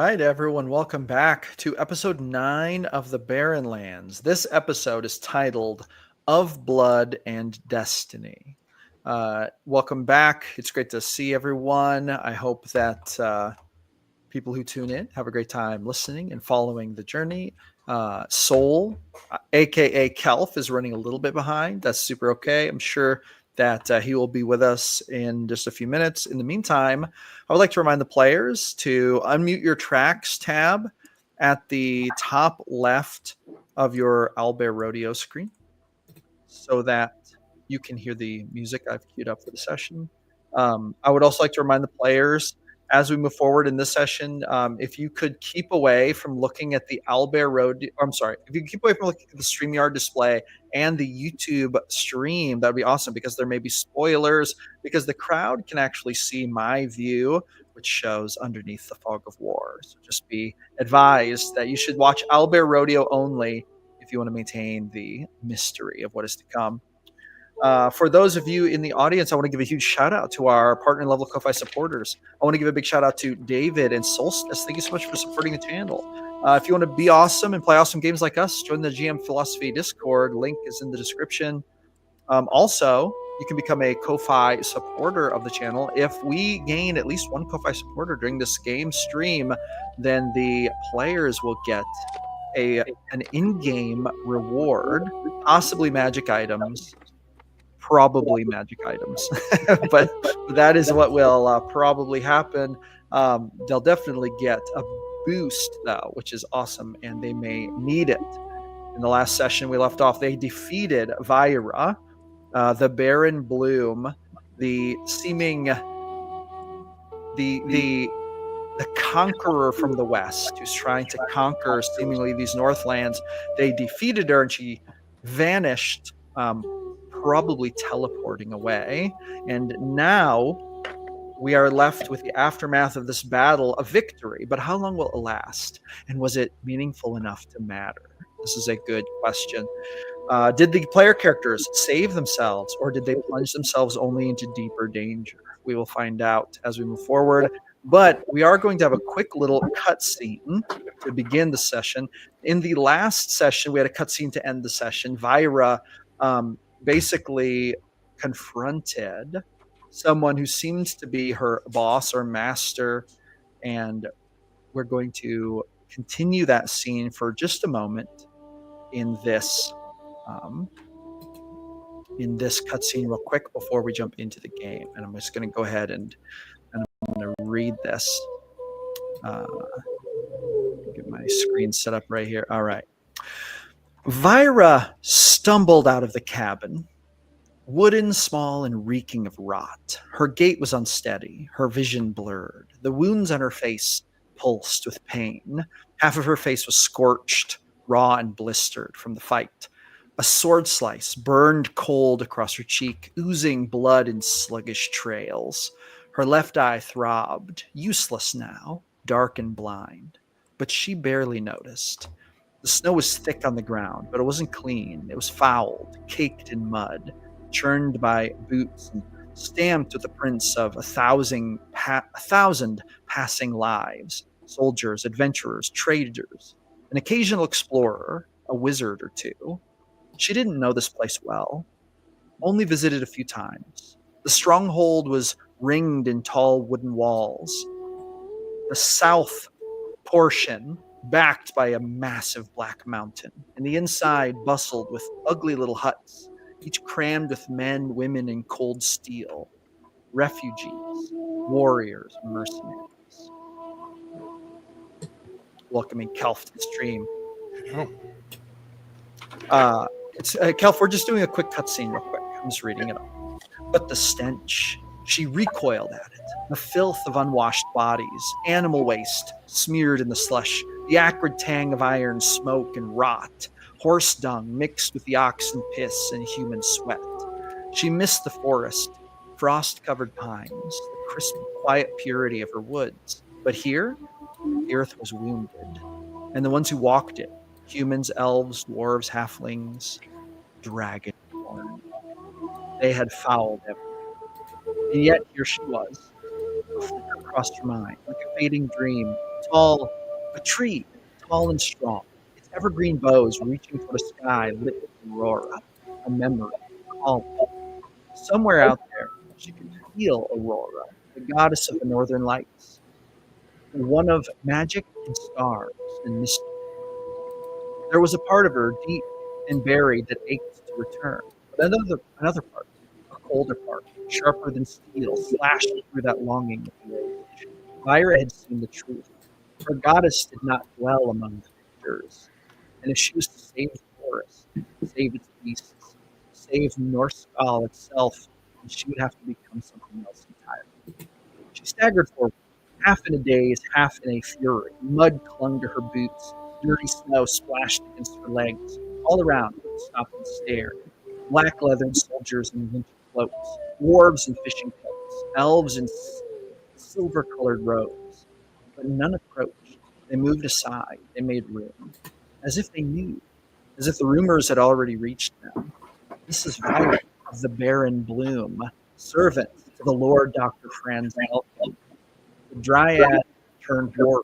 right, everyone, welcome back to episode 9 of the Barren Lands. This episode is titled Of Blood and Destiny. Welcome back. It's great to see everyone. I hope that people who tune in have a great time listening and following the journey. Soul, aka Kelf, is running a little bit behind. That's super okay. I'm sure that he will be with us in just a few minutes. In the meantime, I would like to remind the players to unmute your tracks tab at the top left of your Owlbear Rodeo screen so that you can hear the music I've queued up for the session. I would also like to remind the players as we move forward in this session, if you could keep away from looking at the Owlbear Road, I'm sorry, if you keep away from looking at the StreamYard display and the YouTube stream, that'd be awesome because there may be spoilers because the crowd can actually see my view, which shows underneath the fog of war. So just be advised that you should watch Owlbear Rodeo only if you want to maintain the mystery of what is to come. For those of you in the audience, I want to give a huge shout out to our partner level Ko-Fi supporters. I want to give a big shout out to David and Solstice. Thank you so much for supporting the channel. If you want to be awesome and play awesome games like us, join the GM Philosophy Discord. Link is in the description. Also, you can become a Ko-Fi supporter of the channel. If we gain at least one Ko-Fi supporter during this game stream, then the players will get an in-game reward, possibly magic items, probably magic items. But that is what will probably happen. They'll definitely get a boost, though, which is awesome, and they may need it. In the last session we left off, they defeated Vyra, the Barren Bloom, the seeming the conqueror from the west, who's trying to conquer seemingly these Northlands. They defeated her, and she vanished, probably teleporting away. And now we are left with the aftermath of this battle, a victory. But how long will it last? And was it meaningful enough to matter? This is a good question. Did the player characters save themselves, or did they plunge themselves only into deeper danger? We will find out as we move forward. But we are going to have a quick little cutscene to begin the session. In the last session, we had a cutscene to end the session. Vyra basically confronted someone who seems to be her boss or master, and we're going to continue that scene for just a moment in this cutscene real quick before we jump into the game. And I'm just going to go ahead and I'm going to read this. Get my screen set up right here. All right. Vyra stumbled out of the cabin, wooden, small, and reeking of rot. Her gait was unsteady, her vision blurred. The wounds on her face pulsed with pain. Half of her face was scorched, raw and blistered from the fight. A sword slice burned cold across her cheek, oozing blood in sluggish trails. Her left eye throbbed, useless now, dark and blind. But she barely noticed. The snow was thick on the ground, but it wasn't clean. It was fouled, caked in mud, churned by boots, and stamped with the prints of a thousand passing lives, soldiers, adventurers, traders, an occasional explorer, a wizard or two. She didn't know this place well, only visited a few times. The stronghold was ringed in tall wooden walls. The south portion backed by a massive black mountain, and the inside bustled with ugly little huts, each crammed with men, women, and cold steel, refugees, warriors, mercenaries. Welcoming Kelf to the stream. Kelf, we're just doing a quick cutscene real quick. I'm just reading it up. But the stench, she recoiled at it. The filth of unwashed bodies, animal waste smeared in the slush, the acrid tang of iron smoke and rot, horse dung mixed with the oxen piss and human sweat. She missed the forest, frost-covered pines, the crisp, quiet purity of her woods. But here, the earth was wounded, and the ones who walked it, humans, elves, dwarves, halflings, dragonborn, they had fouled everything. And yet here she was, a flicker crossed her mind, like a fading dream, tall, A tree, tall and strong, its evergreen boughs reaching for the sky lit with Aurora, a memory, calling. Somewhere out there, she could feel Aurora, the goddess of the northern lights, the one of magic and stars and mystery. There was a part of her, deep and buried, that ached to return. But another part, a colder part, sharper than steel, slashed through that longing with rage. Myra had seen the truth. Her goddess did not dwell among the creatures. And if she was to save the forest, save its beasts, save Norskal itself, then she would have to become something else entirely. She staggered forward, half in a daze, half in a fury. Mud clung to her boots. Dirty snow splashed against her legs. All around, people stopped and stared. Black leathered soldiers in winter cloaks, dwarves in fishing coats, elves in silver colored robes. But none approached. They moved aside. They made room, as if they knew, as if the rumors had already reached them. This is Violet of the Barren Bloom, servant to the Lord Dr. Franz Elkin, the dryad turned dwarf,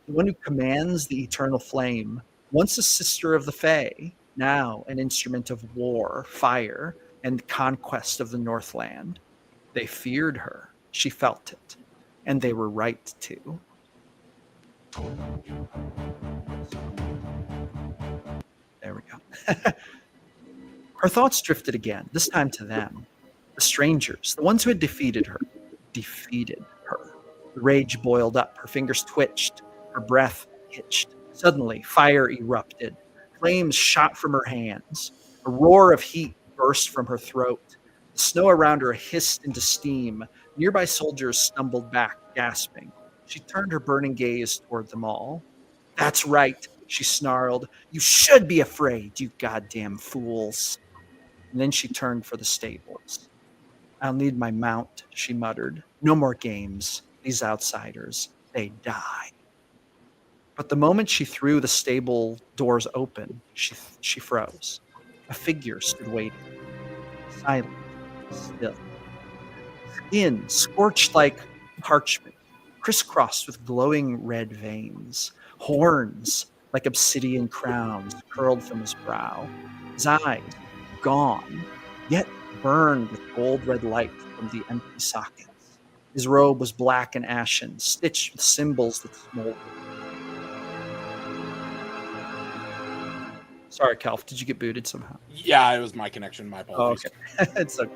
the one who commands the eternal flame, once a sister of the Fae, now an instrument of war, fire, and conquest of the Northland. They feared her. She felt it. And they were right to. There we go. Her thoughts drifted again, this time to them. The strangers, the ones who had defeated her. Defeated her. The rage boiled up. Her fingers twitched. Her breath hitched. Suddenly, fire erupted. Flames shot from her hands. A roar of heat burst from her throat. The snow around her hissed into steam. Nearby soldiers stumbled back, gasping. She turned her burning gaze toward them all. That's right, she snarled. You should be afraid, you goddamn fools. And then she turned for the stables. I'll need my mount, she muttered. No more games. These outsiders, they die. But the moment she threw the stable doors open, she froze. A figure stood waiting, silent, still. Skin scorched like parchment, crisscrossed with glowing red veins. Horns like obsidian crowns curled from his brow. His eyes, gone, yet burned with gold red light from the empty sockets. His robe was black and ashen, stitched with symbols that smoldered. Sorry, Calf, did you get booted somehow? Yeah, it was my connection. My apologies. Oh, okay. It's okay.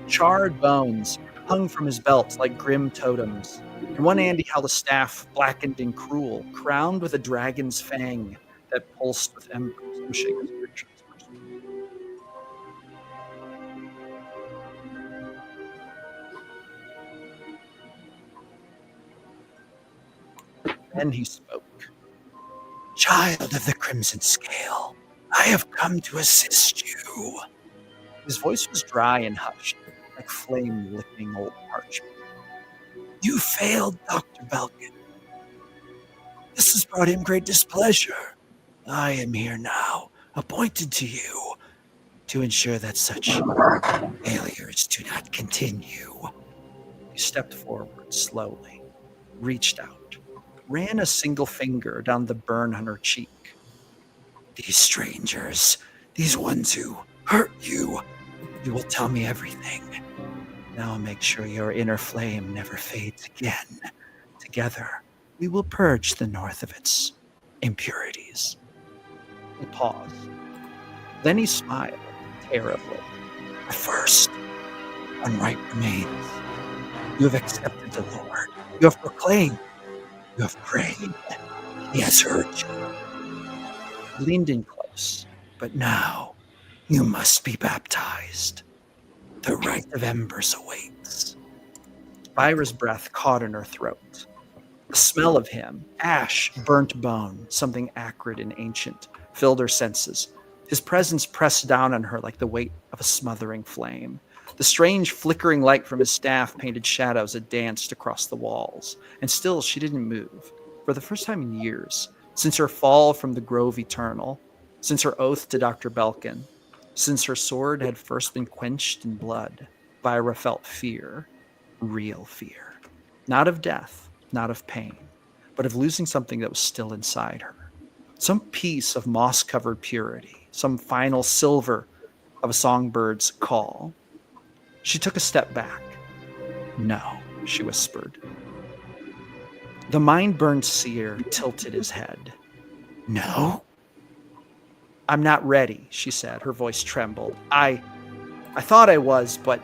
Charred bones hung from his belt like grim totems. In one hand he held a staff, blackened and cruel, crowned with a dragon's fang that pulsed with embers. I'm shaking the picture. Then he spoke. Child of the Crimson Scale, I have come to assist you. His voice was dry and hushed, like flame licking old parchment. You failed, Dr. Belkin. This has brought him great displeasure. I am here now, appointed to you, to ensure that such failures do not continue. He stepped forward slowly, reached out, ran a single finger down the burn on her cheek. These strangers, these ones who hurt you will tell me everything. Now make sure your inner flame never fades again. Together, we will purge the north of its impurities. He paused. Then he smiled terribly. But first, one right remains. You have accepted the Lord. You have proclaimed. You have prayed. He has heard you. He leaned in close. But now, you must be baptized. The rite of embers awaits. Spyra's breath caught in her throat. The smell of him, ash, burnt bone, something acrid and ancient, filled her senses. His presence pressed down on her like the weight of a smothering flame. The strange flickering light from his staff painted shadows that danced across the walls. And still she didn't move. For the first time in years, since her fall from the Grove Eternal, since her oath to Dr. Belkin, since her sword had first been quenched in blood, Spyra felt fear, real fear. Not of death, not of pain, but of losing something that was still inside her. Some piece of moss-covered purity, some final silver of a songbird's call. She took a step back. No, she whispered. The mind-burned seer tilted his head. No? I'm not ready, she said. Her voice trembled. I thought I was, but...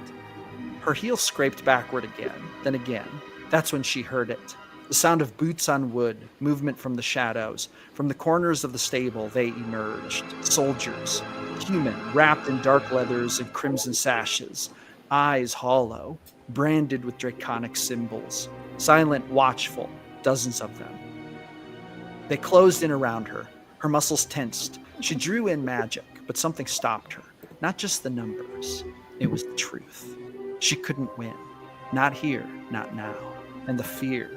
Her heel scraped backward again, then again. That's when she heard it. The sound of boots on wood, movement from the shadows. From the corners of the stable, they emerged. Soldiers, human, wrapped in dark leathers and crimson sashes. Eyes hollow, branded with draconic symbols. Silent, watchful, dozens of them. They closed in around her. Her muscles tensed. She drew in magic, but something stopped her. Not just the numbers. It was the truth. She couldn't win. Not here, not now. And the fear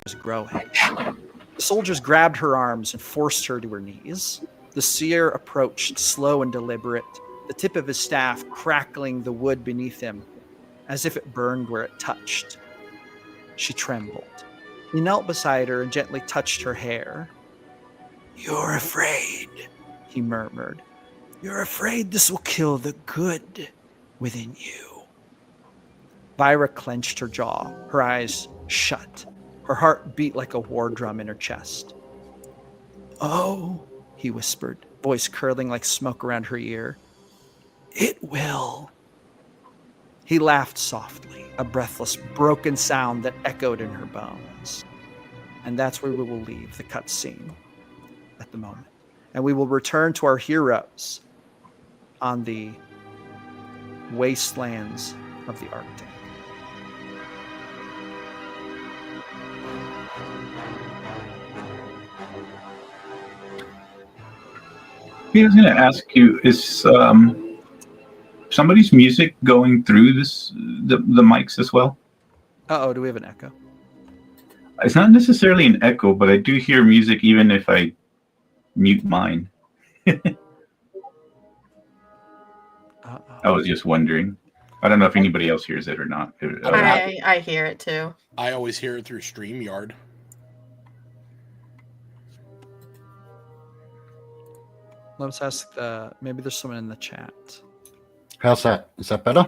was growing. The soldiers grabbed her arms and forced her to her knees. The seer approached, slow and deliberate, the tip of his staff crackling the wood beneath him, as if it burned where it touched. She trembled. He knelt beside her and gently touched her hair. You're afraid, he murmured. You're afraid this will kill the good within you. Vyra clenched her jaw, her eyes shut. Her heart beat like a war drum in her chest. Oh, he whispered, voice curling like smoke around her ear. It will. He laughed softly, a breathless, broken sound that echoed in her bones. And that's where we will leave the cutscene at the moment. And we will return to our heroes on the wastelands of the Arctic. I was going to ask you, is somebody's music going through the mics as well? Uh-oh, do we have an echo? It's not necessarily an echo, but I do hear music even if I mute mine. I was just wondering. I don't know if anybody else hears it or not. I hear it too. I always hear it through StreamYard. Let's ask maybe there's someone in the chat. How's that? Is that better?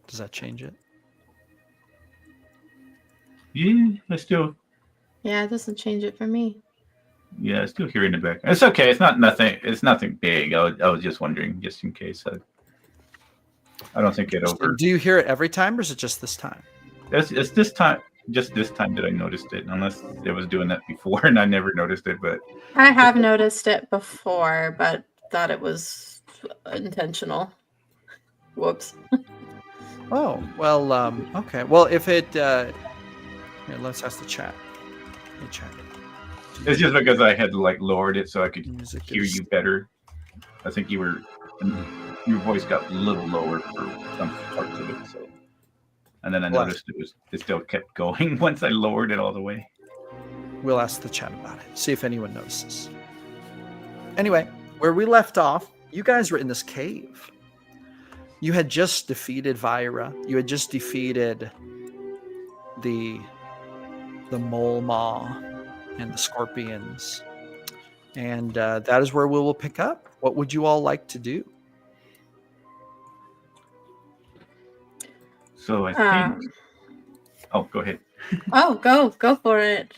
Does that change it? Yeah, I still Yeah, it doesn't change it for me. Yeah, I still hear it in the back. It's okay. It's nothing big. I was just wondering, just in case. I don't think it over. Do you hear it every time, or is it just this time? It's this time. Just this time that I noticed it. Unless it was doing that before, and I never noticed it. But I have noticed it before, but thought it was intentional. Whoops. Oh well. Okay. Well, if it. Here, let's ask the chat. Hey, chat. It's just because I had lowered it so I could Music hear you better. I think your voice got a little lower for some parts of it. So, and then I noticed it still kept going once I lowered it all the way. We'll ask the chat about it. See if anyone notices. Anyway, where we left off, you guys were in this cave. You had just defeated Vyra. You had just defeated the mole maw and the scorpions. And that is where we will pick up. What would you all like to do? So I think... Oh, go ahead. Oh, go for it.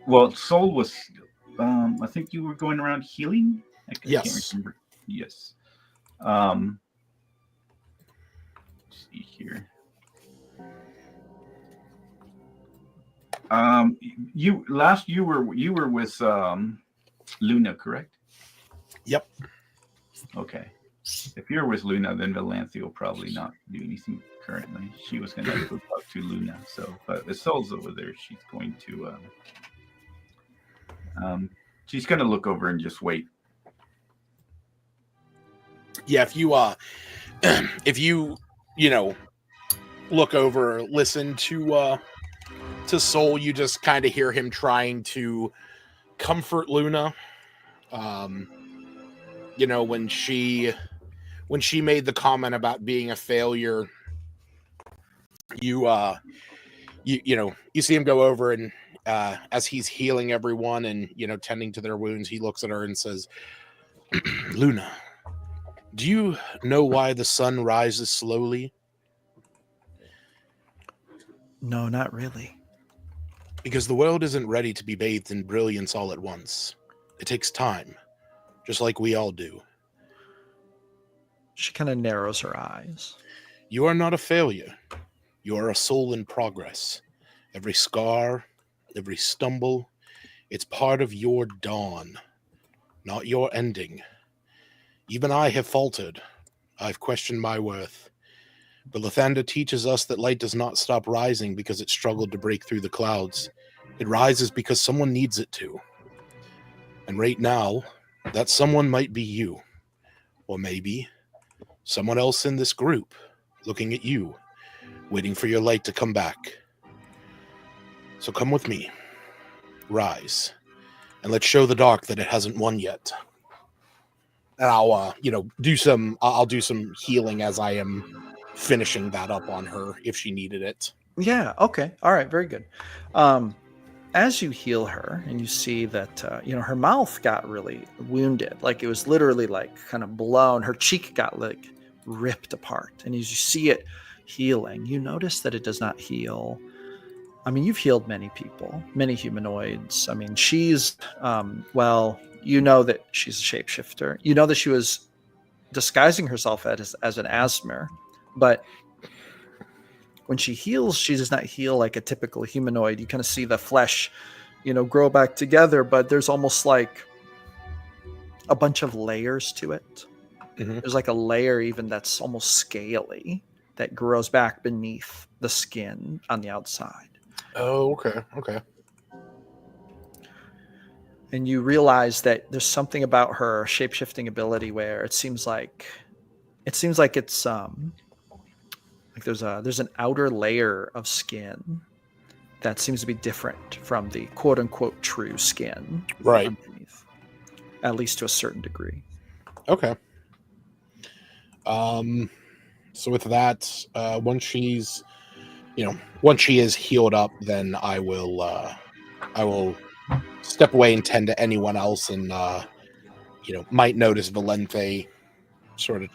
Well, Soul was... I think you were going around healing? I Yes. can't remember. Yes. Let's see here. You were with Luna, correct? Yep. Okay. If you're with Luna, then Valanthi will probably not do anything currently. She was going to go talk to Luna. So, but the Soul's over there. She's going to she's going to look over and just wait. Yeah, if you look over, listen to Soul, you just kind of hear him trying to comfort Luna. When she made the comment about being a failure, You you see him go over and as he's healing everyone and tending to their wounds, he looks at her and says, "Luna, do you know why the sun rises slowly?" No, not really. Because the world isn't ready to be bathed in brilliance all at once. It takes time, just like we all do. She kind of narrows her eyes. You are not a failure. You are a soul in progress. Every scar, every stumble, it's part of your dawn, not your ending. Even I have faltered. I've questioned my worth. But Lathander teaches us that light does not stop rising because it struggled to break through the clouds. It rises because someone needs it to. And right now, that someone might be you. Or maybe someone else in this group, looking at you, waiting for your light to come back. So come with me. Rise. And let's show the dark that it hasn't won yet. And I'll, I'll do some healing as I am finishing that up on her if she needed it. Yeah. Okay. All right. Very good. As you heal her and you see that, her mouth got really wounded, like it was literally like kind of blown. Her cheek got like ripped apart. And as you see it healing, you notice that it does not heal. I mean, you've healed many people, many humanoids. I mean, she's, you know that she's a shapeshifter. You know that she was disguising herself as an Asmer, but when she heals, she does not heal like a typical humanoid. You kind of see the flesh, grow back together, but there's almost like a bunch of layers to it. Mm-hmm. There's like a layer even that's almost scaly that grows back beneath the skin on the outside. Oh, okay. Okay. And you realize that there's something about her shape-shifting ability where it seems like it's like there's an outer layer of skin that seems to be different from the quote unquote true skin. Right. Underneath, at least to a certain degree. Okay. So with that, once she is healed up, then I will step away and tend to anyone else, and might notice Valente sort of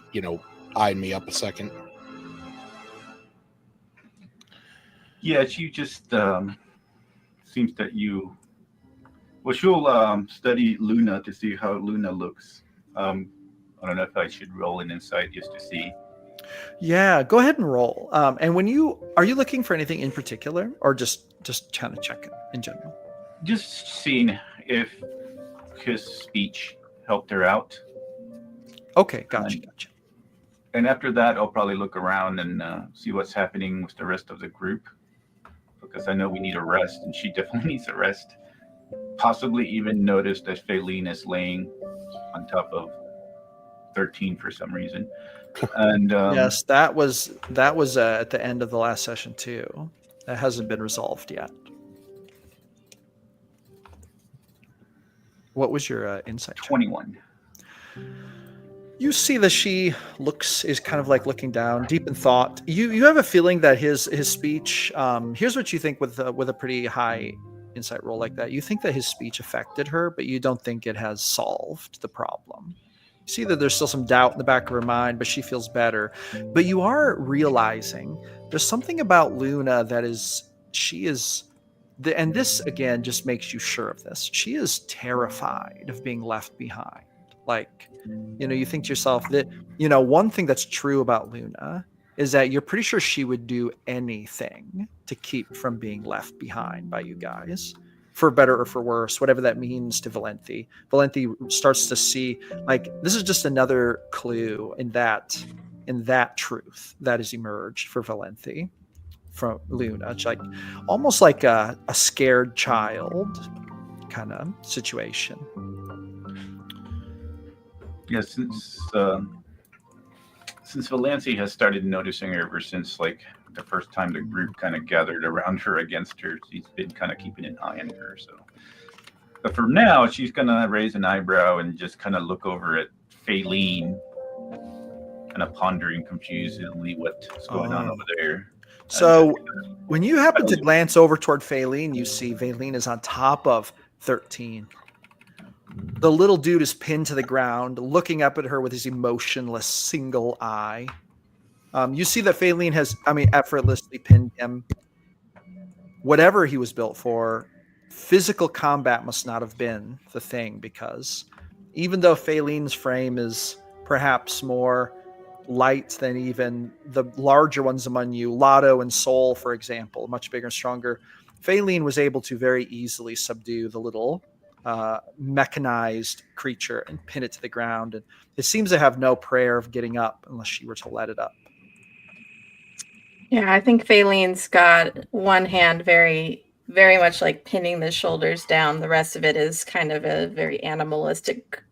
eyeing me up a second. Yeah, she just seems that she'll study Luna to see how Luna looks. I don't know if I should roll an insight just to see. Yeah, go ahead and roll. And are you looking for anything in particular, or just kind of check it in general? Just seeing if his speech helped her out. Okay, gotcha. And after that, I'll probably look around and see what's happening with the rest of the group, because I know we need a rest, and she definitely needs a rest. Possibly even notice that Faylene is laying on top of 13 for some reason. And yes, that was at the end of the last session too. That hasn't been resolved yet. What was your insight? 21. You see that she is kind of like looking down, deep in thought. You have a feeling that his speech. Here's what you think with a pretty high insight roll like that. You think that his speech affected her, but you don't think it has solved the problem. You see that there's still some doubt in the back of her mind, but she feels better. But you are realizing there's something about Luna that and this again just makes you sure of this. She is terrified of being left behind. Like, you think to yourself that, one thing that's true about Luna is that you're pretty sure she would do anything to keep from being left behind by you guys, for better or for worse, whatever that means to Valente. Valente starts to see, like, this is just another clue in that truth that has emerged for Valente from Luna. It's like almost like a scared child kind of situation. Yeah, since Valente has started noticing her ever since like the first time the group kind of gathered around her against her, she's been kind of keeping an eye on her. So, but for now, she's gonna raise an eyebrow and just kind of look over at Faylene, kind of pondering confusedly what's going on over there. So when you happen to glance over toward Faylene, you see Faylene is on top of 13. The little dude is pinned to the ground, looking up at her with his emotionless single eye. You see that Faylene has, effortlessly pinned him. Whatever he was built for, physical combat must not have been the thing, because even though Faylene's frame is perhaps more light than even the larger ones among you, Lotto and Soul, for example, much bigger and stronger, Faylene was able to very easily subdue the little mechanized creature and pin it to the ground. And it seems to have no prayer of getting up unless she were to let it up. Yeah, I think Faylene's got one hand very, very much like pinning the shoulders down. The rest of it is kind of a very animalistic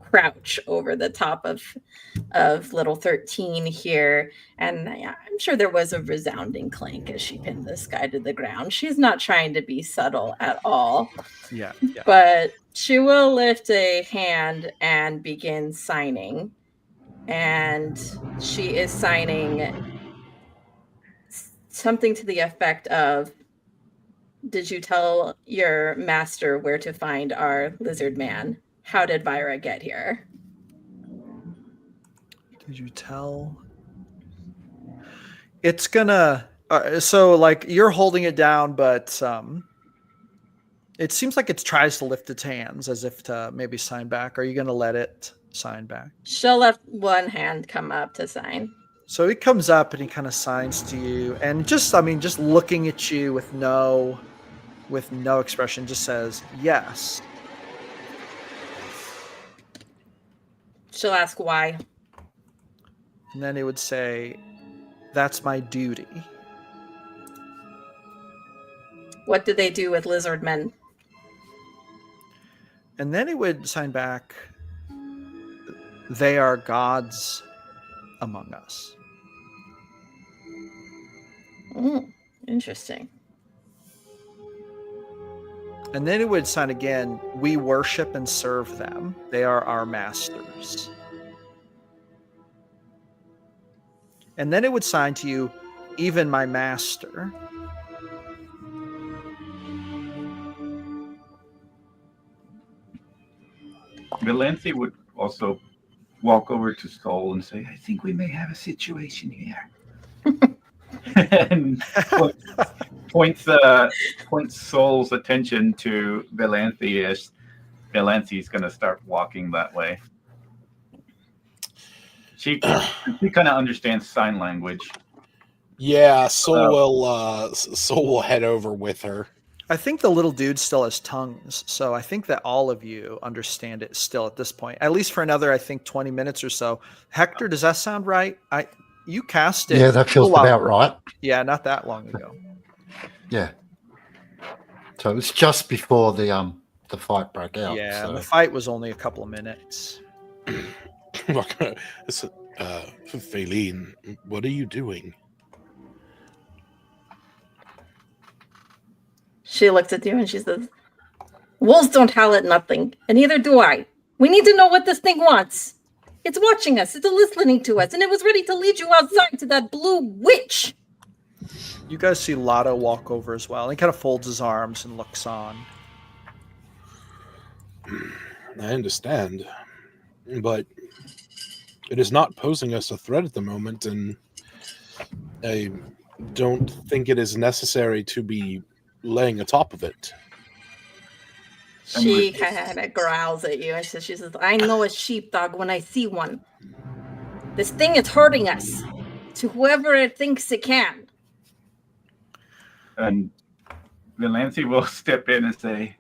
crouch over the top of little 13 here. And I'm sure there was a resounding clank as she pinned this guy to the ground. She's not trying to be subtle at all. Yeah. But she will lift a hand and begin signing. And she is signing something to the effect of, did you tell your master where to find our lizard man? How did Vira get here? Did you tell? It's gonna. So, like, you're holding it down, but it seems like it tries to lift its hands as if to maybe sign back. Are you gonna let it sign back? She'll let one hand come up to sign. So he comes up and he kind of signs to you, and just looking at you with no expression, just says yes. She'll ask why. And then he would say, "That's my duty." What do they do with lizard men? And then he would sign back, "They are gods among us." Interesting. And then it would sign again, "We worship and serve them. They are our masters." And then it would sign to you, "Even my master." Valenthi would also walk over to Soul and say, "I think we may have a situation here." And points Soul's attention to Valenthi as Valenthi's going to start walking that way. She kind of understands sign language. Yeah, Soul will head over with her. I think the little dude still has tongues, so I think that all of you understand it still at this point, at least for another, I think, 20 minutes or so. Hector, does that sound right? You cast it. Yeah, that feels about right. Yeah, not that long ago. Yeah. So it was just before the fight broke out. Yeah, so. The fight was only a couple of minutes. Faylene, what are you doing? She looks at you and she says, "Wolves don't howl at nothing, and neither do I. We need to know what this thing wants. It's watching us, it's listening to us, and it was ready to lead you outside to that blue witch." You guys see Lotto walk over as well. He kind of folds his arms and looks on. I understand, but it is not posing us a threat at the moment, and I don't think it is necessary to be laying atop of it. She kind of growls at you and she says, "I know a sheepdog when I see one. This thing is hurting us, to whoever it thinks it can." And Valenthi will step in and say,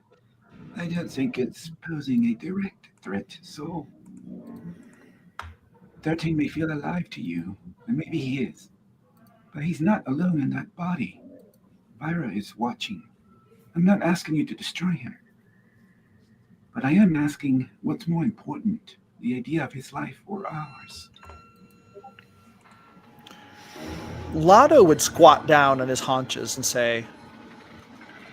"I don't think it's posing a direct threat, Soul. 13 may feel alive to you, and maybe he is. But he's not alone in that body. Vira is watching. I'm not asking you to destroy him. But I am asking what's more important, the idea of his life or ours." Lotto would squat down on his haunches and say,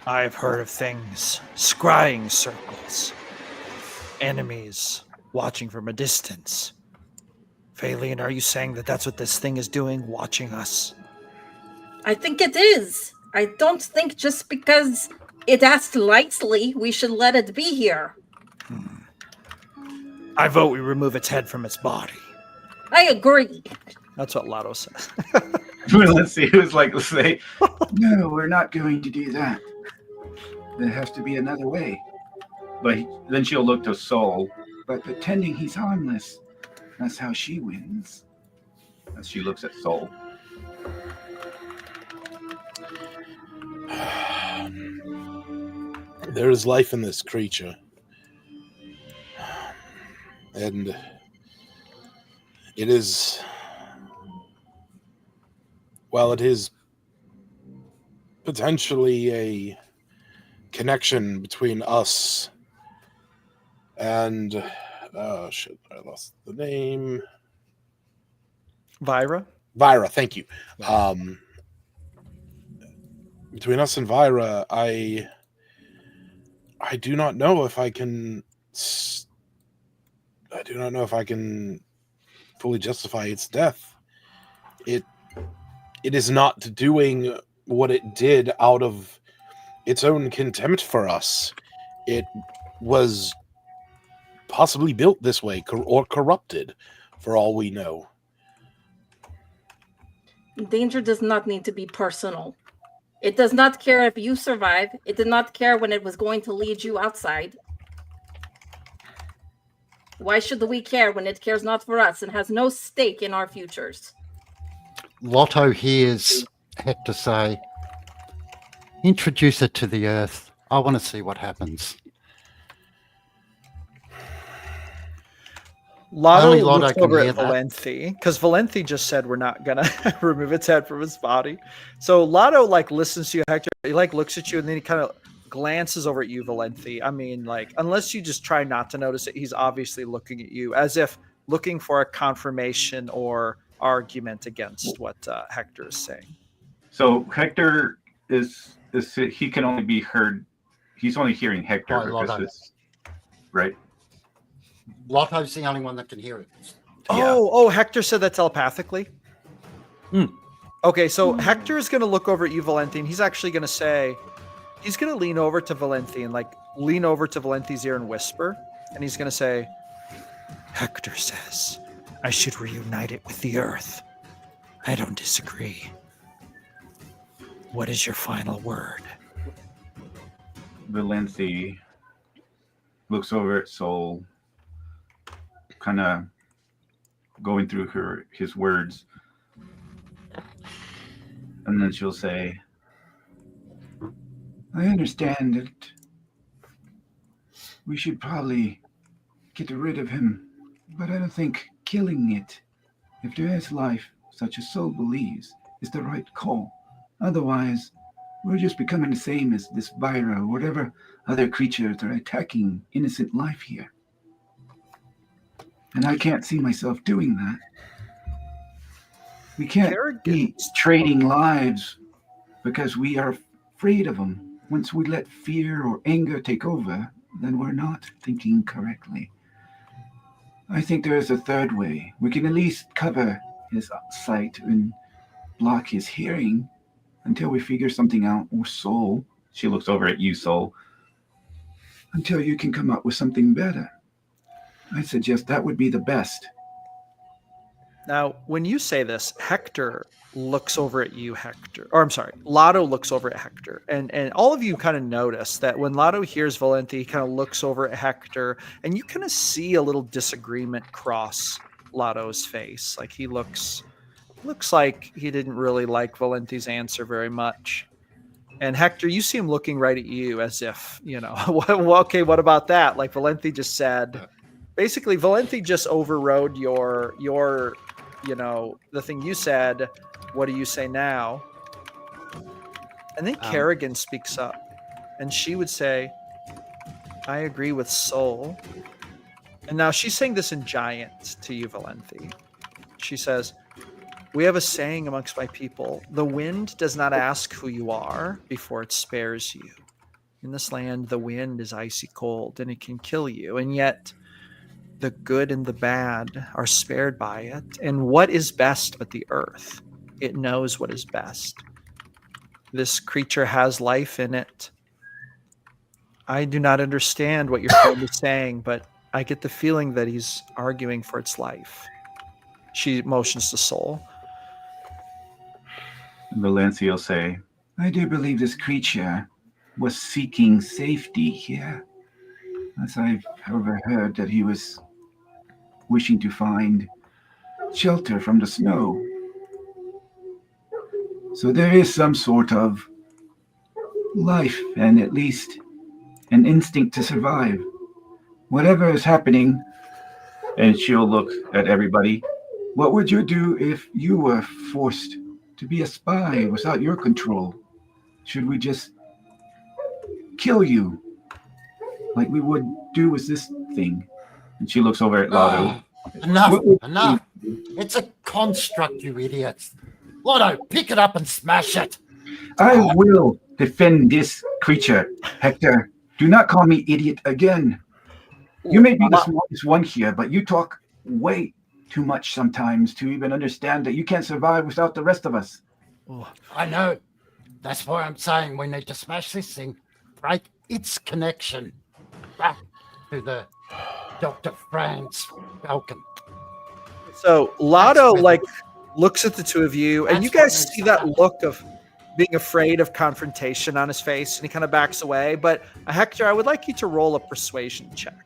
"I've heard of things, scrying circles, enemies watching from a distance. Faylene, are you saying that that's what this thing is doing, watching us?" I think it is. I don't think just because it asked lightly, we should let it be here. I vote we remove its head from its body. I agree. That's what Lotto says. Let's see. It was like, let's say, no, we're not going to do that. There has to be another way. But then she'll look to Soul. But pretending he's harmless, that's how she wins. As she looks at Soul. There is life in this creature. And it is, while it is potentially a connection between us and, shit, I lost the name. Vira? Vira, thank you. Between us and Vira, I do not know if I can fully justify its death. It is not doing what it did out of its own contempt for us. It was possibly built this way or corrupted, for all we know. Danger does not need to be personal. It does not care if you survive. It did not care when it was going to lead you outside. Why should we care when it cares not for us and has no stake in our futures? Lotto hears Hector say, introduce it to the earth. I want to see what happens. Lotto Only Lotto looks can over hear at that. Valenthi, because Valenthi just said we're not going to remove its head from its body. So Lotto, like, listens to you, Hector. He, like, looks at you, and then he kind of glances over at you, Valenthi. I mean, like, unless you just try not to notice it, he's obviously looking at you as if looking for a confirmation or argument against what Hector is saying. So Hector is he can only be heard. He's only hearing Hector By because Lotto. it's right. Lotto's the only one that can hear it. Oh, Hector said that telepathically? Hmm. Okay, so Hector is going to look over at you, Valenti, and he's actually going to say, he's going to lean over to Valenti and like lean over to Valenti's ear and whisper, and he's going to say, Hector says I should reunite it with the earth. I don't disagree. What is your final word? Valenci looks over at Soul, kind of going through his words, and then she'll say, I understand that we should probably get rid of him, but I don't think killing it, if there is life such as Soul believes, is the right call. Otherwise, we're just becoming the same as this Vira or whatever other creatures are attacking innocent life here. And I can't see myself doing that. We can't be trading lives because we are afraid of them. Once we let fear or anger take over, then we're not thinking correctly. I think there is a third way. We can at least cover his sight and block his hearing until we figure something out. Or Soul, she looks over at you, Soul, until you can come up with something better. I suggest that would be the best. Now, when you say this, Hector looks over at you, Hector. Or I'm sorry, Lotto looks over at Hector. And all of you kind of notice that when Lotto hears Valenti, he kind of looks over at Hector, and you kind of see a little disagreement cross Lotto's face. Like he looks like he didn't really like Valenti's answer very much. And Hector, you see him looking right at you as if, you know, okay, what about that? Like Valenti just said, basically Valenti just overrode your, you know, the thing you said. What do you say now? And then Kerrigan speaks up, and she would say, I agree with Soul. And now she's saying this in Giant to you, Valenti. She says, we have a saying amongst my people, the wind does not ask who you are before it spares you. In this land, the wind is icy cold, and it can kill you. And yet, the good and the bad are spared by it. And what is best but the earth? It knows what is best. this creature has life in it. I do not understand what your friend is saying, but I get the feeling that he's arguing for its life. She motions to Soul. Valencia will say, I do believe this creature was seeking safety here. As I've overheard that he was wishing to find shelter from the snow. So there is some sort of life and at least an instinct to survive. Whatever is happening, and she'll look at everybody. What would you do if you were forced to be a spy without your control? Should we just kill you like we would do with this thing? And she looks over at Lotto. Enough. It's a construct, you idiots. Lotto, pick it up and smash it. I will defend this creature. Hector, do not call me idiot again. You may be the smartest one here, but you talk way too much sometimes to even understand that you can't survive without the rest of us. I know. That's why I'm saying we need to smash this thing. Break its connection back to the Dr. Franz Falcon. So Lotto looks at the two of you, and you guys see that look of being afraid of confrontation on his face, and he kind of backs away. But Hector, I would like you to roll a persuasion check.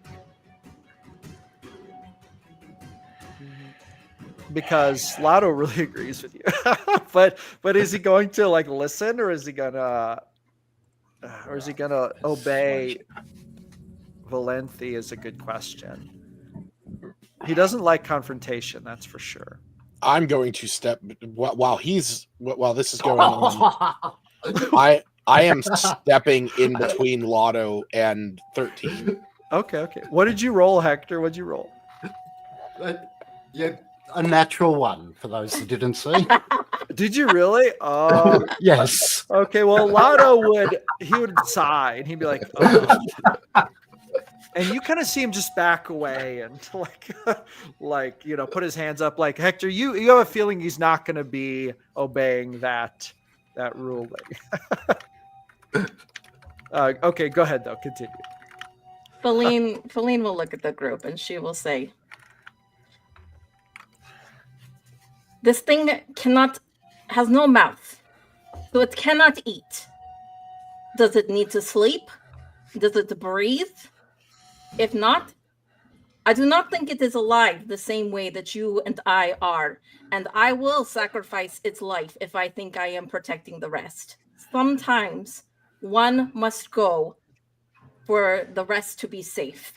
Because Lotto really agrees with you. but is he going to listen, or is he gonna obey? Valenthe is a good question. He doesn't like confrontation, that's for sure. I'm going to step while this is going on. I am stepping in between Lotto and 13. Okay. What did you roll, Hector? What'd you roll? Yeah, a natural one, for those who didn't see. Did you really? Oh, yes. Okay, well, Lotto would sigh, and he'd be like, oh. And you kind of see him just back away and put his hands up. Like, Hector, you have a feeling he's not going to be obeying that ruling. Okay, go ahead though. Continue. Feline will look at the group and she will say, "This thing has no mouth, so it cannot eat. Does it need to sleep? Does it breathe? If not, I do not think it is alive the same way that you and I are, and I will sacrifice its life if I think I am protecting the rest. Sometimes one must go for the rest to be safe.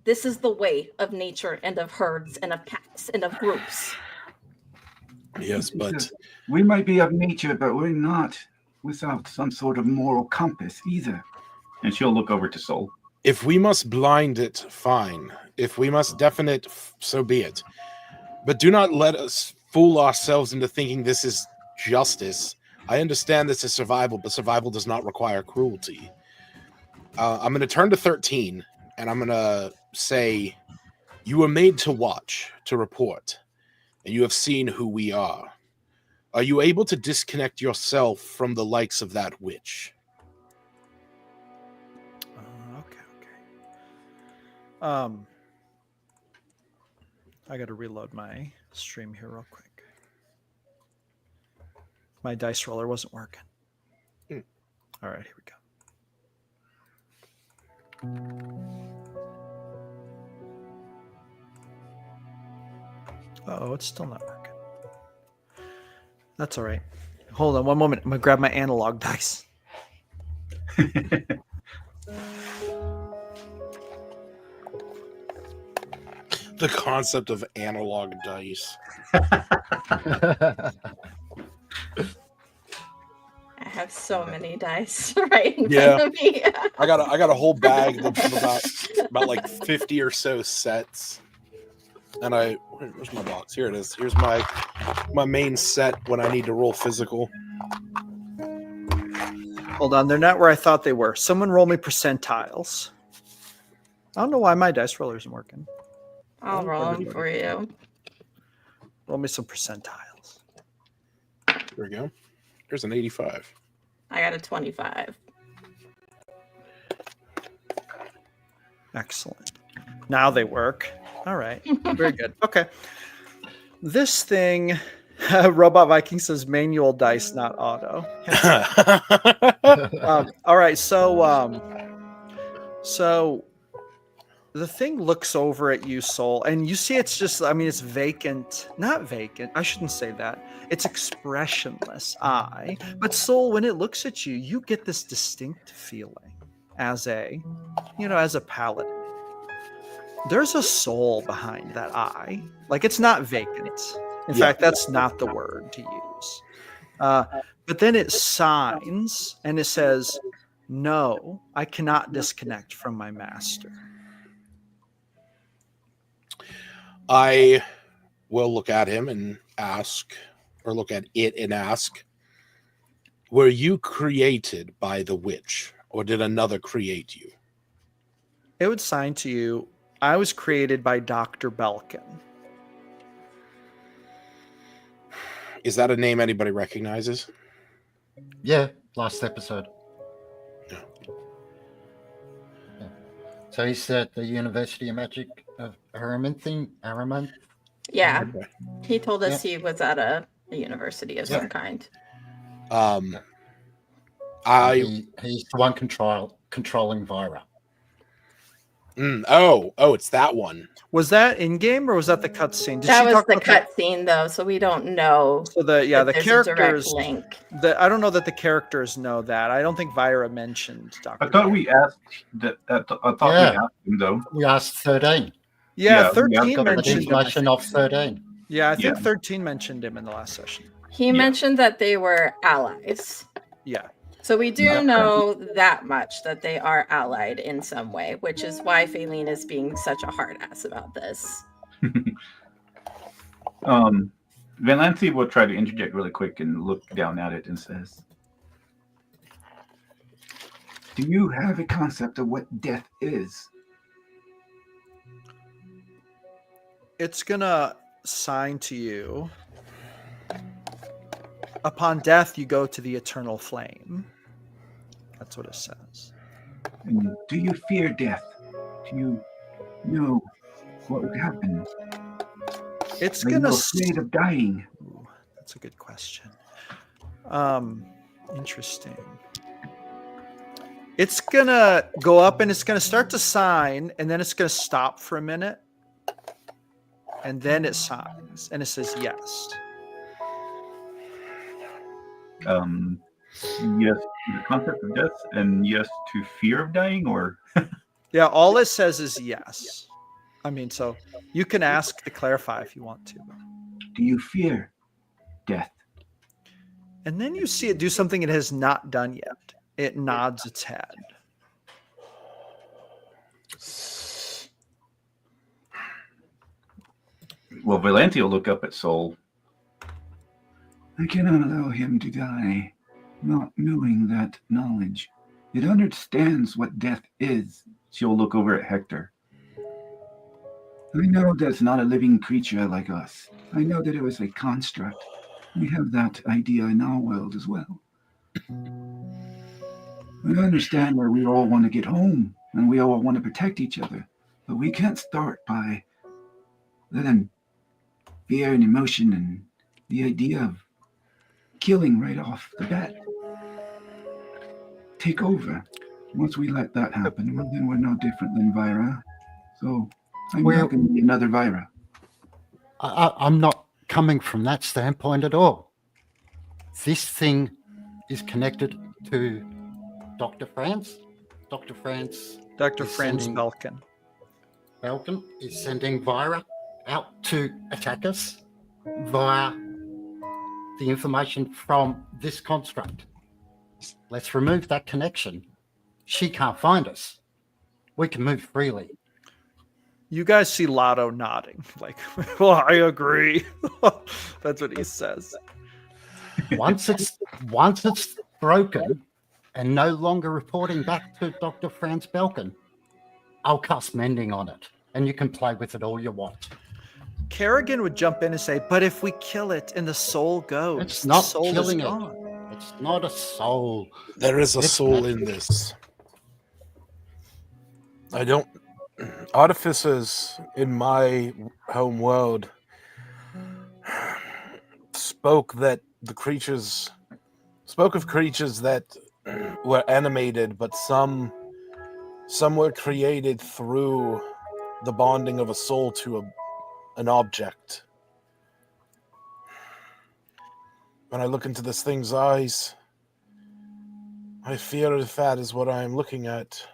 This is the way of nature and of herds and of packs and of groups." Yes, but we might be of nature, but we're not without some sort of moral compass either. And she'll look over to Soul. If we must blind it, fine. If we must deafen it, so be it. But do not let us fool ourselves into thinking this is justice. I understand this is survival, but survival does not require cruelty. I'm going to turn to 13, and I'm going to say, you were made to watch, to report, and you have seen who we are. Are you able to disconnect yourself from the likes of that witch? Okay. I got to reload my stream here real quick. My dice roller wasn't working. All right, here we go. It's still not working. That's all right. Hold on one moment. I'm going to grab my analog dice. The concept of analog dice. I have so many dice right in front of me. I got a whole bag of about like 50 or so sets. And where's my box? Here it is. Here's my main set when I need to roll physical. Hold on, they're not where I thought they were. Someone roll me percentiles. I don't know why my dice roller isn't working. I'll roll them for you. Roll me some percentiles. Here we go. Here's an 85. I got a 25. Excellent. Now they work. All right. Very good. Okay. This thing, Robot Viking says manual dice, not auto. All right. So the thing looks over at you, Soul, and you see it's just, I mean, it's vacant. Not vacant. I shouldn't say that. It's expressionless eye. But Soul, when it looks at you, you get this distinct feeling as a paladin. There's a soul behind that eye. Like, it's not vacant. In fact, that's not the word to use. But then it signs and it says, no, I cannot disconnect from my master. I will look at him and ask, or look at it and ask, were you created by the witch, or did another create you? It would sign to you, I was created by Dr. Belkin. Is that a name anybody recognizes? Yeah, last episode. Yeah. Yeah. So he's at the University of Magic of Aramonth. Yeah. Okay. He told us he was at a university of some kind. He's the one controlling Vira. It's that one. Was that in game or was that the cutscene? That was the cutscene, though, so we don't know. So the characters. Link. I don't know that the characters know that. I don't think Vira mentioned Dr. I thought we asked that. We asked him though. We asked 13. Yeah, Yeah, 13 Got the mentioned him. information of 13. Yeah, I think 13 mentioned him in the last session. He mentioned that they were allies. Yeah. So we do know that much, that they are allied in some way, which is why Faylene is being such a hard ass about this. Valancy will try to interject really quick and look down at it and says, do you have a concept of what death is? It's going to sign to you. Upon death, you go to the eternal flame. That's what it says. And do you fear death? Do you know what would happen? It's Are going you to... afraid of dying? Ooh, that's a good question. Interesting. It's going to go up and it's going to start to sign, and then it's going to stop for a minute. And then it signs, and it says yes. Yes to the concept of death and yes to fear of dying, or Yeah, all it says is yes. I mean, so you can ask to clarify if you want to. do you fear death? And then you see it do something it has not done yet. It nods its head. Well, Valanti will look up at Soul. I cannot allow him to die, not knowing that knowledge. It understands what death is. She'll look over at Hector. I know that's not a living creature like us. I know that it was a construct. We have that idea in our world as well. I understand that we all want to get home and we all want to protect each other, but we can't start by letting fear and emotion and the idea of killing right off the bat take over. Once we let that happen, well, then we're no different than Vira. So I'm not going to be another Vira. I'm not coming from that standpoint at all. This thing is connected to Dr. Franz. Dr. Franz Belkin. Belkin is sending Vira out to attack us via the information from this construct. Let's remove that connection. She can't find us. We can move freely. You guys see Lotto nodding, like, well, I agree. That's what he says. Once it's broken and no longer reporting back to Dr. Franz Belkin, I'll cast mending on it, and you can play with it all you want. Kerrigan would jump in and say, but if we kill it and the soul goes, It's not the soul killing is it. gone. It's not a soul. There is a It's soul magic. in this. I don't. Artificers in my home world spoke of creatures that were animated, but some were created through the bonding of a soul to an object. When I look into this thing's eyes, I fear if that is what I am looking at.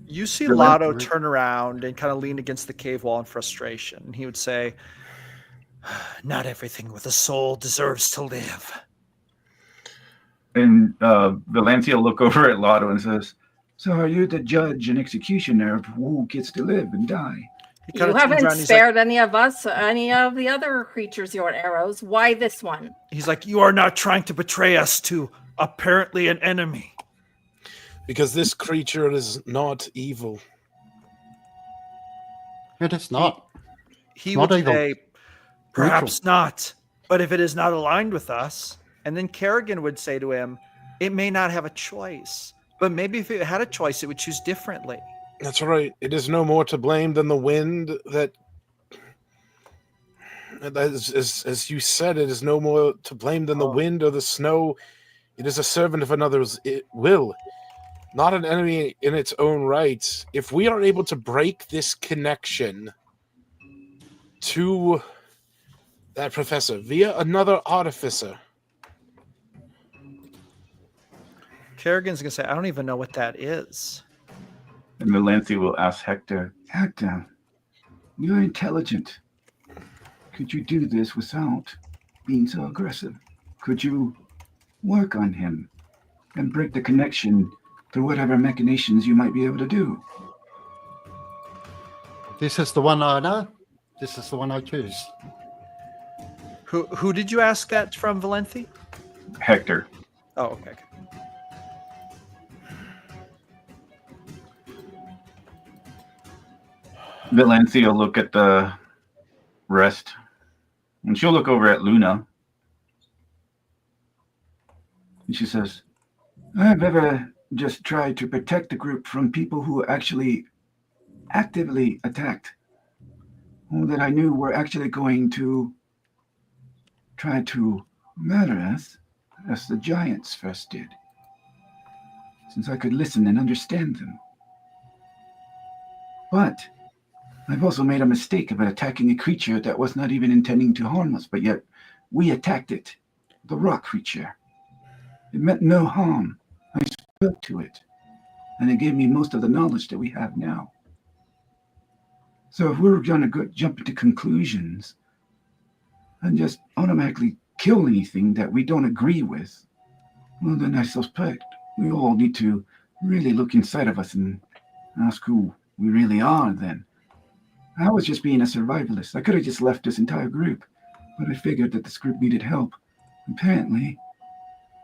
You see Good Lotto one. turn around and kind of lean against the cave wall in frustration. He would say, "Not everything with a soul deserves to live." And Valencia will look over at Lotto and says, "So are you the judge and executioner of who gets to live and die?" He You kind of turns haven't around and he's like, spared any of us, any of the other creatures your arrows. Why this one? "You are not trying to betray us to apparently an enemy." Because this creature is not evil. It is not. He Not would evil. say, "Perhaps not, but if it is not aligned with us," and then Kerrigan would say to him, "It may not have a choice, but maybe if it had a choice, it would choose differently." That's right. It is no more to blame than the wind that as you said, it is no more to blame than the wind or the snow. It is a servant of another's will, not an enemy in its own right. If we are able to break this connection to that professor via another artificer. Kerrigan's going to say, "I don't even know what that is." And Valencia will ask Hector, "Hector, you're intelligent. Could you do this without being so aggressive? Could you work on him and break the connection through whatever machinations you might be able to do?" This is the one I know. This is the one I choose. Who did you ask that from, Valenti? Hector. Oh, okay. Valencia will look at the rest, and she'll look over at Luna. And she says, "I've ever just tried to protect the group from people who actually actively attacked, or that I knew were actually going to try to murder us, as the giants first did, since I could listen and understand them. But I've also made a mistake about attacking a creature that was not even intending to harm us, but yet we attacked it, the rock creature. It meant no harm. I spoke to it, and it gave me most of the knowledge that we have now. So if we're going to jump into conclusions and just automatically kill anything that we don't agree with, well, then I suspect we all need to really look inside of us and ask who we really are then. I was just being a survivalist. I could have just left this entire group, but I figured that this group needed help. Apparently,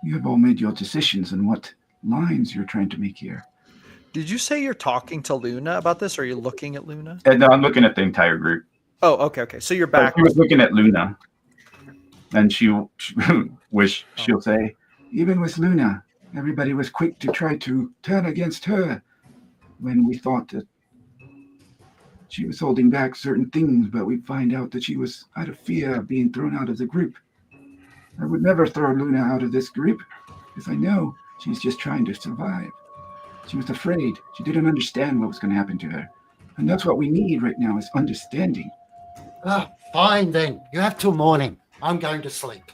you have all made your decisions on what lines you're trying to make here." Did you say you're talking to Luna about this, or are you looking at Luna? No, I'm looking at the entire group. Oh, okay. So you're back. She was looking at Luna, and she'll say, "Even with Luna, everybody was quick to try to turn against her when we thought that she was holding back certain things, but we find out that she was out of fear of being thrown out of the group. I would never throw Luna out of this group, because I know she's just trying to survive. She was afraid. She didn't understand what was going to happen to her. And that's what we need right now, is understanding." Fine then. You have till morning. I'm going to sleep.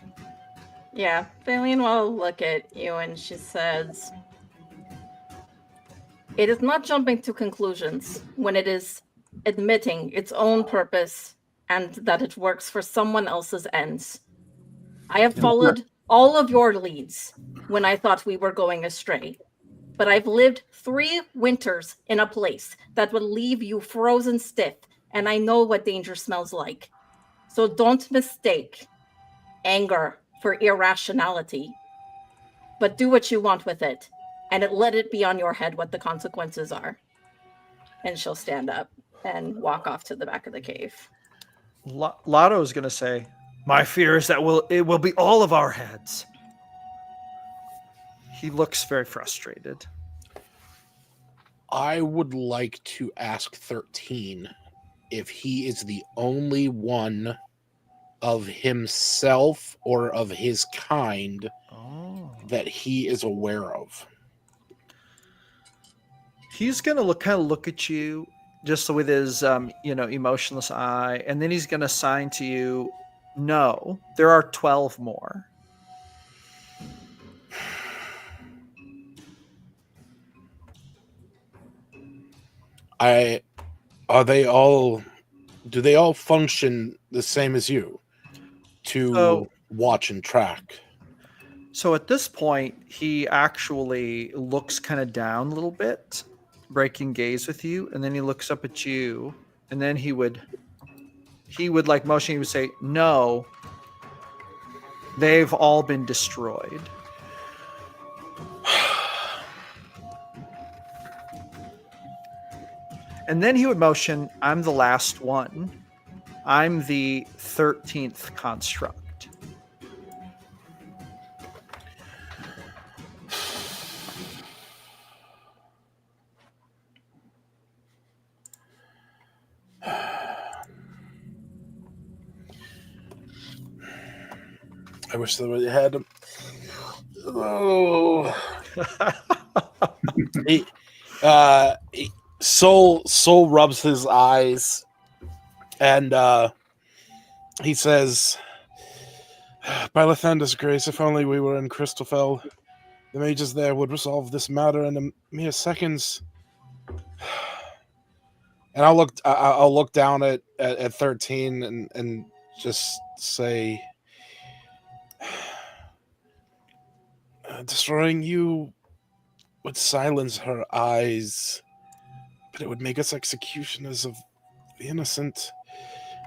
Yeah, Valine will look at you and she says, "It is not jumping to conclusions when it is admitting its own purpose and that it works for someone else's ends. I have followed all of your leads when I thought we were going astray, but I've lived 3 winters in a place that would leave you frozen stiff, and I know what danger smells like. So don't mistake anger for irrationality, but do what you want with it, and let it be on your head what the consequences are." And she'll stand up and walk off to the back of the cave. Lotto is going to say, My fear is that it will be all of our heads. He looks very frustrated. I would like to ask 13 if he is the only one of himself or of his kind that he is aware of. He's going to look at you just with his emotionless eye, and then he's going to sign to you, no, there are 12 more. Do they all function the same as you to watch and track? So at this point, he actually looks kind of down a little bit, breaking gaze with you, and then he looks up at you, and then he would like motion, he would say, no, they've all been destroyed. And then he would motion, I'm the last one. I'm the 13th construct. I wish they would have had him. Oh. Soul rubs his eyes and he says, by Lathander's grace, if only we were in Crystalfell, the mages there would resolve this matter in a mere seconds. And I'll look down at 13 and just say, destroying you would silence her eyes, but it would make us executioners of the innocent,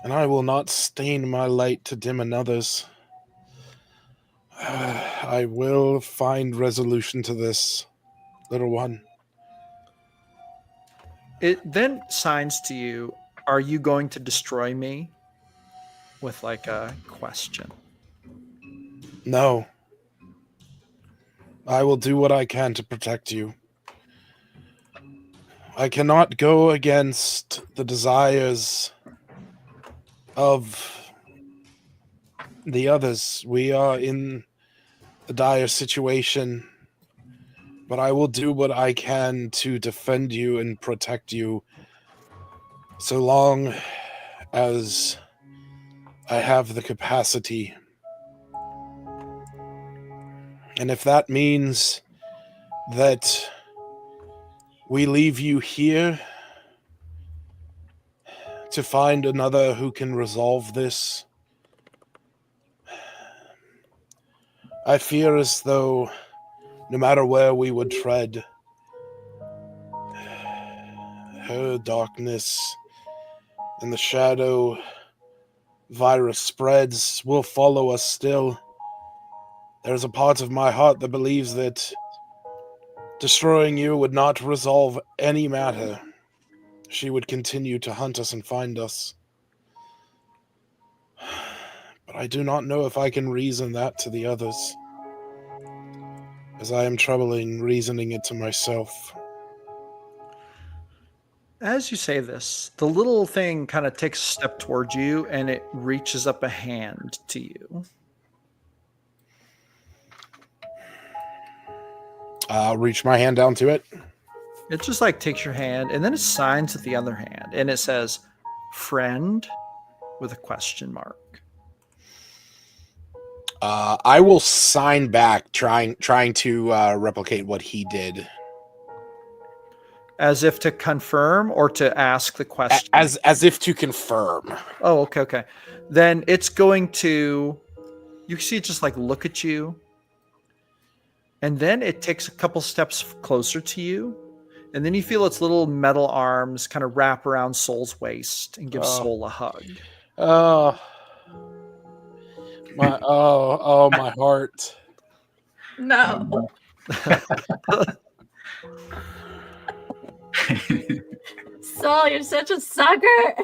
and I will not stain my light to dim another's. I will find resolution to this, little one. It then signs to you, are you going to destroy me? With like a question. No. I will do what I can to protect you. I cannot go against the desires of the others. We are in a dire situation, but I will do what I can to defend you and protect you so long as I have the capacity. And if that means that we leave you here to find another who can resolve this, I fear as though no matter where we would tread, her darkness and the shadow virus spreads will follow us still. There's a part of my heart that believes that destroying you would not resolve any matter. She would continue to hunt us and find us. But I do not know if I can reason that to the others, as I am troubling reasoning it to myself. As you say this, the little thing kind of takes a step towards you and it reaches up a hand to you. I'll reach my hand down to it. It just like takes your hand and then it signs with the other hand and it says, friend, with a question mark. I will sign back, trying to replicate what he did. As if to confirm or to ask the question? As if to confirm. Oh, okay. Then it's going to, you see it just like look at you. And then it takes a couple steps closer to you. And then you feel its little metal arms kind of wrap around Soul's waist and give Soul a hug. My heart. No. Saul, you're such a sucker.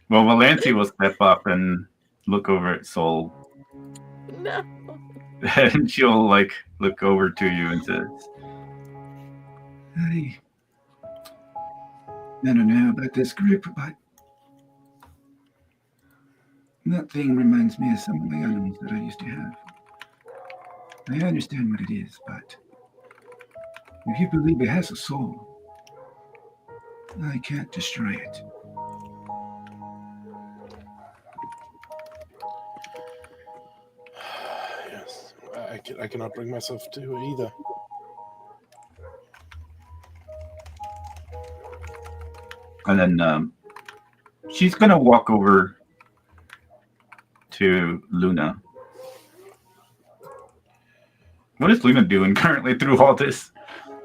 Well, Valancy will step up and look over at Soul. No. And she'll like look over to you and says, I don't know about this group, but that thing reminds me of some of the animals that I used to have. I understand what it is, but if you believe it has a soul, I can't destroy it. Yes, I cannot bring myself to it either. And then she's going to walk over to Luna. What is Luna doing currently through all this?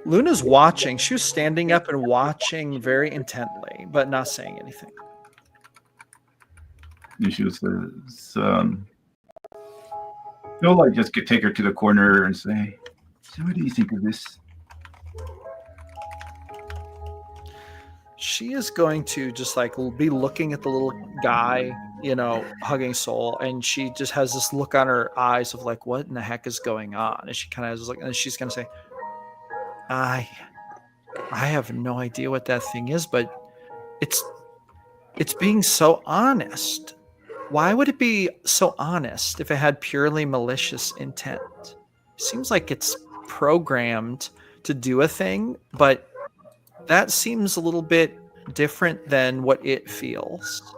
Luna's watching. She was standing up and watching very intently, but not saying anything. And she says, he'll like just take her to the corner and say, so what do you think of this? She is going to just like be looking at the little guy, hugging Soul, and she just has this look on her eyes of like, what in the heck is going on? And she kind of has like, and she's going to say, I have no idea what that thing is, but it's being so honest. Why would it be so honest if it had purely malicious intent? It seems like it's programmed to do a thing, but that seems a little bit different than what it feels.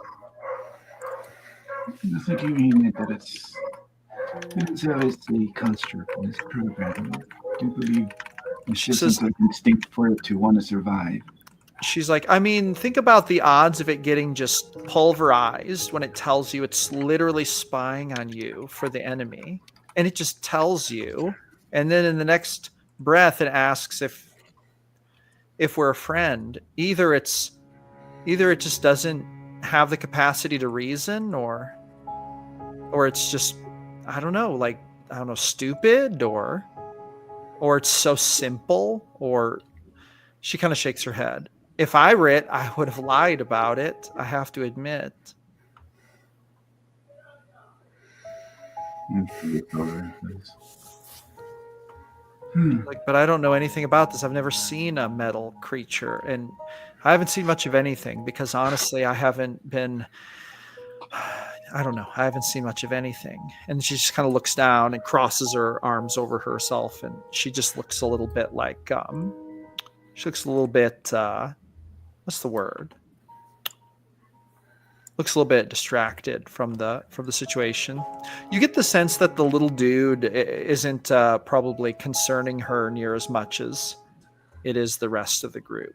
I think you mean that it's obviously a construct in this program. I do believe it's just an instinct for it to want to survive. She's like, I mean, think about the odds of it getting just pulverized when it tells you it's literally spying on you for the enemy. And it just tells you. And then in the next breath, it asks if we're a friend. Either it just doesn't have the capacity to reason, or it's just, I don't know, stupid, or it's so simple, or she kind of shakes her head. If I were it, I would have lied about it, I have to admit. But I don't know anything about this. I've never seen a metal creature, and I haven't seen much of anything because honestly, I haven't seen much of anything. And she just kind of looks down and crosses her arms over herself, and she just looks a little bit like, what's the word? Looks a little bit distracted from the situation. You get the sense that the little dude isn't probably concerning her near as much as it is the rest of the group.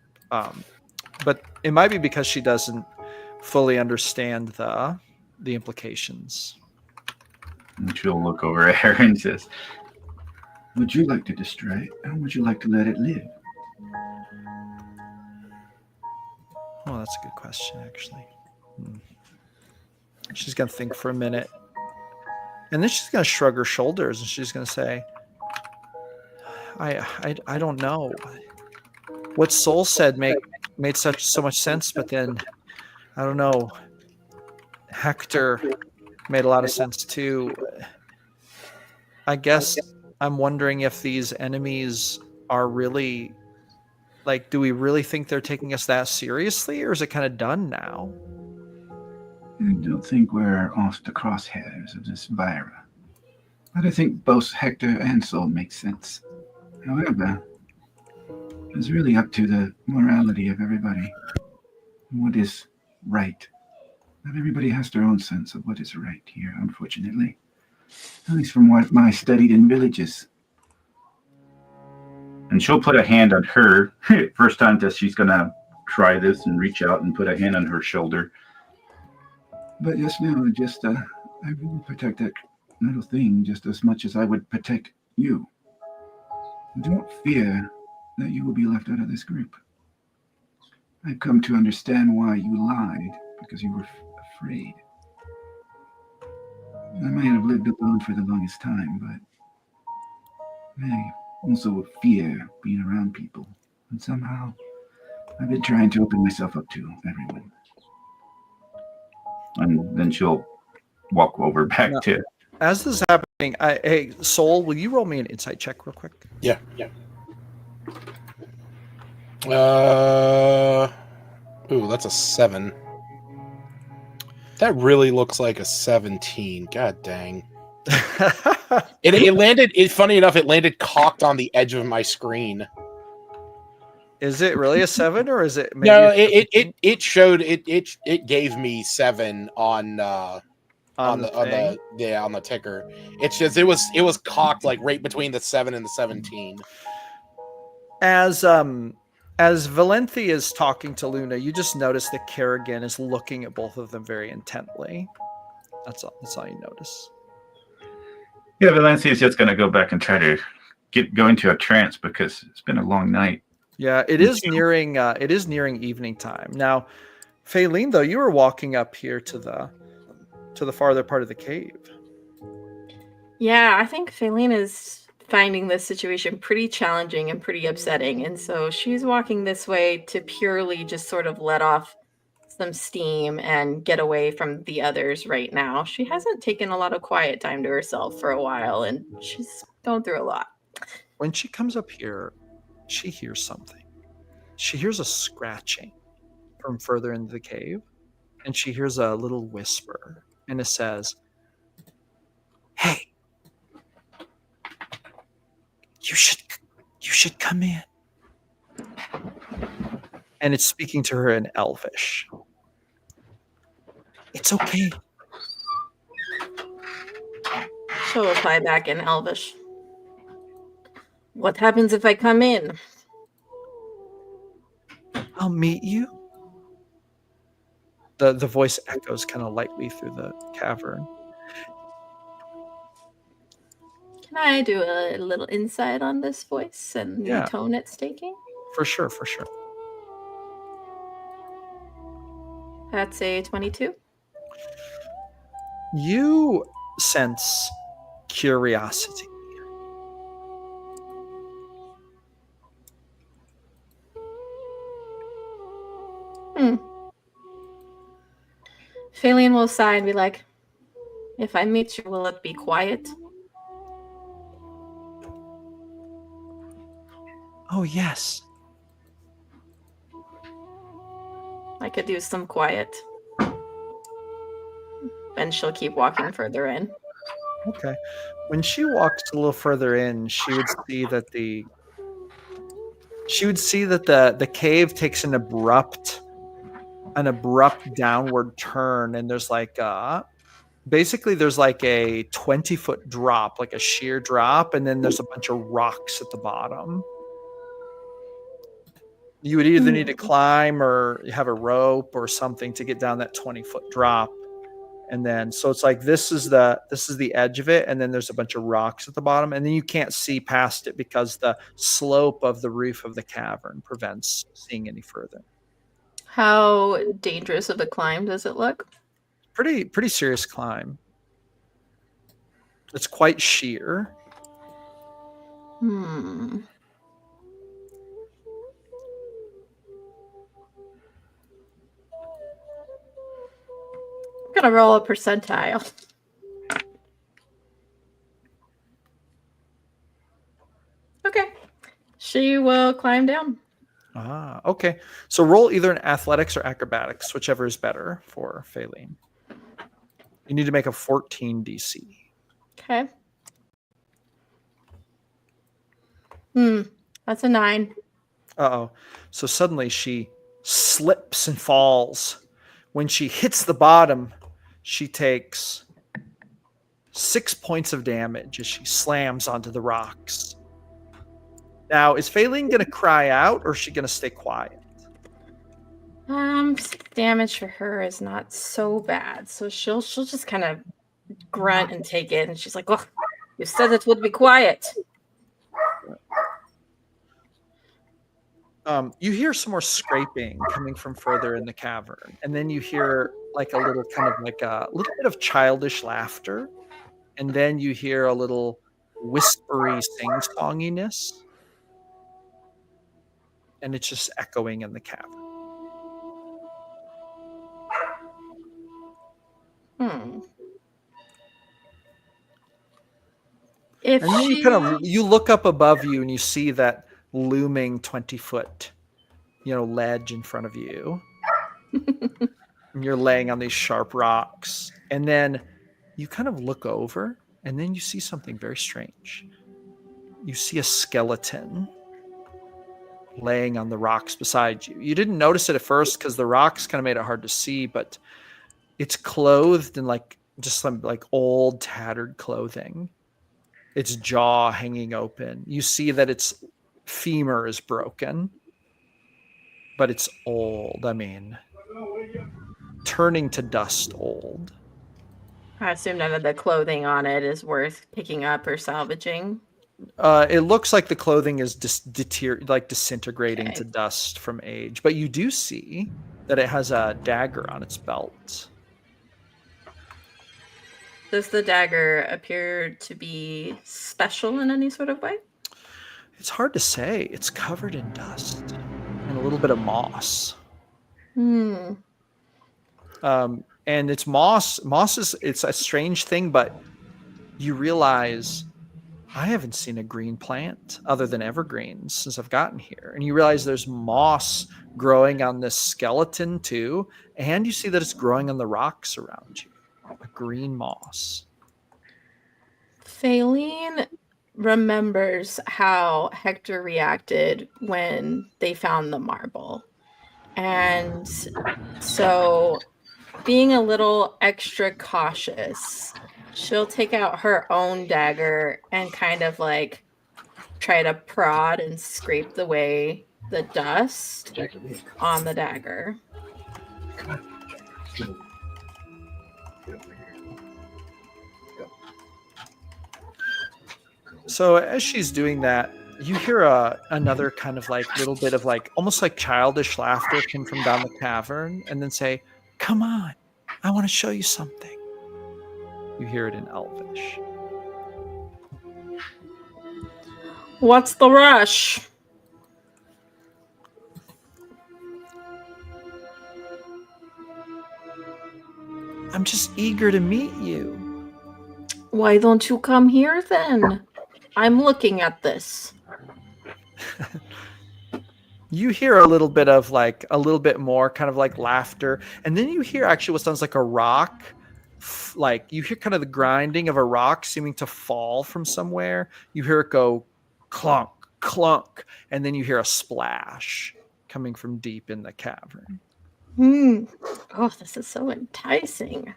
But it might be because she doesn't fully understand the implications. And she'll look over at her and says, would you like to destroy it, or would you like to let it live? Oh, that's a good question, actually. She's going to think for a minute. And then she's going to shrug her shoulders, and she's going to say, I don't know. What Soul said made so much sense, but then, I don't know. Hector made a lot of sense, too. I guess I'm wondering if these enemies are really, do we really think they're taking us that seriously, or is it kind of done now? I don't think we're off the crosshairs of this Vira. But I think both Hector and Soul make sense. However, it's really up to the morality of everybody. What is right. Not everybody has their own sense of what is right here, unfortunately. At least from what I studied in villages. And she'll put a hand on her. First time that she's going to try this and reach out and put a hand on her shoulder. But just now, I really protect that little thing just as much as I would protect you. Don't fear that you will be left out of this group. I've come to understand why you lied, because you were afraid. I might have lived alone for the longest time, but I also fear being around people. And somehow, I've been trying to open myself up to everyone. and then she'll walk over back No. to. As this is happening, hey, Soul, will you roll me an insight check real quick? Yeah. Ooh, that's a 7. That really looks like a 17. God dang. It landed. Funny enough, it landed cocked on the edge of my screen. Is it really a 7 or is it maybe? No, it showed it gave me 7 on the ticker. It's just it was cocked like right between the 7 and the 17. As Valenti is talking to Luna, you just notice that Kerrigan is looking at both of them very intently. That's all you notice. Yeah, Valencia is just going to go back and try to go into a trance because it's been a long night. Yeah, it is nearing evening time now. Faylene, though, you were walking up here to the farther part of the cave. Yeah, I think Faylene is finding this situation pretty challenging and pretty upsetting, and so she's walking this way to purely just sort of let off some steam and get away from the others right now. She hasn't taken a lot of quiet time to herself for a while, and she's going through a lot. When she comes up here, she hears something. She hears a scratching from further into the cave, and she hears a little whisper, and it says, "Hey, you should come in." And it's speaking to her in Elvish. "It's okay." She'll reply back in Elvish. "What happens if I come in?" "I'll meet you." The voice echoes kind of lightly through the cavern. Can I do a little insight on this voice and the tone it's taking? For sure. That's a 22. You sense curiosity. Faylene will sigh and be like, "If I meet you, will it be quiet?" "Oh, yes." I could use some quiet. And she'll keep walking further in. Okay. When she walks a little further in, she would see that the cave takes an abrupt downward turn, and there's like basically there's like a 20-foot drop, like a sheer drop, and then there's a bunch of rocks at the bottom. You would either need to climb or have a rope or something to get down that 20-foot drop. And then, so it's like, this is the edge of it. And then there's a bunch of rocks at the bottom, and then you can't see past it because the slope of the roof of the cavern prevents seeing any further. How dangerous of a climb does it look? Pretty serious climb. It's quite sheer. I'm gonna roll a percentile. Okay. She will climb down. Okay. So roll either in athletics or acrobatics, whichever is better for Faylene. You need to make a 14 DC. Okay. That's a 9. Uh-oh. So suddenly she slips and falls. When she hits the bottom, she takes 6 points of damage as she slams onto the rocks. Now, is Faylene going to cry out, or is she going to stay quiet? Damage for her is not so bad, so she'll just kind of grunt and take it, and she's like, "Well, you said it would be quiet." You hear some more scraping coming from further in the cavern, and then you hear like a little bit of childish laughter, and then you hear a little whispery sing-songiness, and it's just echoing in the cavern. If And then she, you look up above you and you see that looming 20-foot, ledge in front of you. And you're laying on these sharp rocks. And then you kind of look over and then you see something very strange. You see a skeleton laying on the rocks beside you. You didn't notice it at first because the rocks kind of made it hard to see, but it's clothed in just some old tattered clothing. Its jaw hanging open. You see that its femur is broken, but it's old. I mean, turning to dust old. I assume none of the clothing on it is worth picking up or salvaging. It looks like the clothing is disintegrating Okay. to dust from age, but you do see that it has a dagger on its belt. Does the dagger appear to be special in any sort of way? It's hard to say. It's covered in dust and a little bit of moss. Hmm. And it's moss. It's a strange thing, but you realize I haven't seen a green plant other than evergreens since I've gotten here. And you realize there's moss growing on this skeleton too. And you see that it's growing on the rocks around you. A green moss. Faline remembers how Hector reacted when they found the marble. And so, being a little extra cautious, she'll take out her own dagger and kind of try to prod and scrape away the dust on the dagger. So as she's doing that, you hear another kind of little bit of almost childish laughter come from down the cavern and then say, "Come on, I want to show you something." You hear it in Elvish. What's the rush? I'm just eager to meet you. Why don't you come here then? I'm looking at this. You hear a little bit of a little bit more kind of laughter. And then you hear actually what sounds like a rock. You hear kind of the grinding of a rock seeming to fall from somewhere. You hear it go clunk, clunk. And then you hear a splash coming from deep in the cavern. Oh, this is so enticing.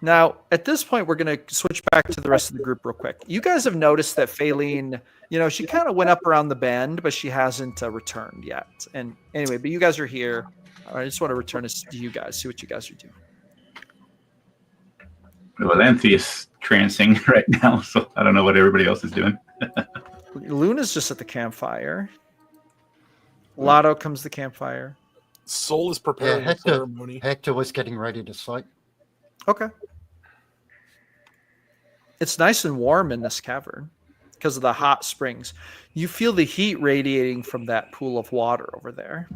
Now, at this point, we're going to switch back to the rest of the group real quick. You guys have noticed that Faline, she kind of went up around the bend, but she hasn't returned yet. And anyway, but you guys are here. I just want to return this to you guys, see what you guys are doing. Well, Anthea's trancing right now, so I don't know what everybody else is doing. Luna's just at the campfire. Lotto comes to the campfire. Soul is preparing the ceremony. Hector was getting ready to sleep. Okay. It's nice and warm in this cavern because of the hot springs. You feel the heat radiating from that pool of water over there.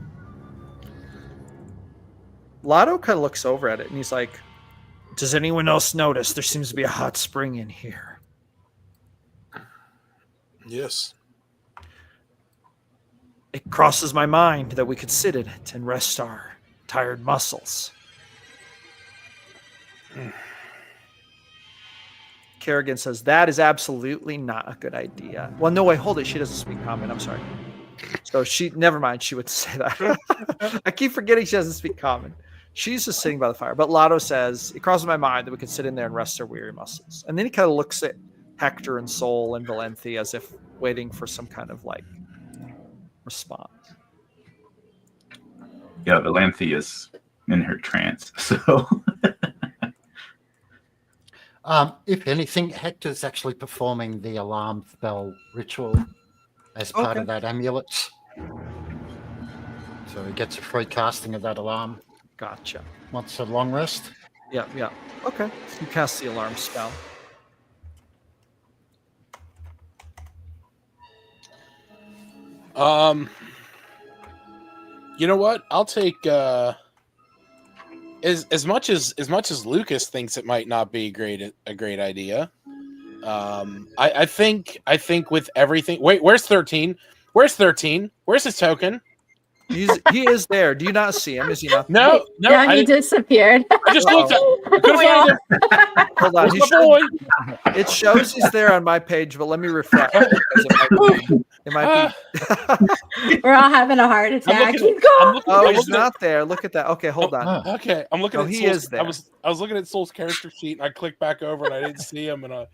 Lotto kind of looks over at it and he's like, "Does anyone else notice there seems to be a hot spring in here?" Yes. It crosses my mind that we could sit in it and rest our tired muscles. Kerrigan says, "That is absolutely not a good idea." Well, no, wait, hold it. She doesn't speak common. I'm sorry. So never mind. She would say that. I keep forgetting she doesn't speak common. She's just sitting by the fire. But Lotto says, "It crosses my mind that we could sit in there and rest our weary muscles." And then he kind of looks at Hector and Soul and Valenthi as if waiting for some kind of response. Yeah, Valenthi is in her trance, so... If anything, Hector's actually performing the alarm bell ritual as part of that amulet. So he gets a free casting of that alarm. Gotcha. Once a long rest. Yeah. Okay. You cast the alarm spell. You know what? I'll take as much as Lucas thinks it might not be a great idea, I think with everything. Wait, where's 13? Where's 13? Where's his token? He is there. Do you not see him? Is he not? No, No, he I disappeared. just looked at. We all- Hold on. Where's my boy? It shows he's there on my page, but let me refresh because it might be. We're all having a heart attack. looking- Keep going. Oh, I'm he's looking at- not there. Look at that. Okay, hold on. Okay, I'm looking Oh, at. he Soul's, is there. I was looking at Soul's character sheet, and I clicked back over, and I didn't see him, and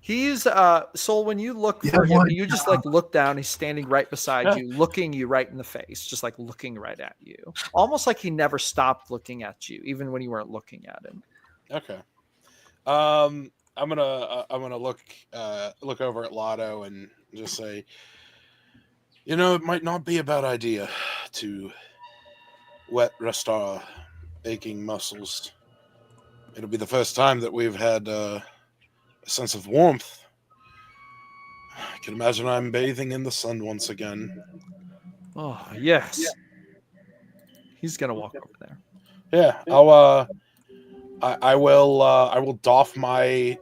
He's Soul. When you look for him, you just like look down. He's standing right beside you, looking you right in the face, just like looking right at you, almost like he never stopped looking at you, even when you weren't looking at him. Okay. I'm gonna look over at Lotto and just say, it might not be a bad idea to rest our aching muscles. It'll be the first time that we've had a sense of warmth. I can imagine I'm bathing in the sun once again. Oh yes, he's gonna walk over there. Yeah, I will doff my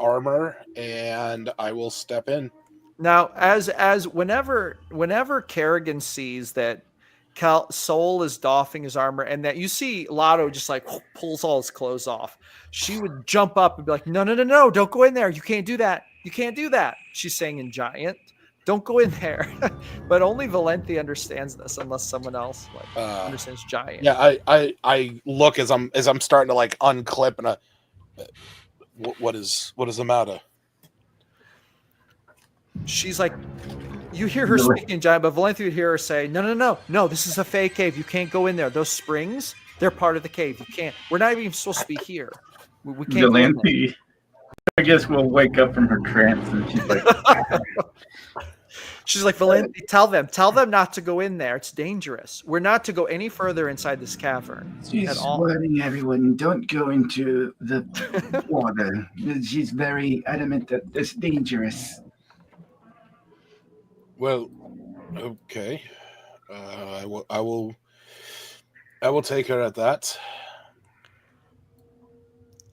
armor and I will step in. Now, as whenever Kerrigan sees that Soul is doffing his armor and that you see Lotto just like pulls all his clothes off, she would jump up and be like, no, don't go in there. You can't do that. You can't do that. She's saying in Giant, don't go in there. But only Valenti understands this, unless someone else understands Giant. Yeah, I look as I'm starting to like unclip and what is the matter? She's like, you hear her speaking in Giant, but Valenti would hear her say, no, this is a fake cave. You can't go in there. Those springs, they're part of the cave. You can't. We're not even supposed to be here. We can't. Valenti, I guess we'll wake up from her trance and she's like, She's like, Valenti, tell them not to go in there. It's dangerous. We're not to go any further inside this cavern. she's warning everyone, don't go into the water. She's very adamant that it's dangerous. Well, okay. I will take her at that.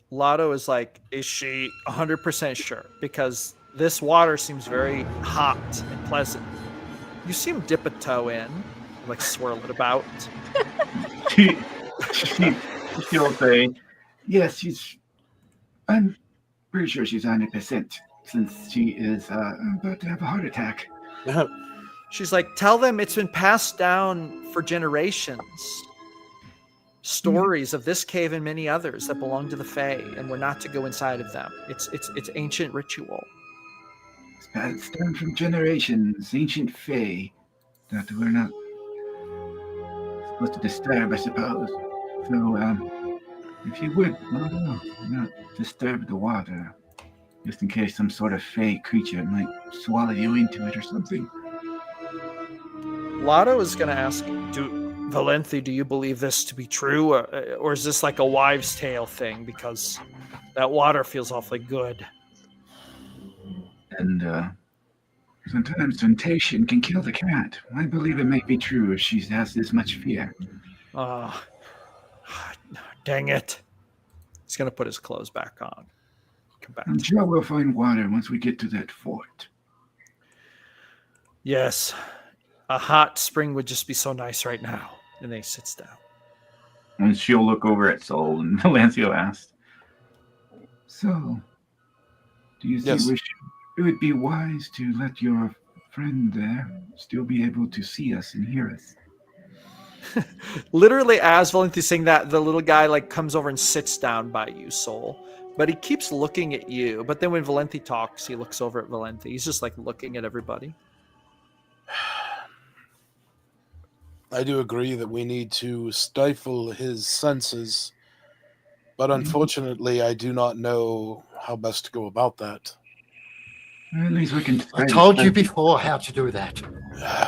Lotto is like, is she 100% sure? Because this water seems very hot and pleasant. You see him dip a toe in, like swirl it about. She'll say, yes, I'm pretty sure she's 100% since she is about to have a heart attack. She's like, tell them it's been passed down for generations. Stories of this cave and many others that belong to the Fae, and we're not to go inside of them. It's ancient ritual. It's passed down from generations, ancient Fae, that we're not supposed to disturb, I suppose. So, if you would, not disturb the water, just in case some sort of Fae creature might swallow you into it or something. Lotto is going to ask, Valenti, do you believe this to be true? Or is this like a wives' tale thing? Because that water feels awfully good. And sometimes temptation can kill the cat. I believe it might be true if she has this much fear. Dang it. He's going to put his clothes back on. Come back. I'm sure we'll find water once we get to that fort. Yes. A hot spring would just be so nice right now. And then he sits down. And she'll look over at Soul, and Valencio asks, so, do you think it would be wise to let your friend there still be able to see us and hear us? Literally, as Valenti's saying that, the little guy like comes over and sits down by you, Soul. But he keeps looking at you. But then when Valenti talks, he looks over at Valenti. He's just like looking at everybody. I do agree that we need to stifle his senses, but unfortunately, I do not know how best to go about that. At least we can. I told you before how to do that.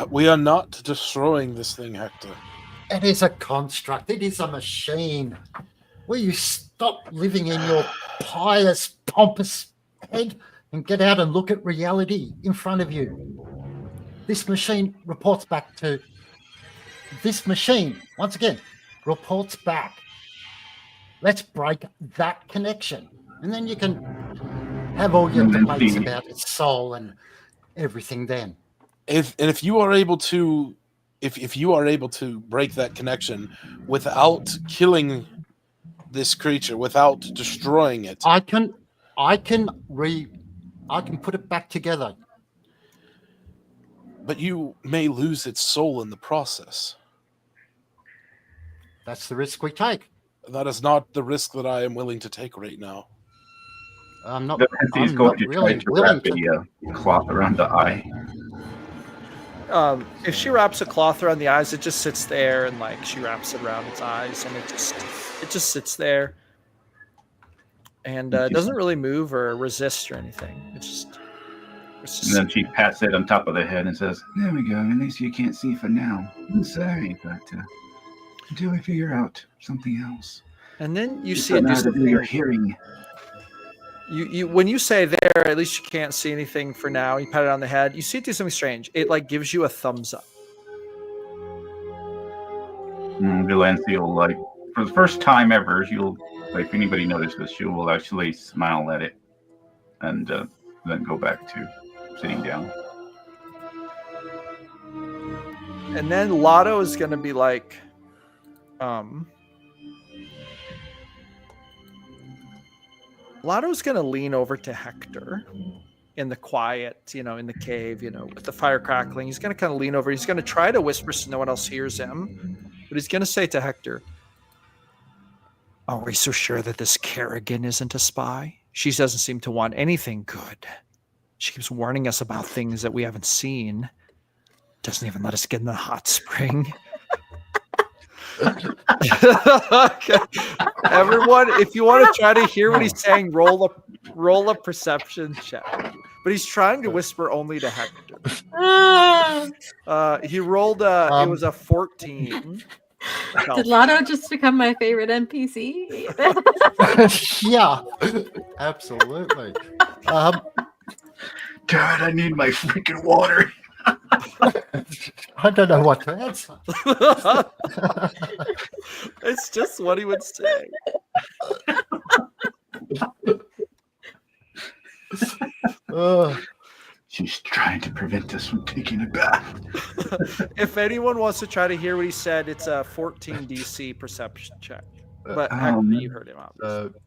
We are not destroying this thing, Hector. It is a construct. It is a machine. Will you stop living in your pious, pompous head and get out and look at reality in front of you? This machine reports back to this machine. Once again, reports back. Let's break that connection. And then you can have all your And then debates see- about its soul and everything then. If you are able to break that connection without killing this creature, without destroying it, I can put it back together. but you may lose its soul in the process. That's the risk we take. That is not the risk that I am willing to take right now. I'm not He's I'm going not to try really to willing wrap to. a cloth around the eye. If she wraps a cloth around the eyes, it just sits there, and like she wraps it around its eyes, and it just sits there, and it doesn't really move or resist or anything. It's just And then she pats it on top of the head and says, "There we go. At least you can't see for now. I'm sorry, but until I figure out something else." And then you It's see it do not to do your something. hearing. You when you say there, at least you can't see anything for now. You pat it on the head. You see it do something strange. It like gives you a thumbs up. Delancey will like, for the first time ever, she'll, like, if anybody notices, she will actually smile at it and then go back to sitting down. And then Lotto is gonna be like, Lotto's gonna lean over to Hector in the quiet, in the cave, with the fire crackling. He's gonna kind of lean over. He's gonna try to whisper so no one else hears him, but he's gonna say to Hector, "Are we so sure that this Kerrigan isn't a spy? She doesn't seem to want anything good. She keeps warning us about things that we haven't seen. Doesn't even let us get in the hot spring." Okay. Everyone, if you want to try to hear what he's saying, roll a perception check. But he's trying to whisper only to Hector. He rolled it was a 14. Did Lotto just become my favorite NPC? Yeah, absolutely. God, I need my freaking water. I don't know what to answer. It's just what he would say. She's trying to prevent us from taking a bath. If anyone wants to try to hear what he said, it's a 14 DC perception check. But Hector, you heard him obviously.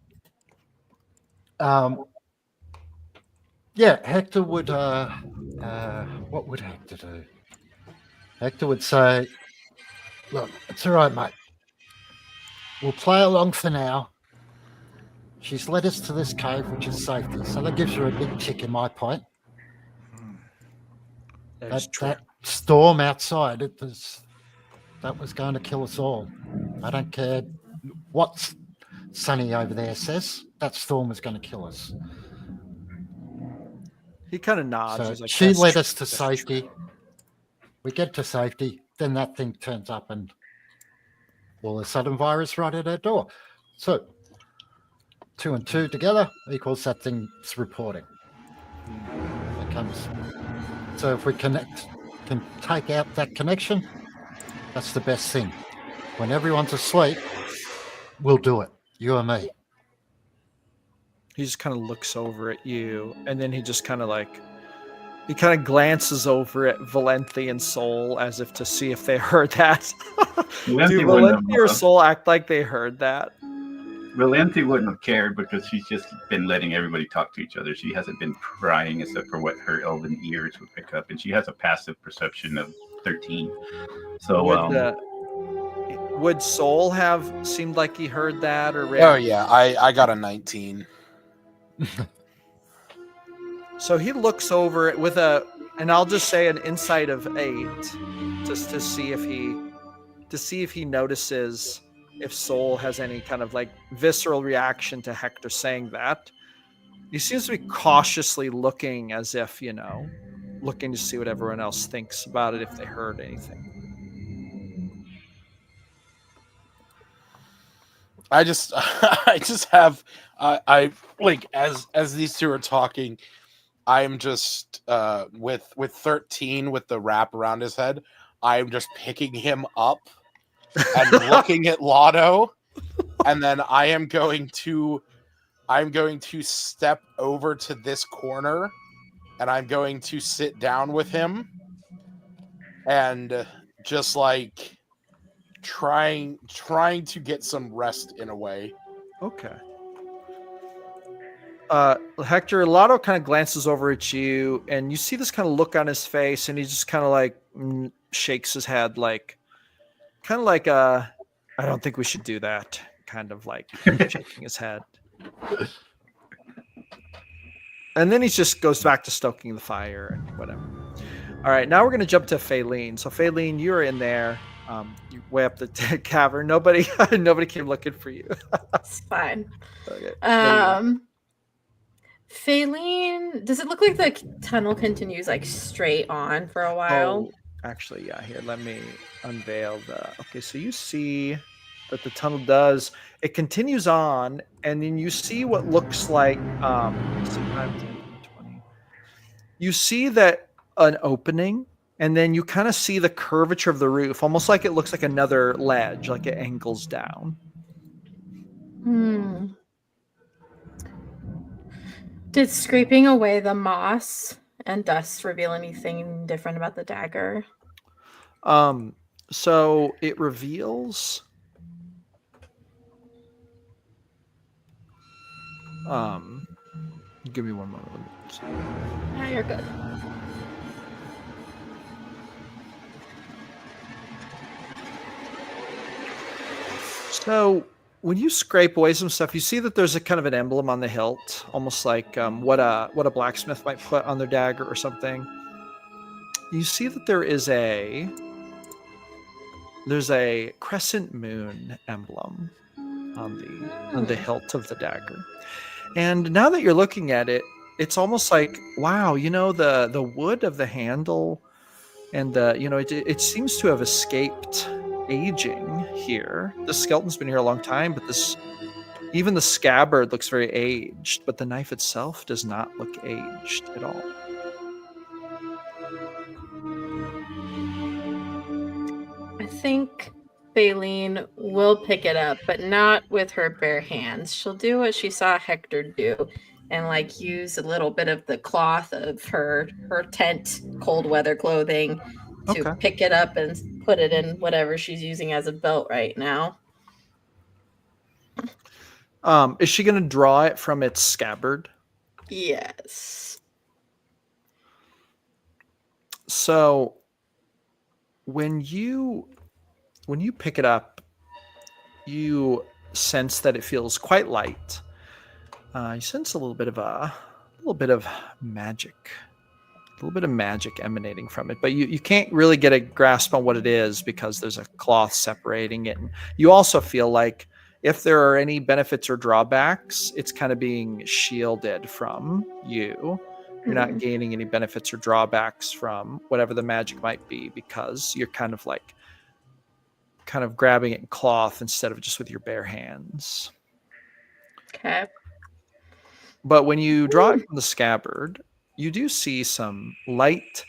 Yeah, Hector would. What would Hector do? Hector would say, "Look, it's all right, mate. We'll play along for now. She's led us to this cave, which is safety, so that gives her a big tick in my point. That storm outside, that was going to kill us all. I don't care what Sonny over there says. That storm was going to kill us." He kind of nods. So He's like, she led true. us to safety. We get to safety, then that thing turns up and all of a sudden virus right at our door. So 2 and 2 together equals that thing's reporting. It comes. So if we can take out that connection, that's the best thing. When everyone's asleep, we'll do it. You and me. He just kind of looks over at you, and then he just kind of glances over at Valenti and Soul as if to see if they heard that. Do Valenti or Soul act like they heard that? Valenti wouldn't have cared because she's just been letting everybody talk to each other. She hasn't been prying except for what her elven ears would pick up, and she has a passive perception of 13. So would Soul have seemed like he heard that or? Oh yeah, I got a 19. So he looks over it with and I'll just say an insight of 8, just to see if he notices if Soul has any kind of like visceral reaction to Hector saying that. He seems to be cautiously looking as if, looking to see what everyone else thinks about it if they heard anything. I just have I like as these two are talking, I'm just with 13 with the wrap around his head, I'm just picking him up and looking at Lotto, and then I'm going to step over to this corner, and I'm going to sit down with him, and just like trying to get some rest in a way. Okay. Hector, Lotto kind of glances over at you, and you see this kind of look on his face, and he just kind of like shakes his head, like kind of like I don't think we should do that, kind of like shaking his head. And then he just goes back to stoking the fire and whatever. All right, now we're going to jump to Faylene. So Faylene, you're in there. You way up the cavern. Nobody came looking for you. It's fine. Okay. Faylene, does it look like the tunnel continues like straight on for a while? Oh, actually, yeah. Here, let me unveil the. Okay, so you see that the tunnel does. It continues on, and then you see what looks like 5, 10, 20. You see that an opening, and then you kind of see the curvature of the roof, almost like it looks like another ledge, like it angles down. Did scraping away the moss and dust reveal anything different about the dagger? So it reveals give me one moment. Yeah, you're good. So when you scrape away some stuff, you see that there's a kind of an emblem on the hilt, almost like what a blacksmith might put on their dagger or something. You see that there's a crescent moon emblem on the hilt of the dagger. And now that you're looking at it, it's almost like, wow, the wood of the handle and it seems to have escaped aging here. The skeleton's been here a long time, but even the scabbard looks very aged, but the knife itself does not look aged at all. I think Faylene will pick it up, but not with her bare hands. She'll do what she saw Hector do and like use a little bit of the cloth of her tent cold weather clothing to pick it up and put it in whatever she's using as a belt right now. Is she going to draw it from its scabbard? Yes. So when you pick it up, you sense that it feels quite light. You sense a little bit of magic. A little bit of magic emanating from it, but you can't really get a grasp on what it is because there's a cloth separating it. And you also feel like if there are any benefits or drawbacks, it's kind of being shielded from you. You're not gaining any benefits or drawbacks from whatever the magic might be because you're kind of grabbing it in cloth instead of just with your bare hands. Okay. But when you draw it from the scabbard, you do see some light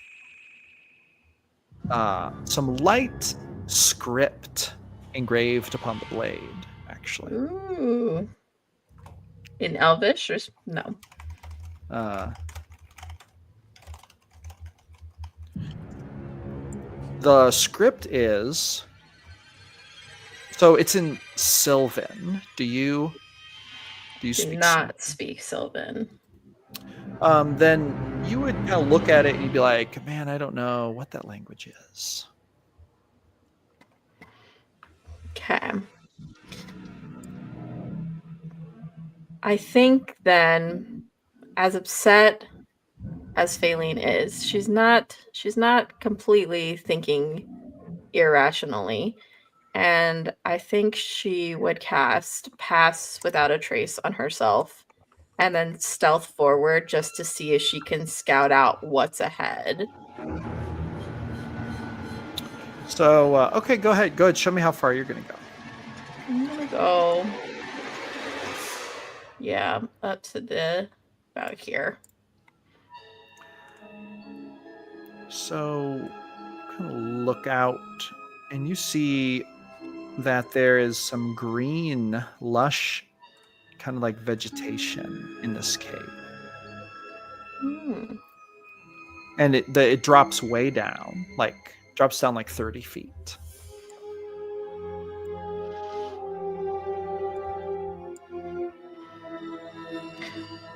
script engraved upon the blade, actually. Ooh. In Elvish or no? The script is so it's in Sylvan. Do you speak not speak Sylvan? Then you would kind of look at it and you'd be like, man, I don't know what that language is. Okay. I think then, as upset as Faylene is, she's not completely thinking irrationally. And I think she would cast Pass Without a Trace on herself and then stealth forward just to see if she can scout out what's ahead. So, okay, go ahead. Go ahead. Show me how far you're going to go. I'm going to go, yeah, up to about here. So, kind of look out and you see that there is some green, lush, kind of like vegetation in this cave. Hmm. And it drops way down, drops down like 30 feet.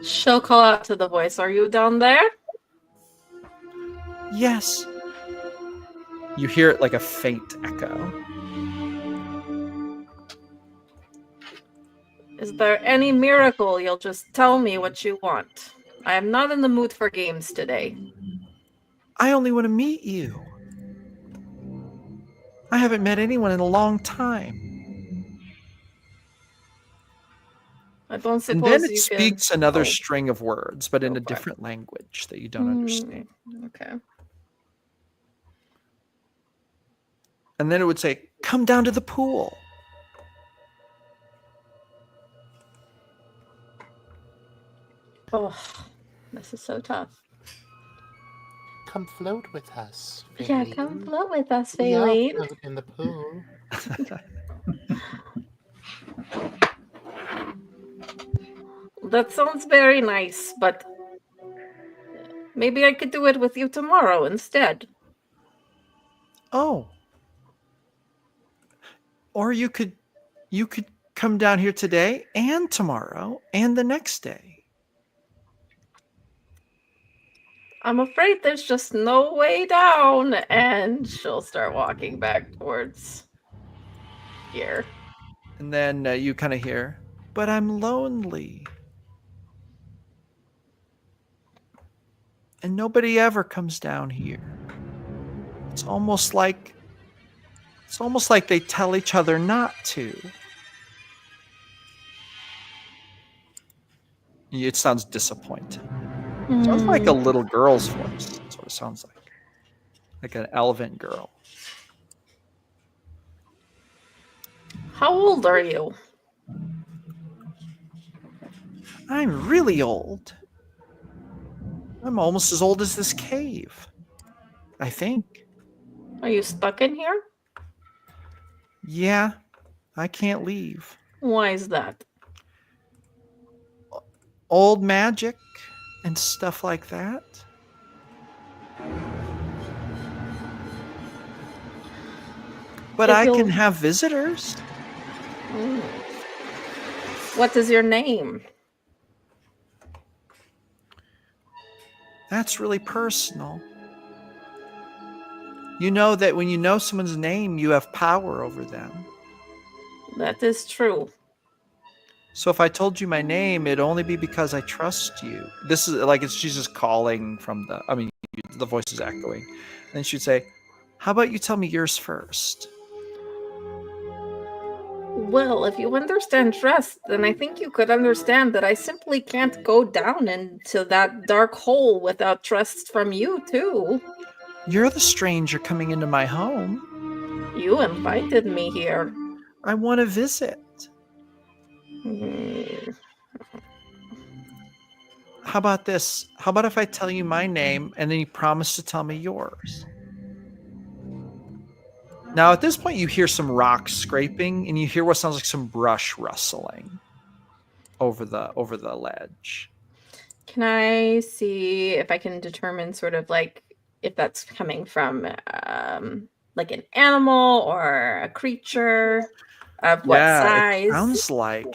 She'll call out to the voice. Are you down there? Yes. You hear it like a faint echo. Is there any miracle you'll just tell me what you want? I am not in the mood for games today. I only want to meet you. I haven't met anyone in a long time. I don't And suppose then it you speaks can... another Oh, string of words, but in Go a for it. different language that you don't understand. Okay. And then it would say, come down to the pool. Oh, this is so tough. Come float with us. Yeah, come Faylene. float with us, We all Faylene. float in the pool. That sounds very nice, but maybe I could do it with you tomorrow instead. Oh. Or you could come down here today and tomorrow and the next day. I'm afraid there's just no way down. And she'll start walking back towards here. And then you kind of hear, but I'm lonely. And nobody ever comes down here. It's almost like they tell each other not to. It sounds disappointed. It sounds like a little girl's voice. That's what it sounds like an elven girl. How old are you? I'm really old. I'm almost as old as this cave, I think. Are you stuck in here? Yeah, I can't leave. Why is that? Old magic and stuff like that. But If I you'll- can have visitors. What is your name? That's really personal. You know that when you know someone's name, you have power over them. That is true. So if I told you my name, it'd only be because I trust you. This is like she's just calling from the voice is echoing. And she'd say, how about you tell me yours first? Well, if you understand trust, then I think you could understand that I simply can't go down into that dark hole without trust from you, too. You're the stranger coming into my home. You invited me here. I want to visit. How about this? How about if I tell you my name and then you promise to tell me yours? Now, at this point, you hear some rocks scraping and you hear what sounds like some brush rustling over the ledge. Can I see if I can determine sort of like if that's coming from like an animal or a creature of what size?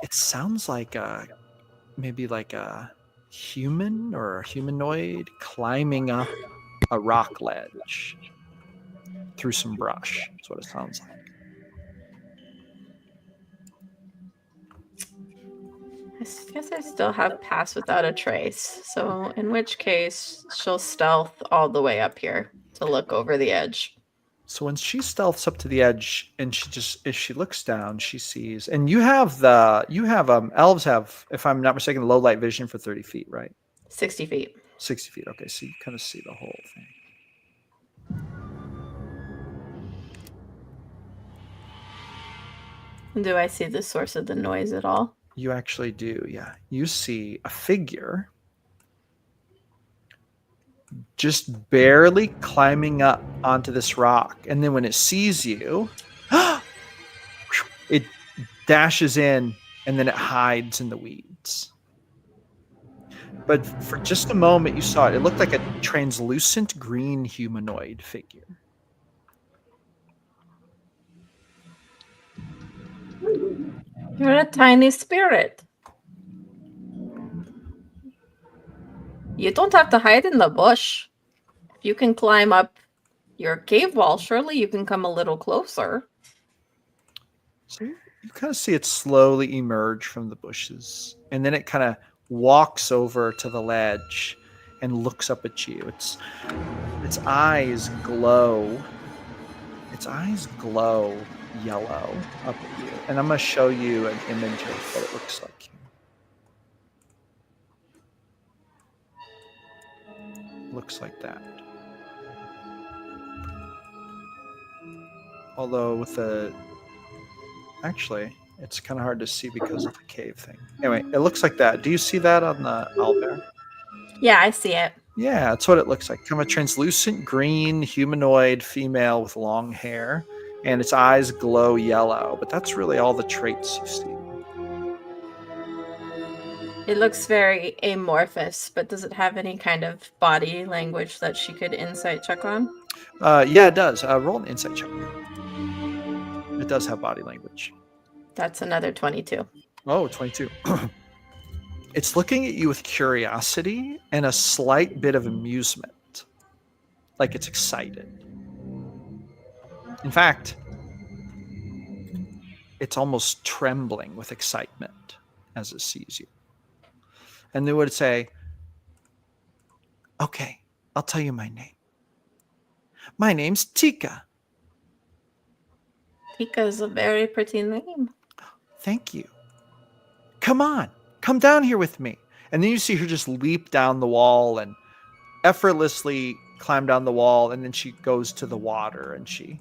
It sounds like maybe like a human or a humanoid climbing up a rock ledge through some brush. That's what it sounds like. I guess I still have pass without a trace. So in which case she'll stealth all the way up here to look over the edge. So when she stealths up to the edge and as she looks down, she sees, and elves have, if I'm not mistaken, low light vision for 30 feet, right? 60 feet. 60 feet. Okay. So you kind of see the whole thing. Do I see the source of the noise at all? You actually do. Yeah. You see a figure just barely climbing up onto this rock. And then when it sees you, It dashes in and then it hides in the weeds. But for just a moment you saw it. It looked like a translucent green humanoid figure. You're a tiny spirit. You don't have to hide in the bush. If you can climb up your cave wall, surely you can come a little closer. So you kind of see it slowly emerge from the bushes, and then it kind of walks over to the ledge and looks up at you. Its eyes glow. Its eyes glow yellow up at you. And I'm going to show you an image of what it looks like. Looks like that. Although with the... Actually, it's kind of hard to see because of the cave thing. Anyway, it looks like that. Do you see that on the owlbear? Yeah, I see it. Yeah, that's what it looks like. Kind of a translucent green humanoid female with long hair, and its eyes glow yellow. But that's really all the traits you see. It looks very amorphous, but does it have any kind of body language that she could insight check on? Yeah, it does. Roll an insight check. It does have body language. That's another 22. Oh, 22. It's looking at you with curiosity and a slight bit of amusement. Like it's excited. In fact, it's almost trembling with excitement as it sees you. And they would say, okay, I'll tell you my name. My name's Tika. Tika is a very pretty name. Thank you. Come on, come down here with me. And then you see her just leap down the wall and effortlessly climb down the wall. And then she goes to the water and she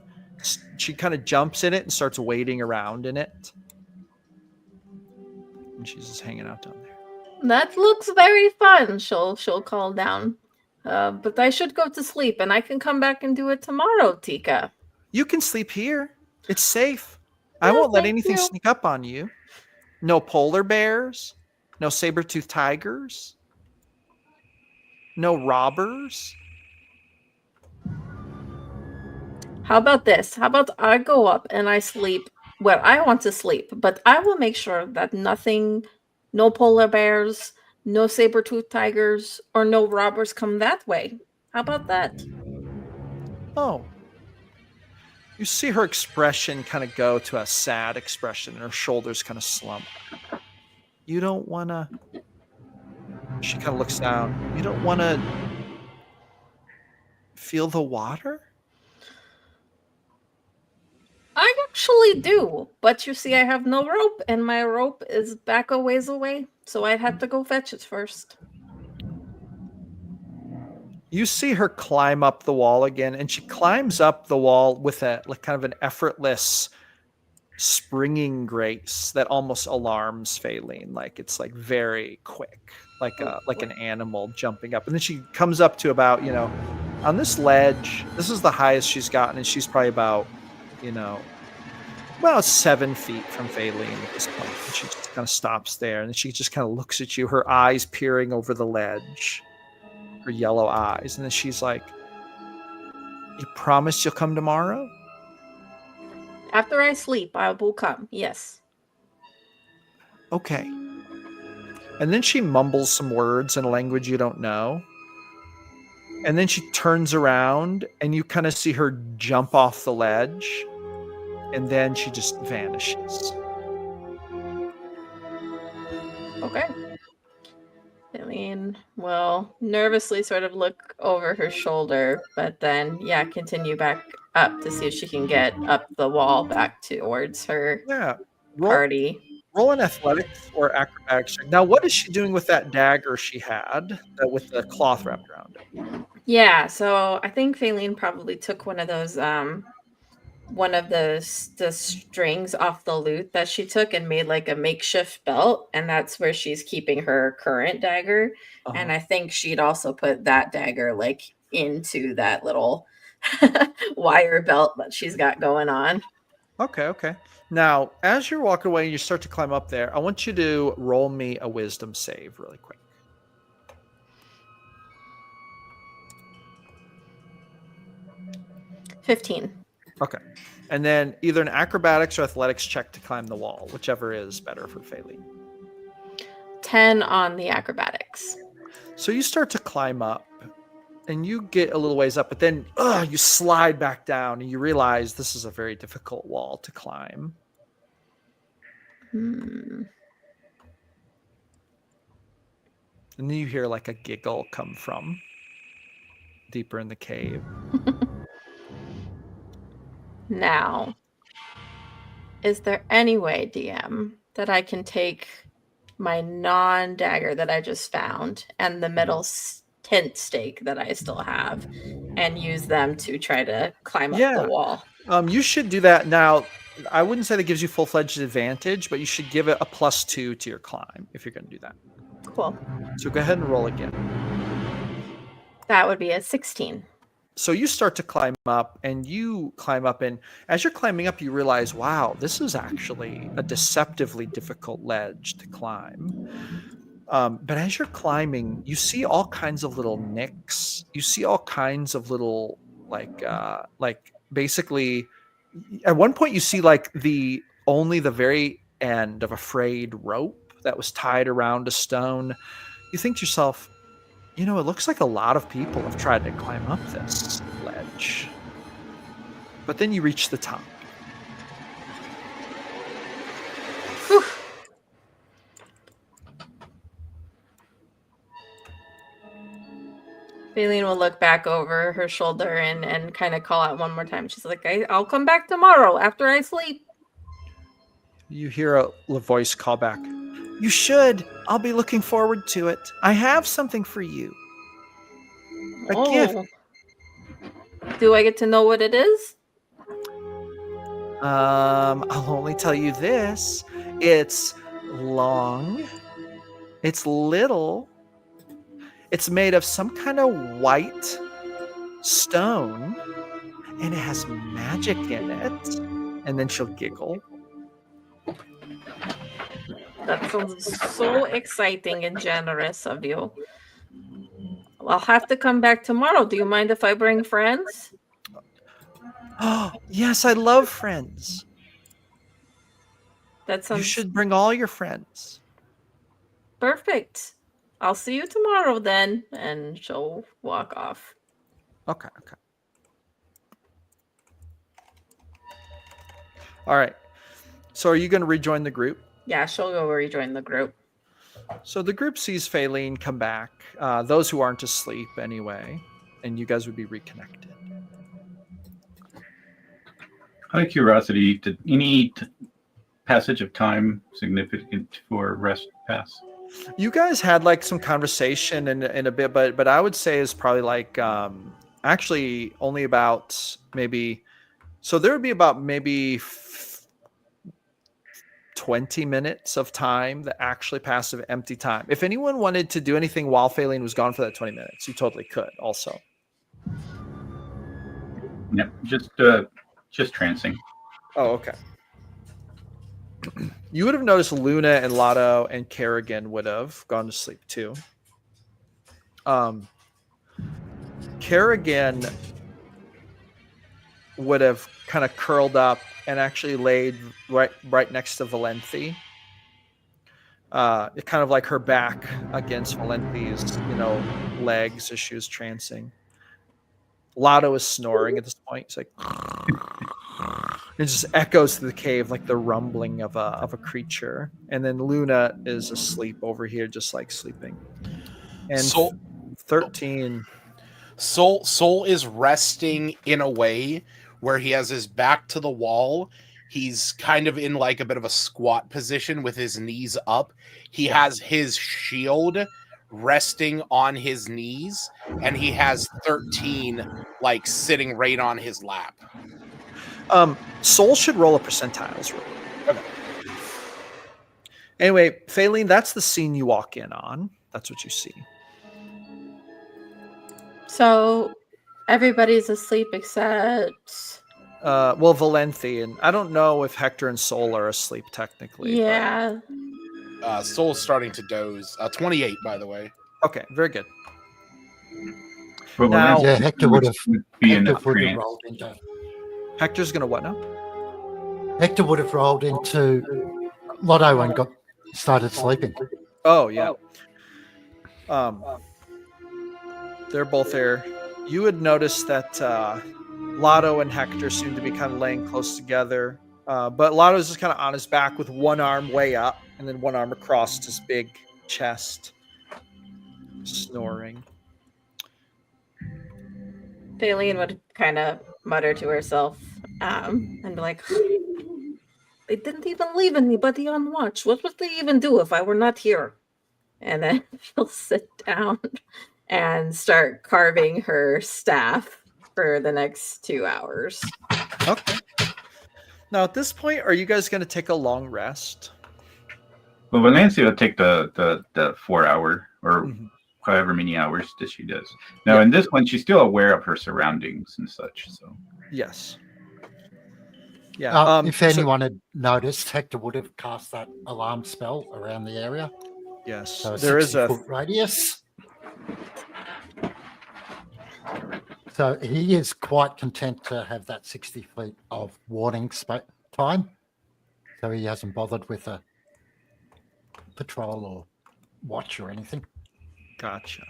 kind of jumps in it and starts wading around in it. And she's just hanging out down there. That looks very fun, she'll call down. But I should go to sleep, and I can come back and do it tomorrow, Tika. You can sleep here. It's safe. I Yeah, won't let thank anything you. sneak up on you. No polar bears. No saber-toothed tigers. No robbers. How about this? How about I go up and I sleep where I want to sleep, but I will make sure that nothing, no polar bears, no saber-toothed tigers, or no robbers come that way. How about that? Oh. You see her expression kind of go to a sad expression and her shoulders kind of slump. You don't want to... She kind of looks down. You don't want to feel the water? I actually do, but you see I have no rope, and my rope is back a ways away, so I'd have to go fetch it first. You see her climb up the wall again, and she climbs up the wall with a like kind of an effortless springing grace that almost alarms Faylene. Like it's like very quick, like an animal jumping up. And then she comes up to about, on this ledge, this is the highest she's gotten, and she's probably about, about 7 feet from Faylene at this point. And she just kind of stops there, and she just kind of looks at you, her eyes peering over the ledge. Her yellow eyes, and then she's like, you promise you'll come tomorrow? After I sleep, I will come, yes. Okay. And then she mumbles some words in a language you don't know, and then she turns around and you kind of see her jump off the ledge, and then she just vanishes. Okay. Faylene will nervously sort of look over her shoulder, but then, continue back up to see if she can get up the wall back towards her party. Roll an athletics or acrobatics check. Now, what is she doing with that dagger she had with the cloth wrapped around it? Yeah, so I think Faylene probably took one of those one of the strings off the lute that she took and made like a makeshift belt, and that's where she's keeping her current dagger. And I think she'd also put that dagger like into that little wire belt that she's got going on. Okay. Now, as you're walking away and you start to climb up there, I want you to roll me a wisdom save really quick. 15. Okay. And then either an acrobatics or athletics check to climb the wall, whichever is better for Faylene. 10 on the acrobatics. So you start to climb up and you get a little ways up, but then you slide back down and you realize this is a very difficult wall to climb. Hmm. And then you hear like a giggle come from deeper in the cave. Now, is there any way, DM, that I can take my non-dagger that I just found and the metal tent stake that I still have and use them to try to climb up the wall? You should do that. Now, I wouldn't say that gives you full-fledged advantage, but you should give it a +2 to your climb if you're going to do that. Cool. So go ahead and roll again. That would be a 16. So you start to climb up and you climb up, and as you're climbing up, you realize, wow, this is actually a deceptively difficult ledge to climb. But as you're climbing, you see all kinds of little nicks. You see all kinds of little, like basically, at one point you see like only the very end of a frayed rope that was tied around a stone. You think to yourself, it looks like a lot of people have tried to climb up this ledge. But then you reach the top. Whew. Faylene will look back over her shoulder and kind of call out one more time. She's like, I'll come back tomorrow after I sleep. You hear a voice call back. You should. I'll be looking forward to it. I have something for you. A gift. Do I get to know what it is? I'll only tell you this. It's long. It's little. It's made of some kind of white stone. And it has magic in it. And then she'll giggle. That sounds so exciting and generous of you. I'll have to come back tomorrow. Do you mind if I bring friends? Oh, yes, I love friends. That sounds... You should bring all your friends. Perfect. I'll see you tomorrow then. And she'll walk off. Okay. All right. So are you going to rejoin the group? Yeah, she'll go rejoin the group. So the group sees Faylene come back, those who aren't asleep anyway, and you guys would be reconnected. Out of curiosity, did any passage of time significant for rest pass? You guys had like some conversation in a bit, but I would say is probably like actually only about maybe, so there would be about maybe 20 minutes of time that actually passed of empty time. If anyone wanted to do anything while Faylene was gone for that 20 minutes, you totally could also. Yep, just trancing. Oh, okay. You would have noticed Luna and Lotto and Kerrigan would have gone to sleep too. Kerrigan would have kind of curled up and actually laid right next to Valenti. It kind of like her back against Valenti's, legs as she was trancing. Lotto is snoring at this point. It's like it just echoes through the cave like the rumbling of a creature. And then Luna is asleep over here, just like sleeping. And 13. Soul is resting in a way where he has his back to the wall. He's kind of in like a bit of a squat position with his knees up. He has his shield resting on his knees, and he has 13 like sitting right on his lap. Soul should roll a percentiles roll. Okay. Anyway, Faylene, that's the scene you walk in on. That's what you see. So everybody's asleep except well, Valenthy, and I don't know if Hector and Sol are asleep technically. Yeah. Soul's starting to doze. 28, by the way. But, okay, very good. But Now- Valencia Yeah, Hector would have be in Hector a would have trance. rolled into Hector's gonna what now? Hector would have rolled into Lotto and started sleeping. Oh yeah. They're both there. You would notice that Lotto and Hector seem to be kind of laying close together. But Lotto's just kind of on his back with one arm way up and then one arm across his big chest, snoring. Faylene would kind of mutter to herself and be like, they didn't even leave anybody on watch. What would they even do if I were not here? And then she'll sit down and start carving her staff for the next 2 hours. Okay. Now at this point, are you guys going to take a long rest? Well, Valencia will take the 4 hour or Mhm. however many hours that she does. Now, in this one, she's still aware of her surroundings and such. So, Yes. Yeah. If so- anyone had noticed, Hector would have cast that alarm spell around the area. yes, So there is a 60-foot radius. So he is quite content to have that 60 feet of warning time. So he hasn't bothered with a patrol or watch or anything. Gotcha.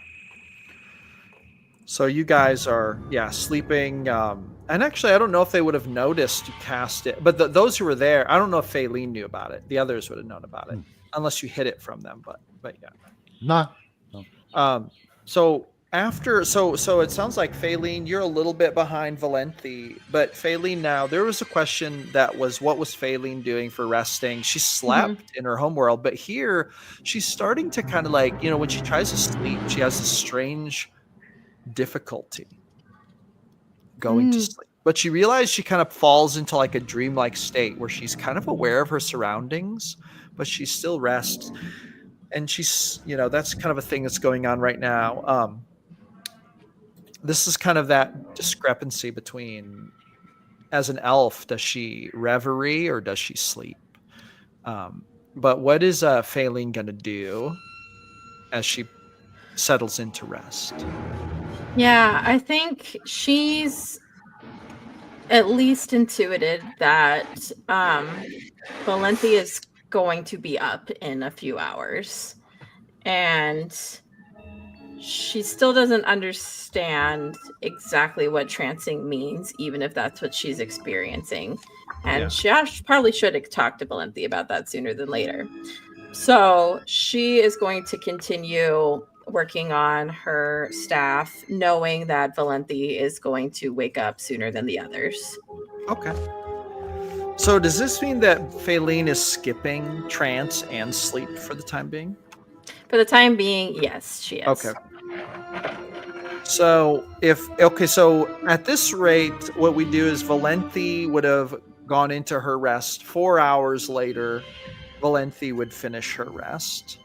So you guys are, sleeping. And actually, I don't know if they would have noticed you cast it, but those who were there, I don't know if Faylene knew about it. The others would have known about it, unless you hid it from them. But yeah. No. So after, so it sounds like Faylene, you're a little bit behind Valenthy, but Faylene now, there was a question that was, what was Faylene doing for resting? She slept in her homeworld, but here she's starting to kind of like, when she tries to sleep, she has this strange difficulty going to sleep. But she realized she kind of falls into like a dreamlike state where she's kind of aware of her surroundings, but she still rests. And she's, that's kind of a thing that's going on right now. This is kind of that discrepancy between, as an elf, does she reverie or does she sleep? But what is Faylene going to do as she settles into rest? Yeah, I think she's at least intuited that Valenthy is going to be up in a few hours. And she still doesn't understand exactly what trancing means, even if that's what she's experiencing. And she probably should have talked to Valenthy about that sooner than later. So she is going to continue working on her staff, knowing that Valenthy is going to wake up sooner than the others. Okay. So does this mean that Faylene is skipping trance and sleep for the time being? For the time being, yes, she is. Okay. So so at this rate, what we do is Valenthy would have gone into her rest. 4 hours later, Valenthy would finish her rest.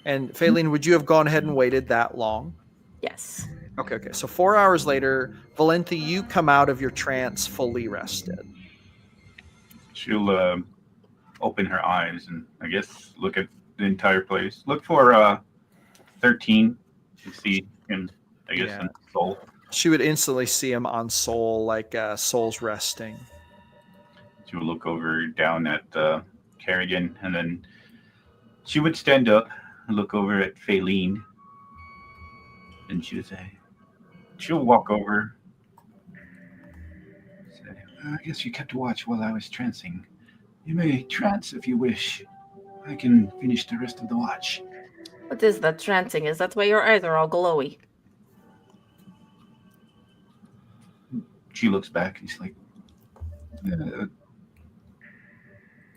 And Faylene, would you have gone ahead and waited that long? Yes. Okay. So 4 hours later, Valenthy, you come out of your trance fully rested. she'll open her eyes and I guess look at the entire place. Look for 13 to see him, I guess, on Soul. She would instantly see him on Soul, like Soul's resting. She would look over down at Kerrigan, and then she would stand up and look over at Faylene, and she would say, she'll walk over, say, I guess you kept watch while I was trancing. You may trance if you wish. I can finish the rest of the watch. What is that trancing? Is that why your eyes are all glowy? She looks back and she's like,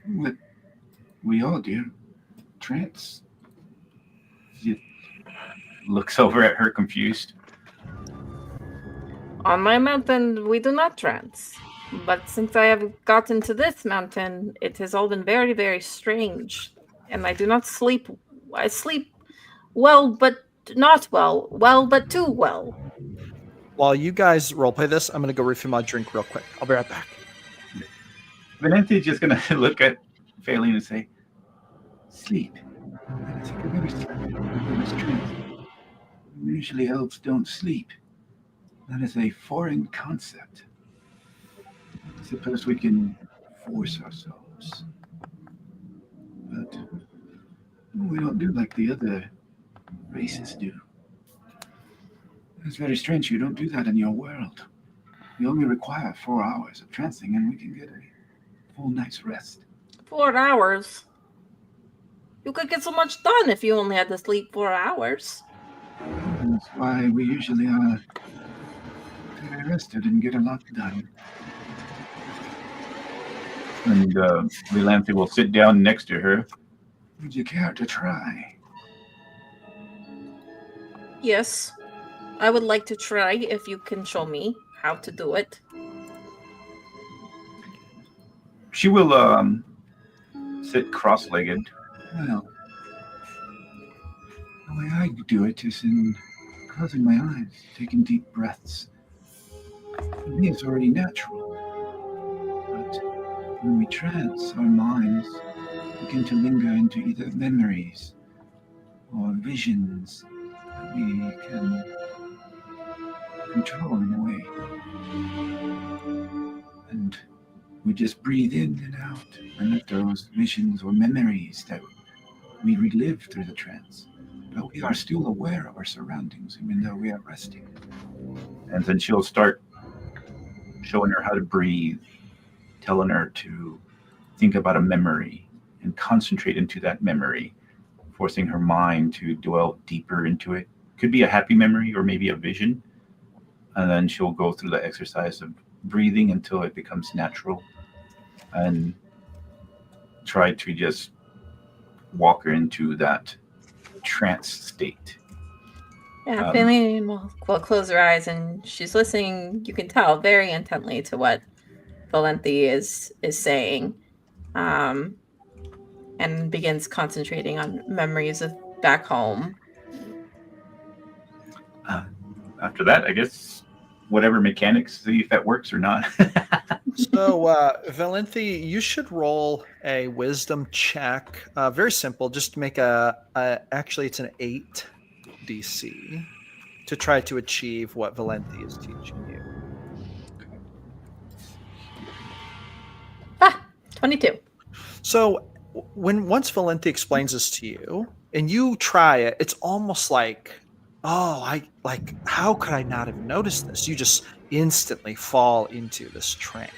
what we all do. Trance. She looks over at her confused. On my mountain, we do not trance. But since I have gotten to this mountain, it has all been very, very strange. And I do not sleep. I sleep well, but not well. Well, but too well. while you guys roleplay this, I'm going to go refill my drink real quick. I'll be right back. Valenti's just going to look at Faline and say, sleep. I think I've never slept in this trance. Usually elves don't sleep. That is a foreign concept. I suppose we can force ourselves. But we don't do like the other races do. It's very strange you don't do that in your world. You only require 4 hours of trancing and we can get a full night's rest. 4 hours? You could get so much done if you only had to sleep 4 hours. And that's why we usually are very rested and get a lot done. And Valenthe will sit down next to her. Would you care to try? Yes. I would like to try if you can show me how to do it. She will sit cross-legged. Well, the way I do it is in closing my eyes, taking deep breaths. For me, it's already natural. But when we trance, our minds begin to linger into either memories or visions that we can control in a way. And we just breathe in and out and let those visions or memories that we relive through the trance. But we are still aware of our surroundings even though we are resting. And then she'll start showing her how to breathe, telling her to think about a memory and concentrate into that memory, forcing her mind to dwell deeper into it. Could be a happy memory or maybe a vision. And then she'll go through the exercise of breathing until it becomes natural and try to just walk her into that trance state. Yeah, Faline will close her eyes and she's listening, you can tell, very intently to what Valenthe is saying, and begins concentrating on memories of back home. After that, I guess whatever mechanics, see if that works or not. So, Valenthe, you should roll a wisdom check. Very simple. Just make actually, it's an 8 DC to try to achieve what Valenthe is teaching you. 22. So, once Valenthe explains this to you and you try it, it's almost like, how could I not have noticed this? You just instantly fall into this trance.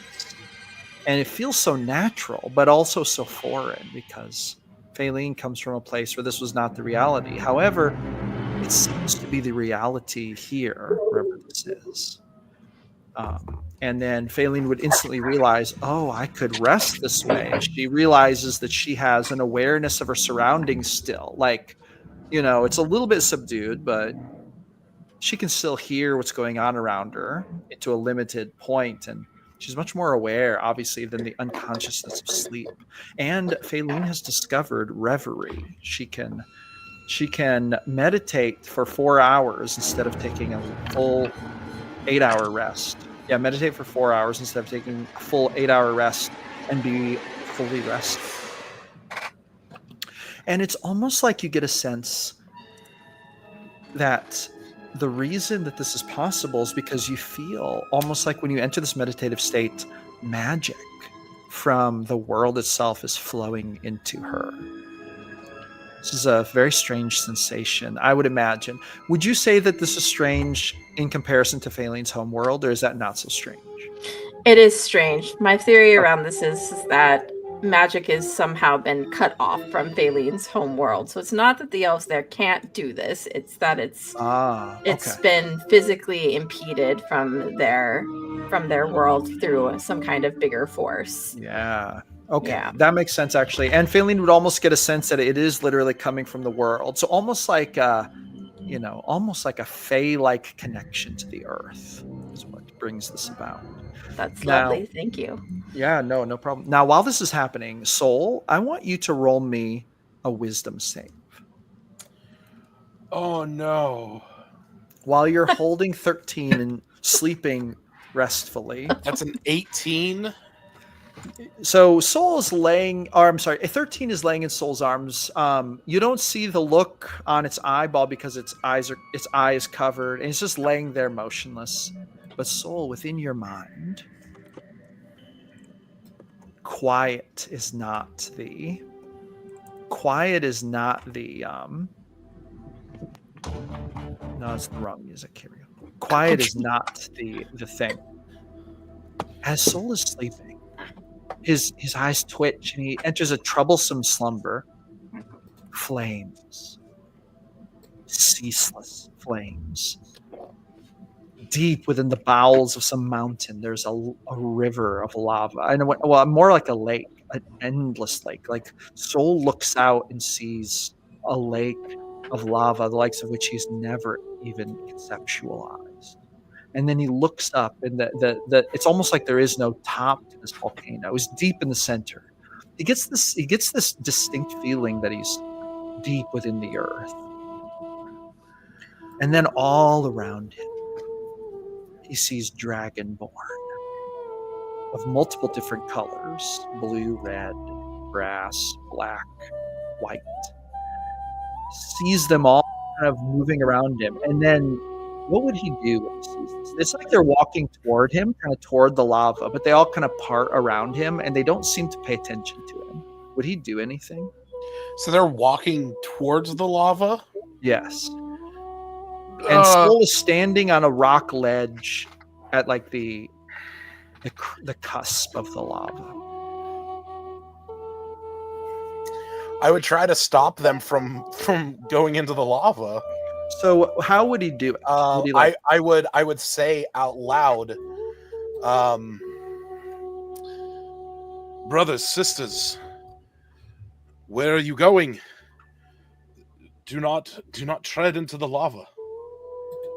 And it feels so natural, but also so foreign because Faline comes from a place where this was not the reality. However, it seems to be the reality here, wherever this is. And then Faline would instantly realize, I could rest this way. And she realizes that she has an awareness of her surroundings still. Like, it's a little bit subdued, but she can still hear what's going on around her to a limited point. And she's much more aware, obviously, than the unconsciousness of sleep. And Faline has discovered reverie. She can meditate for 4 hours instead of taking a full 8-hour rest. Yeah, meditate for 4 hours instead of taking a full 8-hour rest and be fully rested. And it's almost like you get a sense that the reason that this is possible is because you feel almost like when you enter this meditative state, magic from the world itself is flowing into her. This is a very strange sensation, I would imagine. Would you say that this is strange in comparison to Faline's home world, or is that not so strange? It is strange. My theory around this is that magic has somehow been cut off from Faline's home world. So it's not that the elves there can't do this. It's that it's been physically impeded from their world through some kind of bigger force. Yeah. Okay. Yeah. That makes sense, actually. And Faline would almost get a sense that it is literally coming from the world. So almost like almost like a Fae-like connection to the earth is what brings this about. That's lovely. Thank you. Yeah, no problem. Now, while this is happening, Soul, I want you to roll me a wisdom save. Oh, no. while you're holding 13 and sleeping restfully. That's an 18. So Soul is laying, or I'm sorry, a 13 is laying in Soul's arms. You don't see the look on its eyeball because its eye is covered, and it's just laying there motionless. But Soul, within your mind, quiet is not the. Quiet is not the. No, it's the wrong music. Here we go. Quiet is not the thing. As Soul is sleeping, his eyes twitch and he enters a troublesome slumber. Flames. Ceaseless flames. Deep within the bowels of some mountain, there's a river of lava. I know, well, more like a lake, an endless lake. Like Soul looks out and sees a lake of lava, the likes of which he's never even conceptualized. And then he looks up, and it's almost like there is no top to this volcano. It's deep in the center. He gets this distinct feeling that he's deep within the earth. And then all around him, he sees Dragonborn of multiple different colors: blue, red, brass, black, white. Sees them all kind of moving around him. And then what would he do when he sees this? It's like they're walking toward him, kind of toward the lava, but they all kind of part around him and they don't seem to pay attention to him. Would he do anything? So they're walking towards the lava? Yes. And Soul is standing on a rock ledge at like the cusp of the lava. I would try to stop them from going into the lava. So how would he do it? I would say out loud, brothers, sisters, where are you going? Do not tread into the lava.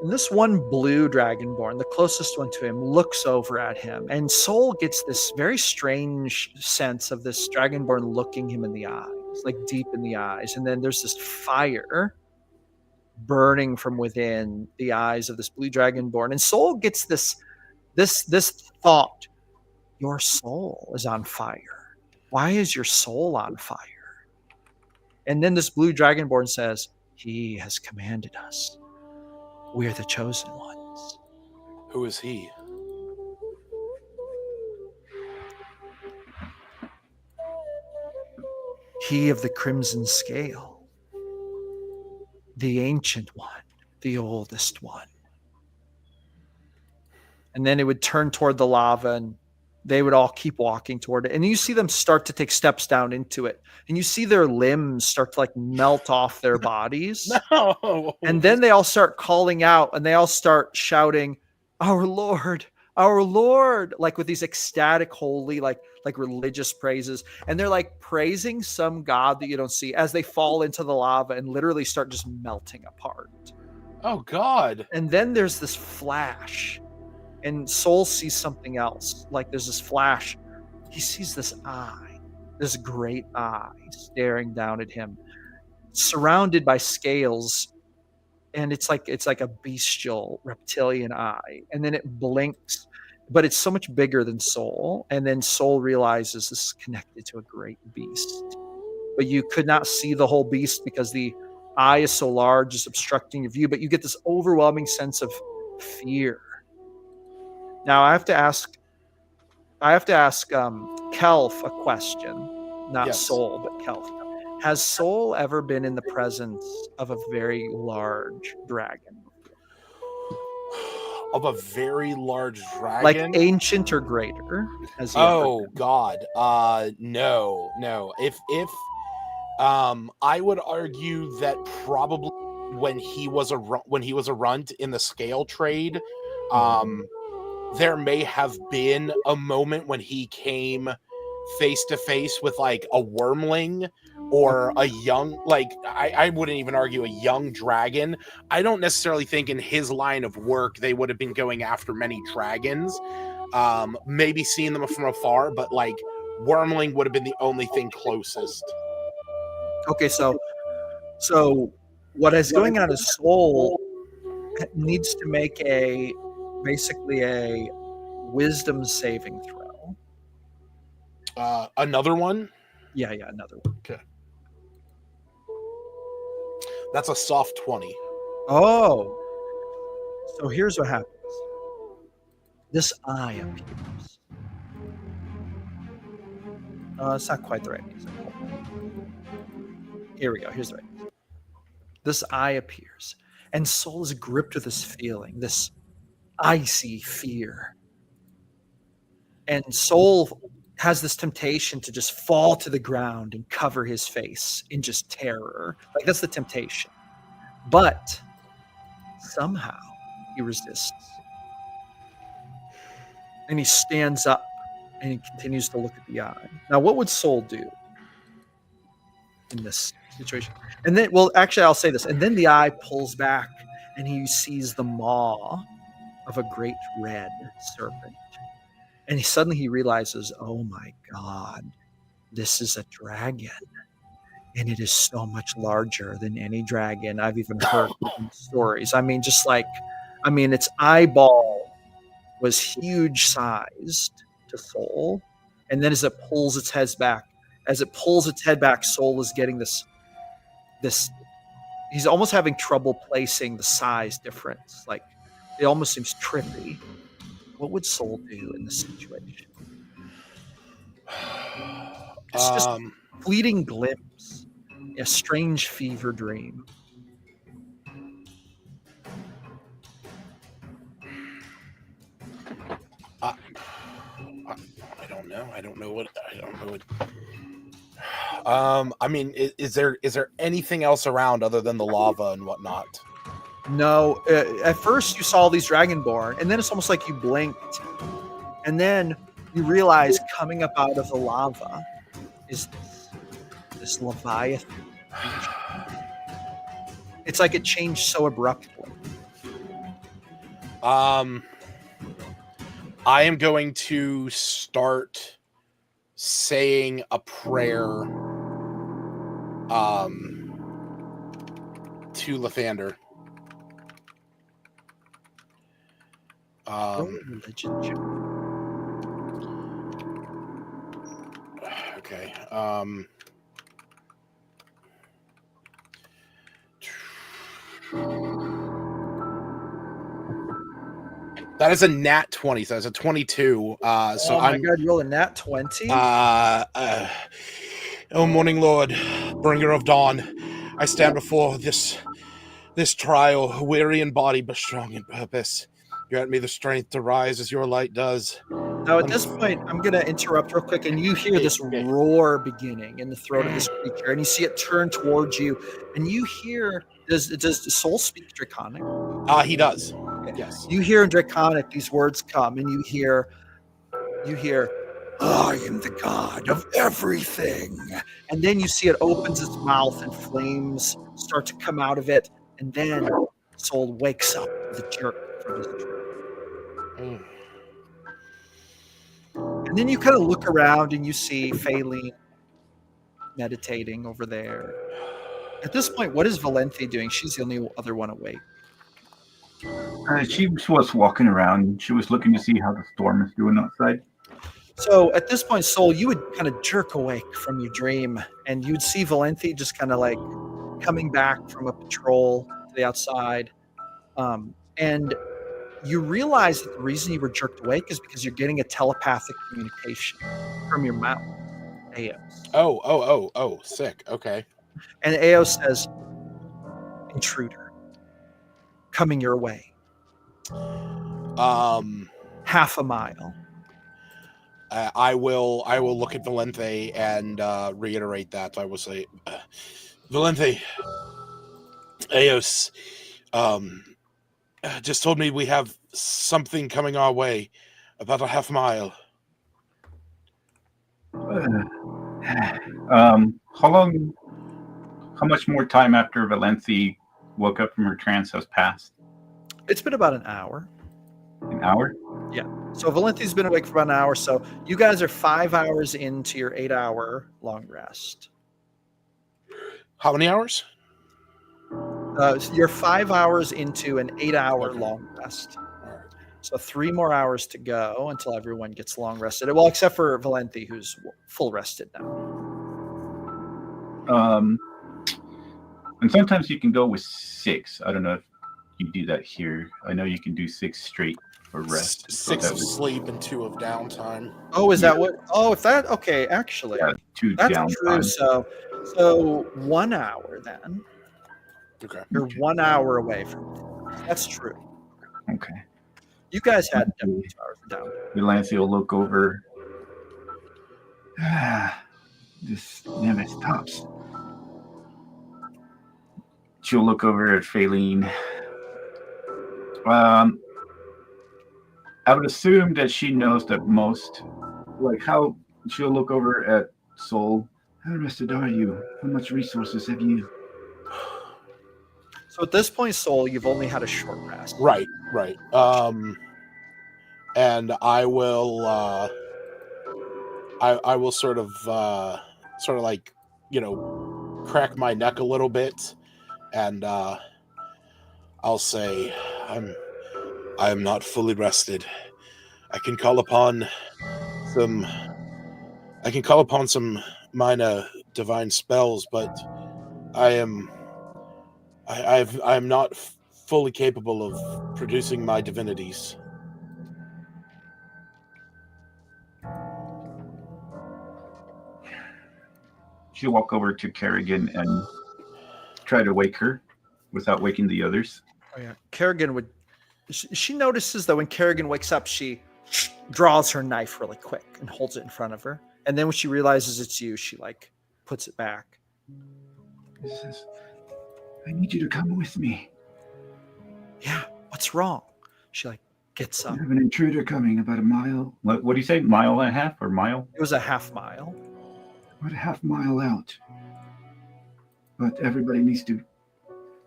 And this one blue Dragonborn, the closest one to him, looks over at him, and Soul gets this very strange sense of this Dragonborn looking him in the eyes, like deep in the eyes. And then there's this fire burning from within the eyes of this blue Dragonborn, and Soul gets this thought: your soul is on fire. Why is your soul on fire? And then this blue Dragonborn says, he has commanded us. We're the chosen ones. Who is he? He of the crimson scale. The ancient one. The oldest one. And then it would turn toward the lava, and they would all keep walking toward it. And you see them start to take steps down into it. And you see their limbs start to like melt off their bodies. No. And then they all start calling out, and they all start shouting, our Lord, like with these ecstatic, holy, like religious praises. And they're like praising some god that you don't see as they fall into the lava and literally start just melting apart. Oh, God. And then there's this flash. And Soul sees something else. Like there's this flash. He sees this eye, this great eye staring down at him, surrounded by scales. And it's like a bestial reptilian eye. And then it blinks, but it's so much bigger than Soul. And then Soul realizes this is connected to a great beast. But you could not see the whole beast because the eye is so large, it's obstructing your view. But you get this overwhelming sense of fear. Now I have to ask Kelf a question, not Yes. Soul, but Kelf. Has Soul ever been in the presence of a very large dragon? Of a very large dragon? Like ancient or greater? Has he ever been? God. No. If I would argue that probably when he was a runt in the scale trade, there may have been a moment when he came face to face with like a wormling or a young, like I wouldn't even argue a young dragon. I don't necessarily think in his line of work they would have been going after many dragons. Maybe seeing them from afar, but like wormling would have been the only thing closest. Okay, so what is going on is Soul needs to make basically a wisdom saving throw. Another one? Yeah, another one. Okay. That's a soft 20. Oh. So here's what happens. This eye appears. It's not quite the right music. Here we go. Here's the right music. This eye appears, and Soul is gripped with this feeling, this icy fear. And Soul has this temptation to just fall to the ground and cover his face in just terror. Like, that's the temptation. But somehow he resists. And he stands up and he continues to look at the eye. Now, what would Soul do in this situation? And then, well, actually, I'll say this. And then the eye pulls back and he sees the maw of a great red serpent. And suddenly he realizes, oh my God, this is a dragon. And it is so much larger than any dragon I've even heard in stories. I mean, its eyeball was huge sized to Soul. And then as it pulls its head back, Soul is getting this, he's almost having trouble placing the size difference. Like, it almost seems trippy. What would Soul do in this situation? It's just a fleeting glimpse, a strange fever dream. I don't know. I don't know what. I mean, is there anything else around other than the lava and whatnot? No, at first you saw these dragonborn, and then it's almost like you blinked, and then you realize coming up out of the lava is this Leviathan creature. It's like it changed so abruptly. I am going to start saying a prayer to Lathander. Religion check. Okay. That is a nat 20, so that's a 22. So oh my God, you roll a nat 20? Oh, morning lord, bringer of dawn, I stand before this trial, weary in body but strong in purpose. Grant me the strength to rise as your light does. Now, at this point, I'm going to interrupt real quick, and you hear this roar beginning in the throat of this creature, and you see it turn towards you, and you hear, does Soul speak Draconic? He does. Yes. You hear in Draconic these words come, and you hear, I am the god of everything. And then you see it opens its mouth, and flames start to come out of it, and then Soul wakes up with a jerk from his dream. And then you kind of look around and you see Faylene meditating over there. At this point, what is Valente doing? She's the only other one awake. She was walking around. She was looking to see how the storm is doing outside. So at this point, Soul, you would kind of jerk awake from your dream, and you'd see Valente just kind of like coming back from a patrol to the outside. And you realize that the reason you were jerked awake is because you're getting a telepathic communication from your mount, Eos. Oh, sick. Okay. And Eos says, intruder, coming your way. Half a mile. I will look at Valente and reiterate that. I will say, Valente, Eos, just told me we have something coming our way, about a half mile. How much more time after Valente woke up from her trance has passed? It's been about an hour. An hour? Yeah. So Valente's been awake for about an hour. So you guys are 5 hours into your 8-hour long rest. How many hours? You're 5 hours into an 8-hour long rest. So 3 more hours to go until everyone gets long rested. Well, except for Valenti, who's full rested now. And sometimes you can go with 6. I don't know if you do that here. I know you can do 6 straight for rest. 6 of sleep and 2 of downtime. Oh, is that what? Oh, if that, okay, actually, Yeah, 2 that's downtime. true. So 1 hour then. Okay. You're 1 hour away from it. That's true. Okay. You guys had 2 hours down. Delancey will look over. This never stops. She'll look over at Faylene. I would assume that she knows that most, like how she'll look over at Soul. How rested are you? How much resources have you? So at this point, Soul, you've only had a short rest. Right. And I will I will sort of like, crack my neck a little bit, and I'll say I am not fully rested. I can call upon some minor divine spells, but I am not fully capable of producing my divinities. She'll walk over to Kerrigan and try to wake her without waking the others. Oh yeah, Kerrigan would. She notices that when Kerrigan wakes up, she draws her knife really quick and holds it in front of her. And then when she realizes it's you, she puts it back. She says, I need you to come with me. Yeah, what's wrong? She gets up. I have an intruder coming about a mile. What do you say? Mile and a half or mile? It was a half mile. About a half mile out. But everybody needs to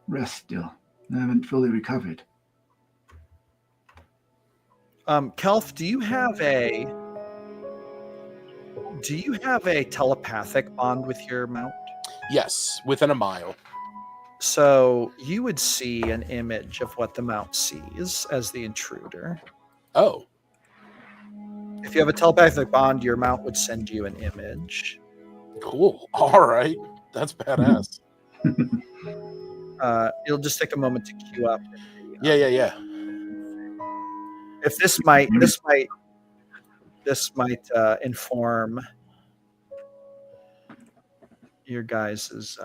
rest still. I haven't fully recovered. Kelf, do you have a telepathic bond with your mount? Yes, within a mile. So you would see an image of what the mount sees as the intruder. Oh. If you have a telepathic bond, your mount would send you an image. Cool. All right. That's badass. It'll just take a moment to queue up. Yeah. If this might inform your guys's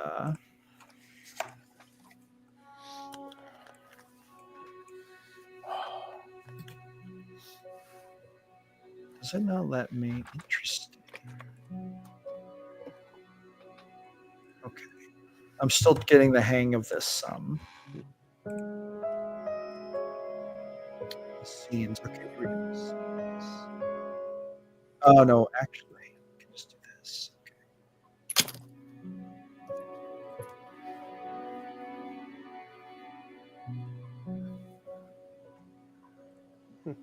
does it not let me? Interesting. Okay. I'm still getting the hang of this scenes. Okay, here we go. Oh no, actually, I can just do this. Okay.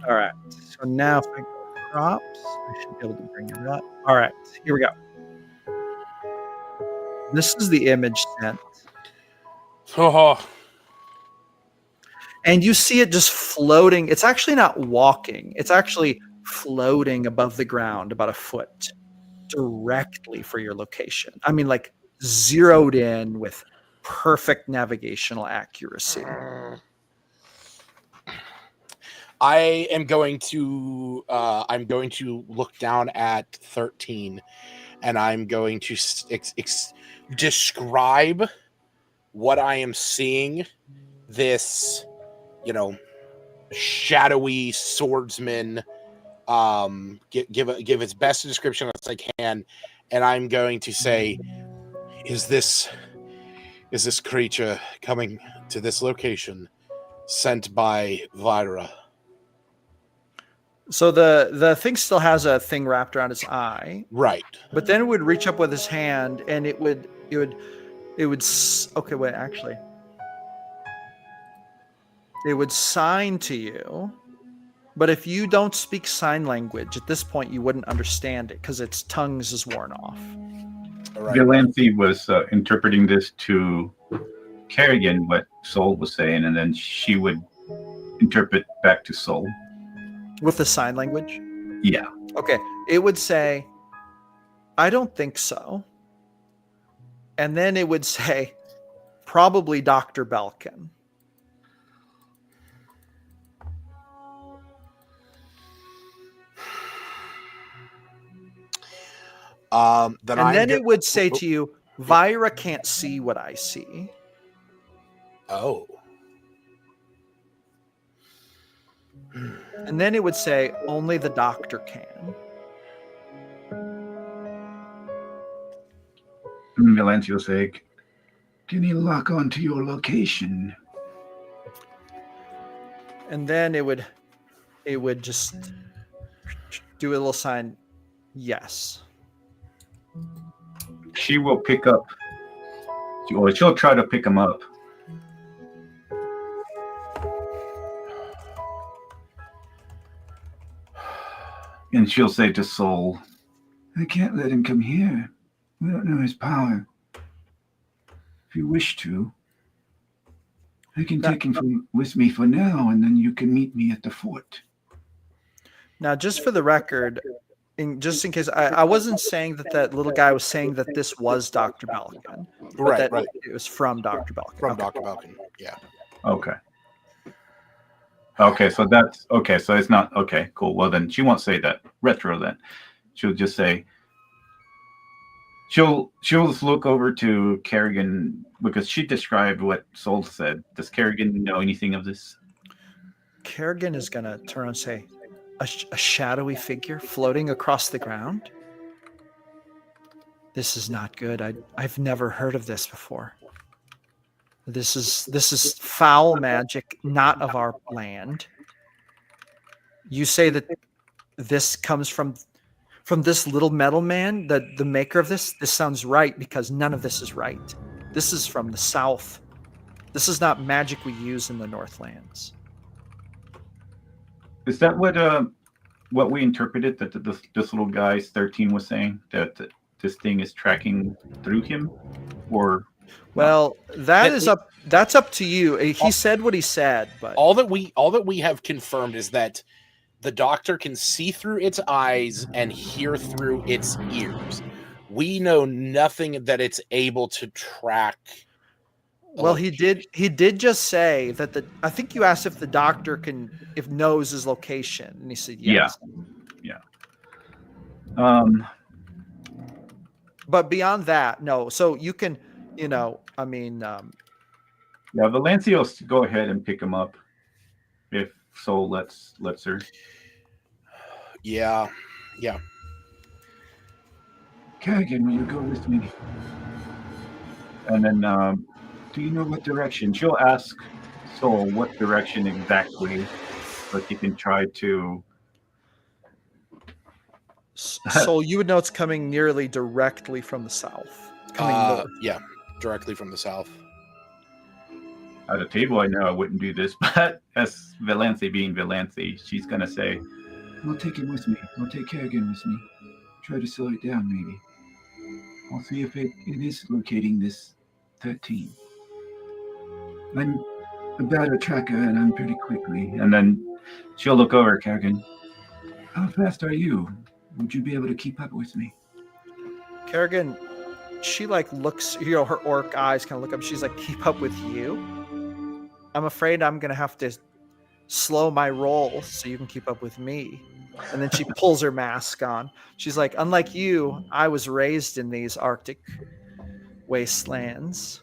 All right. So now if I go props, I should be able to bring it up. All right, here we go. This is the image sent. Oh. And you see it just floating. It's actually not walking. It's actually floating above the ground about a foot directly for your location. I mean, zeroed in with perfect navigational accuracy. I am going to look down at 13, and I'm going to describe what I am seeing. This, shadowy swordsman, give its best description as I can, and I'm going to say, is this creature coming to this location sent by Vira? So the thing still has a thing wrapped around its eye, right? But then it would reach up with his hand, and it would. Okay, wait. Actually, it would sign to you. But if you don't speak sign language at this point, you wouldn't understand it because its tongues is worn off. right. Valanthi was interpreting this to Kerrigan what Soul was saying, and then she would interpret back to Soul. With the sign language? Yeah. Okay. It would say, I don't think so. And then it would say, probably Dr. Belkin. Then it would say to you, Vira can't see what I see. Oh. And then it would say, only the doctor can. Valanthi will say, can you lock onto your location? And then it would just do a little sign, yes. She will pick up, or she'll try to pick him up. And she'll say to Soul, I can't let him come here. We don't know his power. If you wish to, I can take him with me for now, and then you can meet me at the fort. Now, just for the record, just in case, I wasn't saying that little guy was saying that this was Dr. Belkin. Right. It was from Dr. Belkin. From Dr. Belkin, yeah. Okay. Okay, so that's okay. So it's not okay. Cool. Well, then she won't say that retro. Then she'll just say she'll just look over to Kerrigan because she described what Soul said. Does Kerrigan know anything of this? Kerrigan is gonna turn and say, a shadowy figure floating across the ground. This is not good. I've never heard of this before. This is foul magic, not of our land. You say that this comes from this little metal man, the maker of this? This sounds right because none of this is right. This is from the south. This is not magic we use in the Northlands. Is that what we interpreted that this little guy's 13 was saying, that this thing is tracking through him, or? Well, that's up to you. He said what he said, but all that we have confirmed is that the doctor can see through its eyes and hear through its ears. We know nothing that it's able to track. Well, he did just say that I think you asked if the doctor knows his location, and he said yes. Yeah. But beyond that, no. So you can, Yeah, Valanthi will go ahead and pick him up if Soul lets her. Yeah. Kerrigan, will you go with me? And then, do you know what direction? She'll ask Soul what direction exactly, but he can try to. Soul, you would know it's coming nearly directly from the south. Coming north. Yeah, directly from the south. At a table, I know I wouldn't do this, but as Valanthi being Valanthi, she's going to say, I'll take him with me. I'll take Kerrigan with me. Try to slow it down, maybe. I'll see if it is locating this 13. I'm a better tracker, and I'm pretty quickly. And then she'll look over at Kerrigan. How fast are you? Would you be able to keep up with me? Kerrigan, she looks, her orc eyes kind of look up. She's like, keep up with you? I'm afraid I'm going to have to slow my roll so you can keep up with me. And then she pulls her mask on. She's like, unlike you, I was raised in these Arctic wastelands.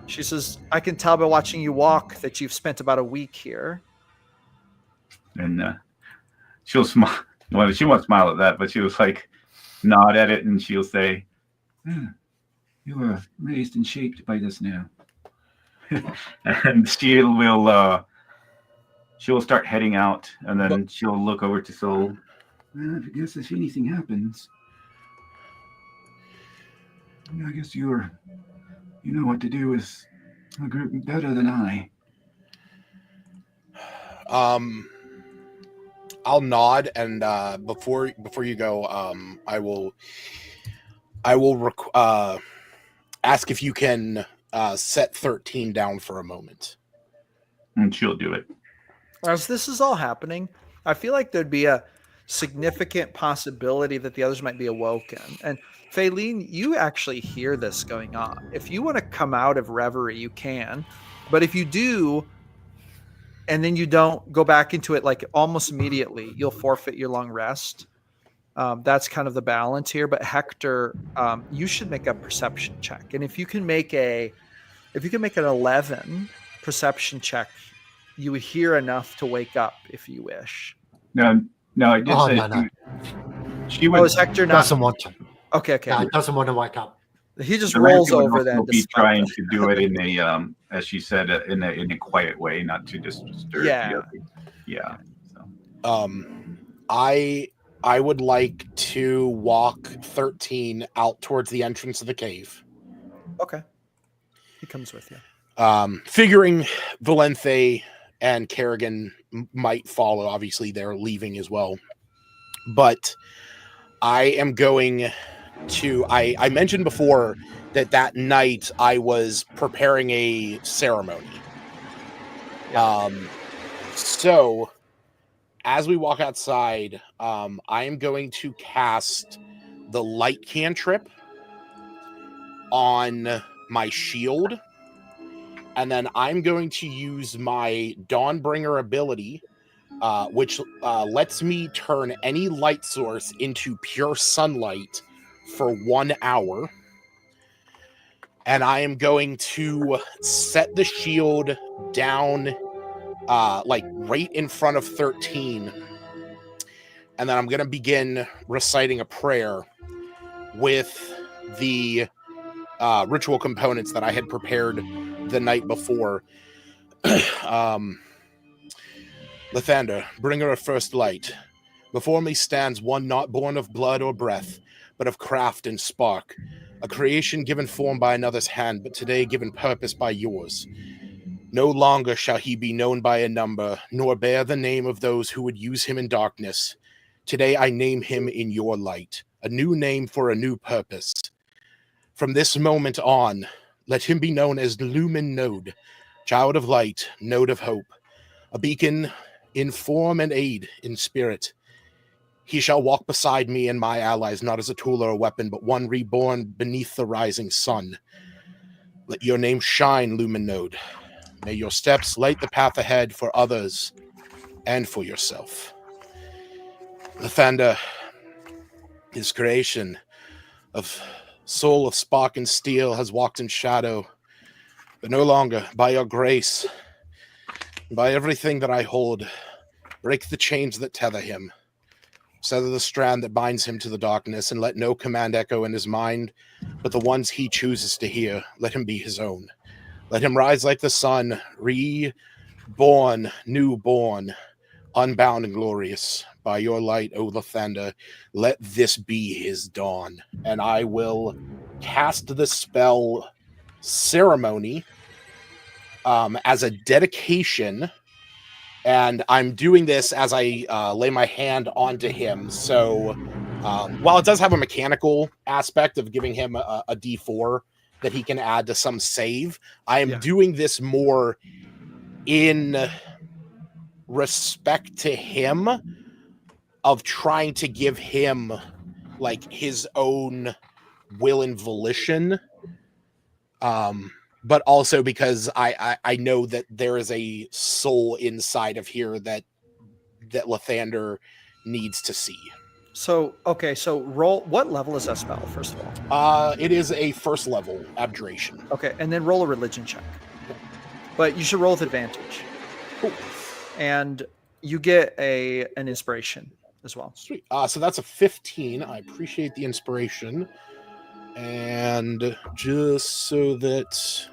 She says, I can tell by watching you walk that you've spent about a week here. And she'll smile. Well, she won't smile at that, but she was like, nod at it, and she'll say, you were raised and shaped by this now. And she'll start heading out, and then she'll look over to Soul. I guess if anything happens, I guess you know what to do with a group better than I. I'll nod, and before you go, I will I will ask if you can set 13 down for a moment. And she'll do it. As this is all happening, I feel like there'd be a significant possibility that the others might be awoken. And Faylene, you actually hear this going on. If you want to come out of reverie, you can. But if you do, and then you don't go back into it like almost immediately, you'll forfeit your long rest. That's kind of the balance here. But Hector, you should make a perception check. And if you can make an 11 perception check, you would hear enough to wake up if you wish. No, I did say no. she Oh, would. is Hector not? Doesn't want to. Okay. No, he doesn't want to wake up. He just the rolls Ramsey would over also then. be trying to do it in a, as she said, in a quiet way, not to disturb. Yeah. Yeah. So. I would like to walk 13 out towards the entrance of the cave. Okay. He comes with you. Figuring Valenthe and Kerrigan might follow. Obviously, they're leaving as well. But I am going to... I mentioned before that night I was preparing a ceremony. So... as we walk outside, I am going to cast the light cantrip on my shield. And then I'm going to use my Dawnbringer ability, which lets me turn any light source into pure sunlight for 1 hour. And I am going to set the shield down like right in front of 13. And then I'm going to begin reciting a prayer with the ritual components that I had prepared the night before. Lathander, bringer of first light, before me stands one not born of blood or breath, but of craft and spark, a creation given form by another's hand, but today given purpose by yours. No longer shall he be known by a number, nor bear the name of those who would use him in darkness. Today I name him in your light, a new name for a new purpose. From this moment on, let him be known as Lumen Node, child of light, node of hope, a beacon in form and aid in spirit. He shall walk beside me and my allies, not as a tool or a weapon, but one reborn beneath the rising sun. Let your name shine, Lumen Node. May your steps light the path ahead for others and for yourself. Lathander, his creation of soul of spark and steel has walked in shadow, but no longer. By your grace, by everything that I hold, break the chains that tether him. Sever the strand that binds him to the darkness, and let no command echo in his mind, but the ones he chooses to hear. Let him be his own. Let him rise like the sun, reborn, newborn, unbound and glorious. By your light, O Lathander, let this be his dawn. And I will cast the spell Ceremony as a dedication. And I'm doing this as I lay my hand onto him. So while it does have a mechanical aspect of giving him a D4 that he can add to some save, I am doing this more in respect to him, of trying to give him like his own will and volition. But also because I know that there is a soul inside of here that Lathander needs to see. So, okay, so roll, what level is that spell, first of all? It is a first level abjuration. Okay, and then roll a religion check. But you should roll with advantage. Cool. And you get an inspiration as well. Sweet. So that's a 15. I appreciate the inspiration. And just so that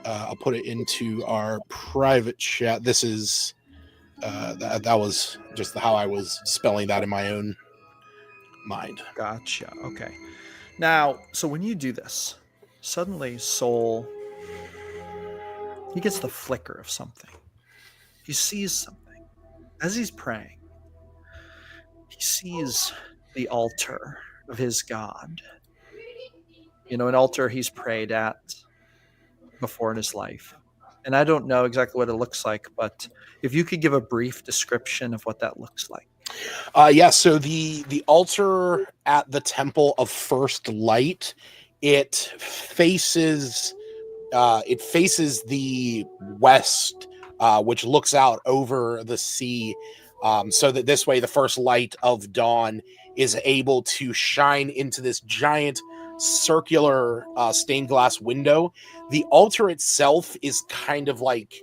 I'll put it into our private chat. This is that was just how I was spelling that in my own mind. Gotcha. Okay. Now, so when you do this, suddenly Soul, he gets the flicker of something. He sees something. As he's praying, he sees the altar of his god. an altar he's prayed at before in his life. And I don't know exactly what it looks like, but if you could give a brief description of what that looks like. Yeah, so the altar at the Temple of First Light, it faces the west, which looks out over the sea, so that this way the first light of dawn is able to shine into this giant circular stained glass window. The altar itself is kind of like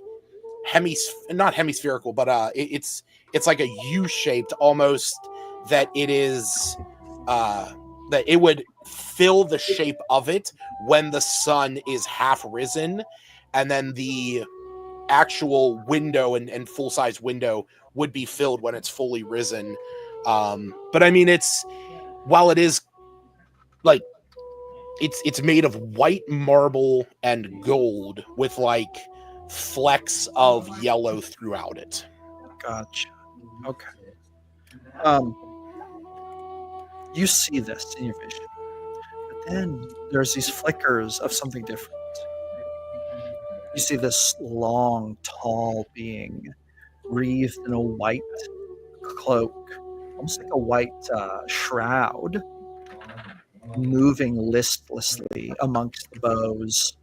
not hemispherical, but it's like a U-shaped almost, that it is that it would fill the shape of it when the sun is half risen, and then the actual window and full-size window would be filled when it's fully risen. But I mean, while it is like it's made of white marble and gold with like flecks of yellow throughout it. Gotcha. Okay. You see this in your vision, but then there's these flickers of something different. You see this long, tall being wreathed in a white cloak, almost like a white shroud, moving listlessly amongst the boughs,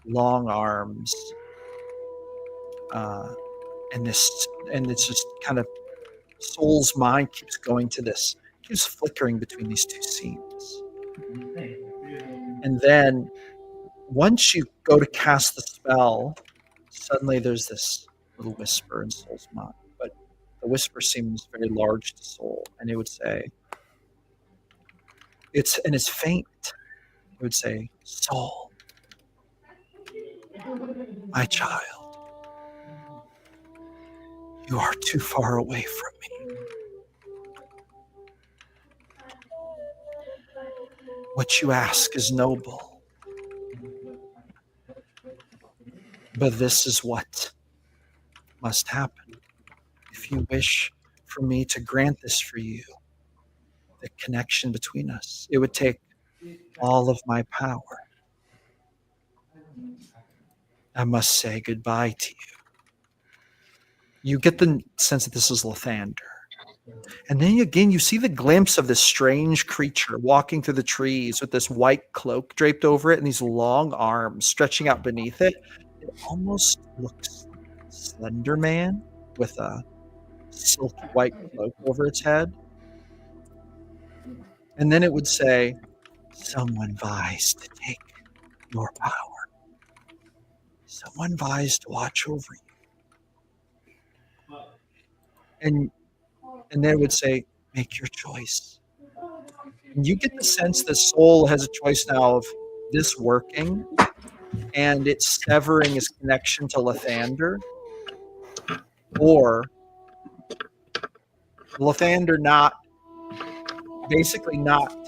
long arms, and it's just kind of Soul's mind keeps going to this, keeps flickering between these two scenes. And then once you go to cast the spell, suddenly there's this little whisper in Soul's mind. But the whisper seems very large to Soul, and it would say, it's faint. It would say, Soul, my child, you are too far away from me. What you ask is noble, but this is what must happen. If you wish for me to grant this for you, the connection between us, it would take all of my power. I must say goodbye to you. You get the sense that this is Lathander. And then again, you see the glimpse of this strange creature walking through the trees with this white cloak draped over it and these long arms stretching out beneath it. It almost looks like a Slender Man with a silky white cloak over its head. And then it would say, someone vies to take your power. Someone vies to watch over you. And then it would say, make your choice. And you get the sense that Soul has a choice now of this working and it severing his connection to Lathander, or Lathander not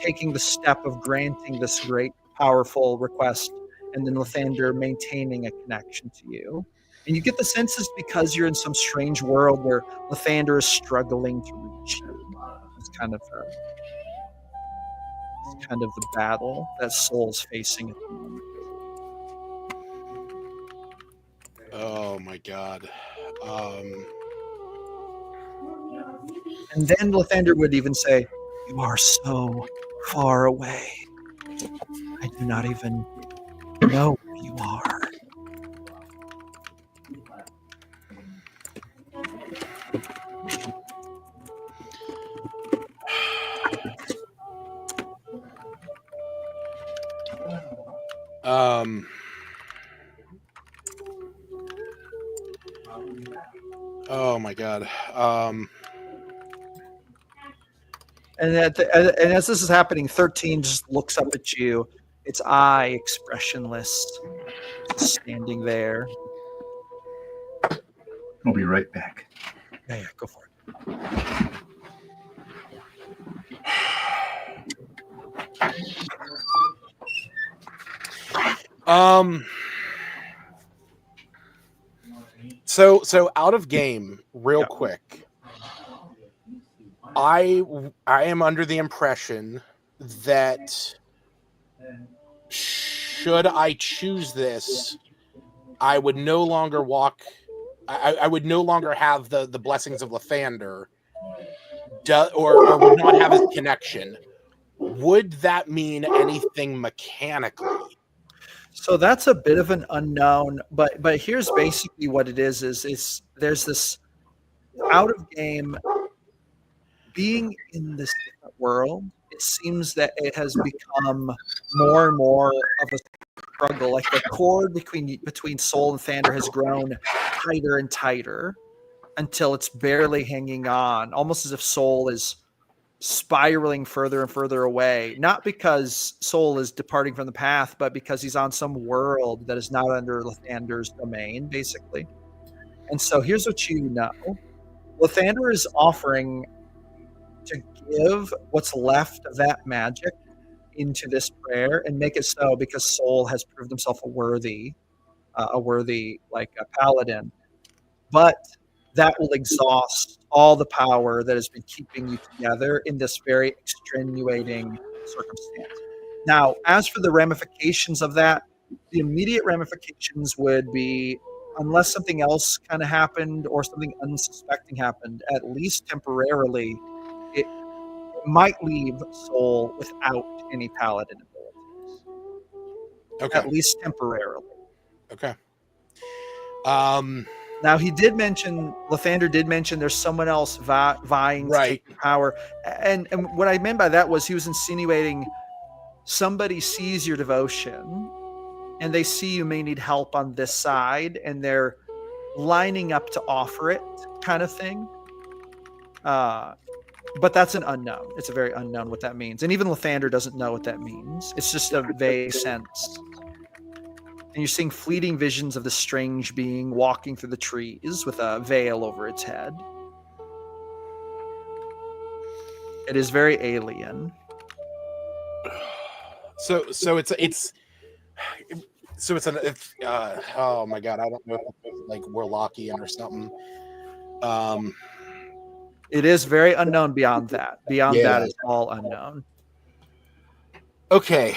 taking the step of granting this great, powerful request, and then Lathander maintaining a connection to you. And you get the sense it's because you're in some strange world where Lathander is struggling to reach you. It's kind of the battle that Soul's facing at the moment. Oh my god. And then Lathander would even say, you are so far away. I do not even know where you are. Oh my god. And as this is happening, 13 just looks up at you, its eye expressionless, standing there. I'll be right back. Yeah, go for it. So out of game, real quick. I am under the impression that should I choose this, I would no longer walk. I would no longer have the blessings of Lathander, or would not have his connection. Would that mean anything mechanically? So that's a bit of an unknown, but here's basically what it is there's this out of game being in this different world. It seems that it has become more and more of a struggle. Like the cord between Soul and Thander has grown tighter and tighter until it's barely hanging on, almost as if Soul is spiraling further and further away, not because Soul is departing from the path, but because he's on some world that is not under Lathander's domain, basically. And so here's what you know. Lathander is offering to give what's left of that magic into this prayer and make it so because Soul has proved himself a worthy like a paladin. But that will exhaust all the power that has been keeping you together in this very extenuating circumstance. Now, as for the ramifications of that, the immediate ramifications would be, unless something else kind of happened or something unsuspecting happened, at least temporarily, it might leave Soul without any paladin abilities. Okay. At least temporarily. Okay. Now, Lathander did mention there's someone else vying to take power. And what I meant by that was he was insinuating somebody sees your devotion and they see you may need help on this side and they're lining up to offer it kind of thing. But that's an unknown. It's a very unknown what that means. And even Lathander doesn't know what that means. It's just a vague sense. And you're seeing fleeting visions of this strange being walking through the trees with a veil over its head. It is very alien. So it's oh my god, I don't know if it's like Warlockian or something. It is very unknown beyond that. Beyond that is all unknown. Okay.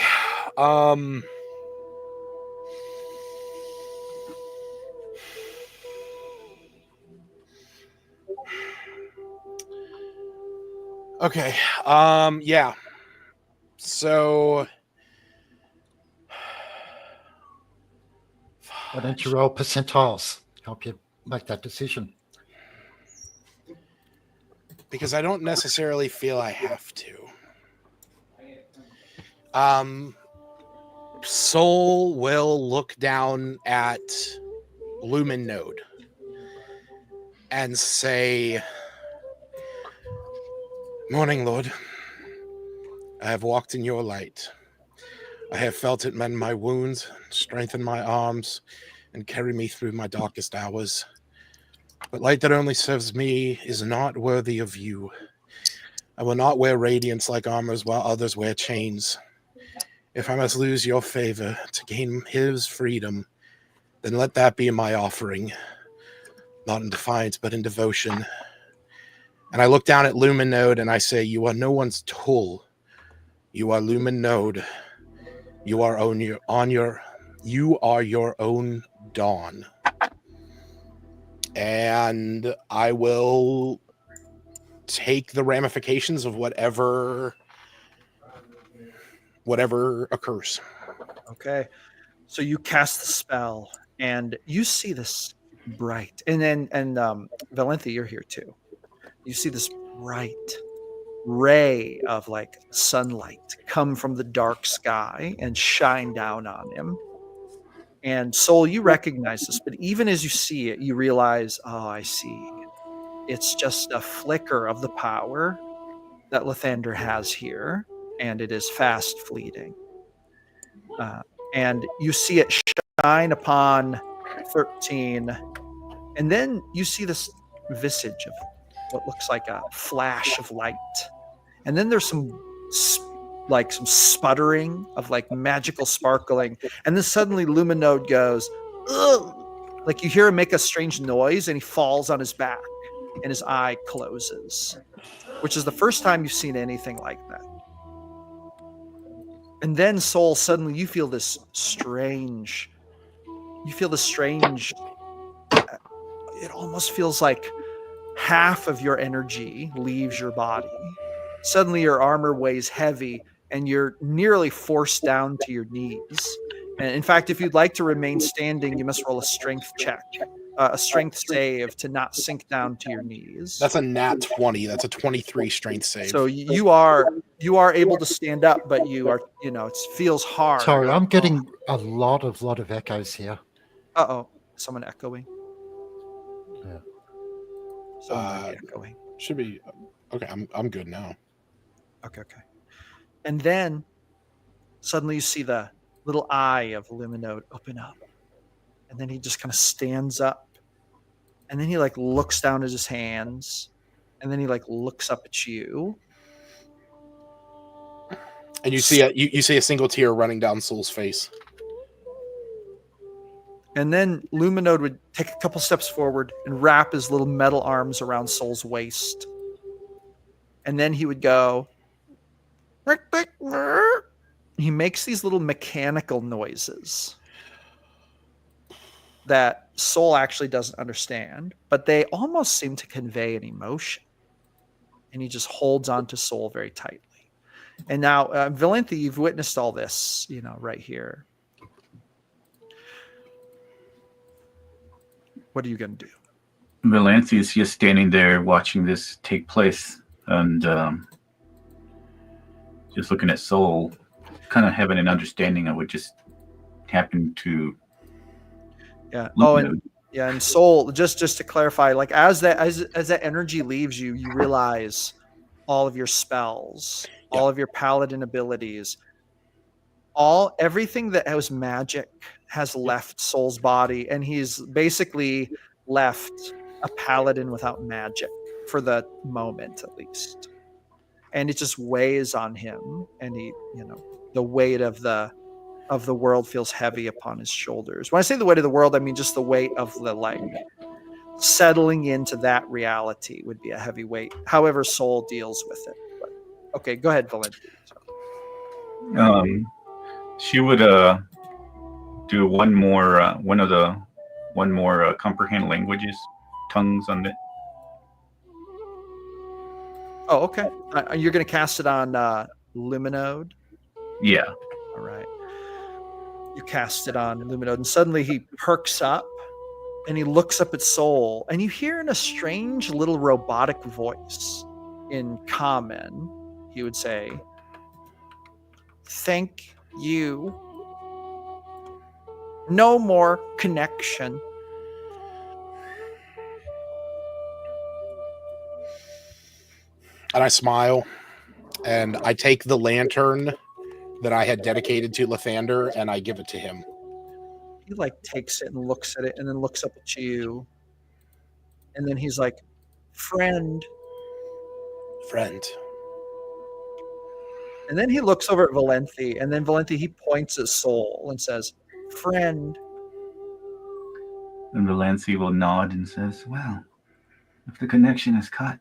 Okay. Yeah. So why don't you roll percentiles? Help you make that decision. Because I don't necessarily feel I have to. Soul will look down at Lumen Node and say, "Morning, Lord. I have walked in your light. I have felt it mend my wounds, strengthen my arms, and carry me through my darkest hours. But light that only serves me is not worthy of you. I will not wear radiance like armors while others wear chains. If I must lose your favor to gain his freedom, then let that be my offering, not in defiance, but in devotion." And I look down at Lumen Node and I say, "You are no one's tool. You are Lumen Node. You are your own dawn." And I will take the ramifications of whatever occurs. Okay. So you cast the spell and you see this bright, and Valenthi, you're here too. You see this bright ray of like sunlight come from the dark sky and shine down on him. And Soul, you recognize this, but even as you see it, you realize, oh, I see. It's just a flicker of the power that Lathander has here, and it is fast fleeting. And you see it shine upon 13, and then you see this visage of what looks like a flash of light. And then there's some sputtering of like magical sparkling. And then suddenly Lumen Node goes, ugh! Like you hear him make a strange noise and he falls on his back and his eye closes, which is the first time you've seen anything like that. And then, Soul, suddenly you feel this strange, it almost feels like half of your energy leaves your body. Suddenly your armor weighs heavy and you're nearly forced down to your knees. And in fact, if you'd like to remain standing, you must roll a strength check, a strength save to not sink down to your knees. That's a nat 20. That's a 23 strength save. So you are able to stand up, but you are, it feels hard. Sorry, I'm getting a lot of echoes here. Uh-oh, someone echoing. Yeah. Someone might be echoing. Should be okay. I'm good now. Okay. And then suddenly you see the little eye of Luminode open up. And then he just kind of stands up. And then he like looks down at his hands. And then he like looks up at you. And you see a single tear running down Soul's face. And then Luminode would take a couple steps forward and wrap his little metal arms around Soul's waist. And then he would go. He makes these little mechanical noises that Soul actually doesn't understand, but they almost seem to convey an emotion. And he just holds on to Soul very tightly. And now, Valenthy, you've witnessed all this, right here. What are you going to do? Valenthy is just standing there watching this take place and just looking at Soul, kind of having an understanding of what just happened to. Yeah. Luminode. And Soul, just to clarify, like as that energy leaves you, you realize all of your spells, all of your paladin abilities, everything that was magic has left Soul's body, and he's basically left a paladin without magic for the moment, at least. And it just weighs on him, and he, the weight of the world feels heavy upon his shoulders. When I say the weight of the world, I mean just the weight of the settling into that reality would be a heavy weight. However, Soul deals with it. But, okay, go ahead, Valentine. She would do one more comprehend languages, tongues on it. Oh, okay. You're going to cast it on Luminode? Yeah. All right. You cast it on Luminode, and suddenly he perks up, and he looks up at Soul, and you hear in a strange little robotic voice, in common, he would say, "Thank you. No more connection." And I smile, and I take the lantern that I had dedicated to Lathander, and I give it to him. He takes it and looks at it, and then looks up at you, and then he's like, friend. And then he looks over at Valenthy, and then Valenthy, he points at Soul and says, friend. And Valenthy will nod and says, well, if the connection is cut,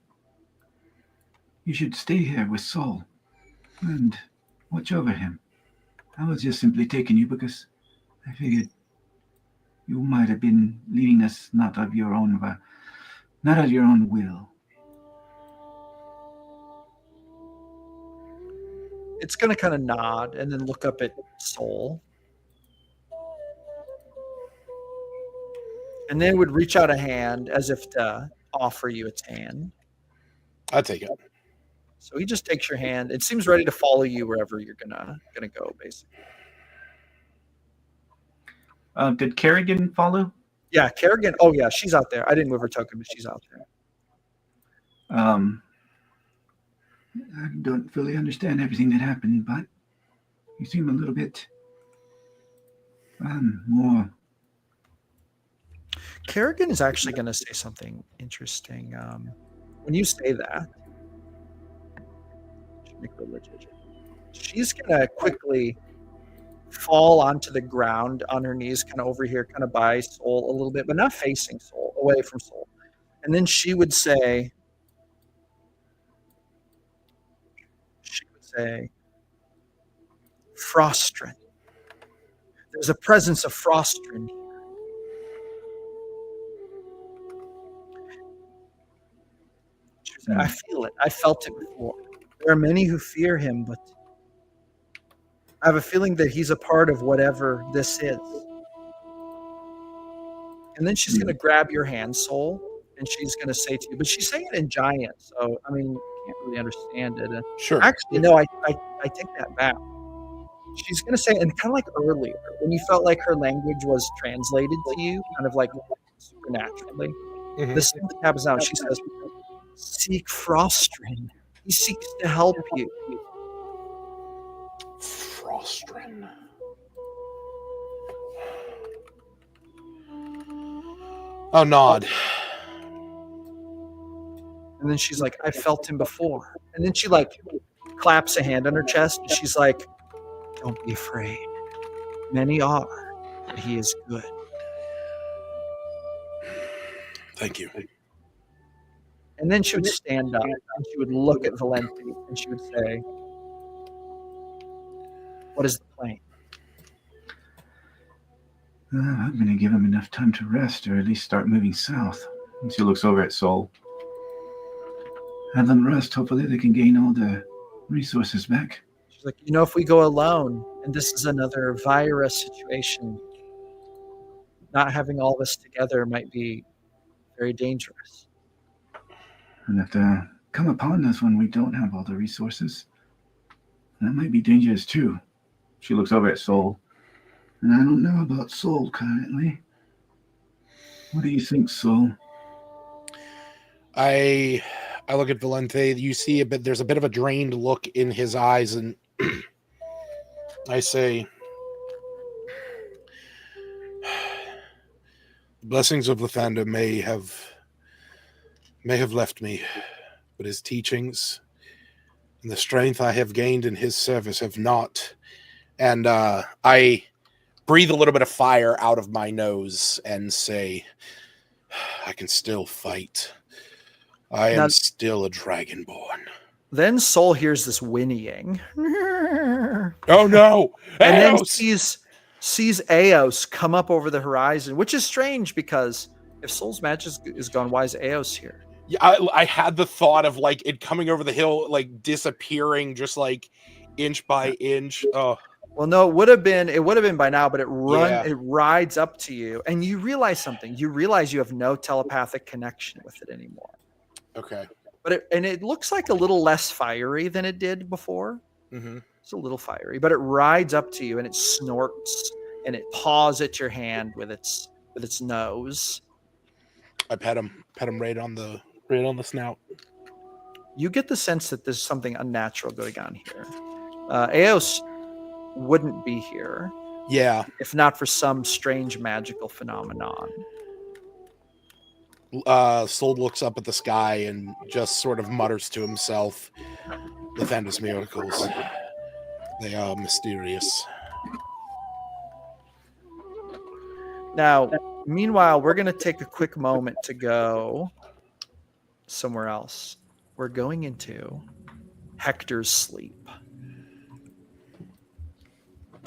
you should stay here with Soul and watch over him. I was just simply taking you because I figured you might have been leading us not of your own will. It's going to kind of nod and then look up at Soul. And then would reach out a hand as if to offer you its hand. I take it. So he just takes your hand. It seems ready to follow you wherever you're gonna go, basically. Did Kerrigan follow? Yeah, Kerrigan. Oh yeah, she's out there. I didn't move her token, but she's out there. I don't fully understand everything that happened, but you seem a little bit more. Kerrigan is actually going to say something interesting. When you say that, she's going to quickly fall onto the ground on her knees, kind of over here, kind of by Soul a little bit, but not facing Soul, away from Soul. And then she would say, Frostrin. There's a presence of Frostrin here. She said, I feel it. I felt it before. There are many who fear him, but I have a feeling that he's a part of whatever this is. And then she's going to grab your hand, Soul, and she's going to say to you, but she's saying it in giant, so, I mean, you can't really understand it. Sure. Actually, no, I take that back. She's going to say, and kind of like earlier, when you felt like her language was translated to you, kind of like supernaturally, the same thing happens now. She says, seek Frostrin. He seeks to help you. Frostrin. Oh, nod. And then she's like, I felt him before. And then she like claps a hand on her chest and she's like, don't be afraid. Many are, but he is good. Thank you. And then she would stand up and she would look at Valenti and she would say, what is the plan? I'm going to give him enough time to rest, or at least start moving south. And she looks over at Soul. Have them rest. Hopefully they can gain all the resources back. She's like, if we go alone, and this is another virus situation, not having all this together might be very dangerous. And if they come upon us when we don't have all the resources, that might be dangerous too. She looks over at Soul. And I don't know about Soul currently. What do you think, Soul? I look at Valente. You see there's a bit of a drained look in his eyes, and I say, blessings of Lathander may have left me, but his teachings and the strength I have gained in his service have not. And I breathe a little bit of fire out of my nose and say, I can still fight. I am still a dragonborn. Then Soul hears this whinnying. Oh no! And then Eos! sees Eos come up over the horizon, which is strange because if Soul's magic is gone, why is Eos here? Yeah, I had the thought of like it coming over the hill, like disappearing, just like inch by inch. Oh. Well, no, it would have been by now, but it rides up to you, and you realize something. You realize you have no telepathic connection with it anymore. Okay. But it looks like a little less fiery than it did before. Mm-hmm. It's a little fiery, but it rides up to you and it snorts and it paws at your hand with its nose. I pet him right on the snout. You get the sense that there's something unnatural going on here. Eos wouldn't be here, if not for some strange magical phenomenon. Soul looks up at the sky and just sort of mutters to himself, Lathander's miracles. They are mysterious. Now, meanwhile, we're going to take a quick moment to go somewhere else. We're going into Hector's sleep.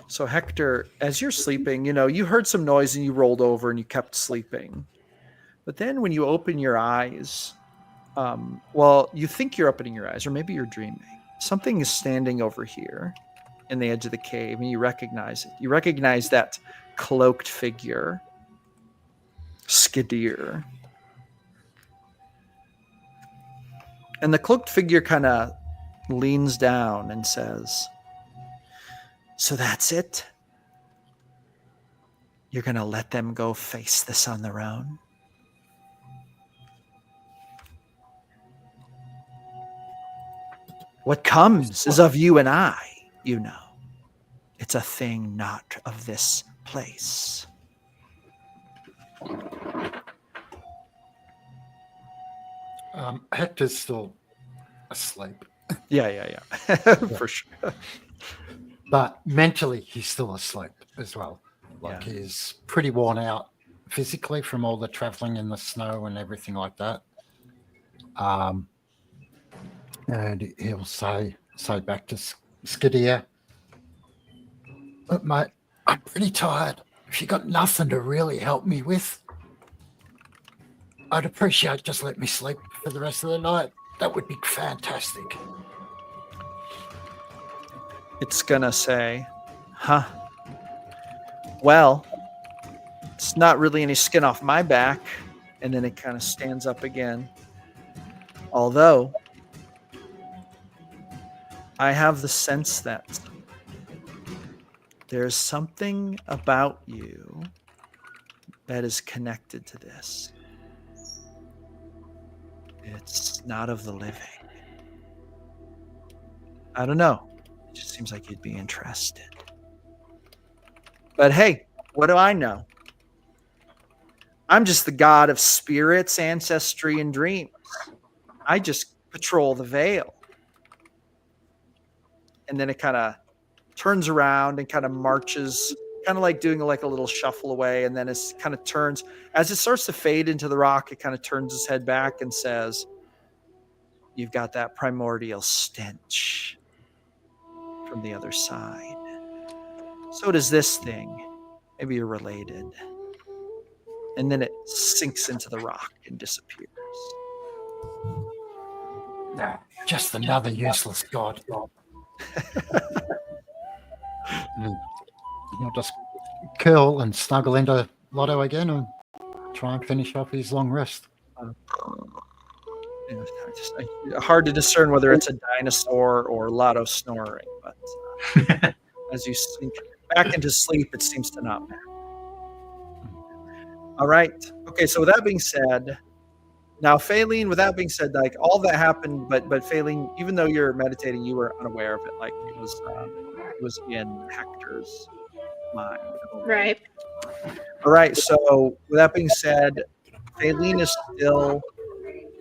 So Hector, as you're sleeping, you heard some noise and you rolled over and you kept sleeping. But then when you open your eyes, you think you're opening your eyes, or maybe you're dreaming. Something is standing over here in the edge of the cave, and you recognize it. You recognize that cloaked figure, Skidir. And the cloaked figure kind of leans down and says, so that's it? You're going to let them go face this on their own? What comes is of you and I, It's a thing not of this place. Hector's still asleep. Yeah. For sure. But mentally, he's still asleep as well. He's pretty worn out physically from all the traveling in the snow and everything like that. And he'll say back to Skidir, Look, mate, I'm pretty tired. If you got nothing to really help me with, I'd appreciate just let me sleep for the rest of the night. That would be fantastic. It's gonna say, huh? Well, it's not really any skin off my back. And then it kind of stands up again. Although, I have the sense that there's something about you that is connected to this. It's not of the living. I don't know. It just seems like you'd be interested. But hey, what do I know? I'm just the god of spirits, ancestry, and dreams. I just patrol the veil. And then it kind of turns around and kind of marches, kind of like doing like a little shuffle away. And then it kind of turns, as it starts to fade into the rock, it kind of turns its head back and says, you've got that primordial stench from the other side. So does this thing. Maybe you're related. And then it sinks into the rock and disappears. Just another useless god. He'll just curl and snuggle into Lotto again and try and finish off his long rest. Hard to discern whether it's a dinosaur or Lotto snoring, but as you sink back into sleep, it seems to not matter. All right. Okay, so with that being said, now Faylene, with that being said, like all that happened, but Faylene, even though you're meditating, you were unaware of it. Like it was in Hector's mind. Right. All right. So with that being said, Faylene is still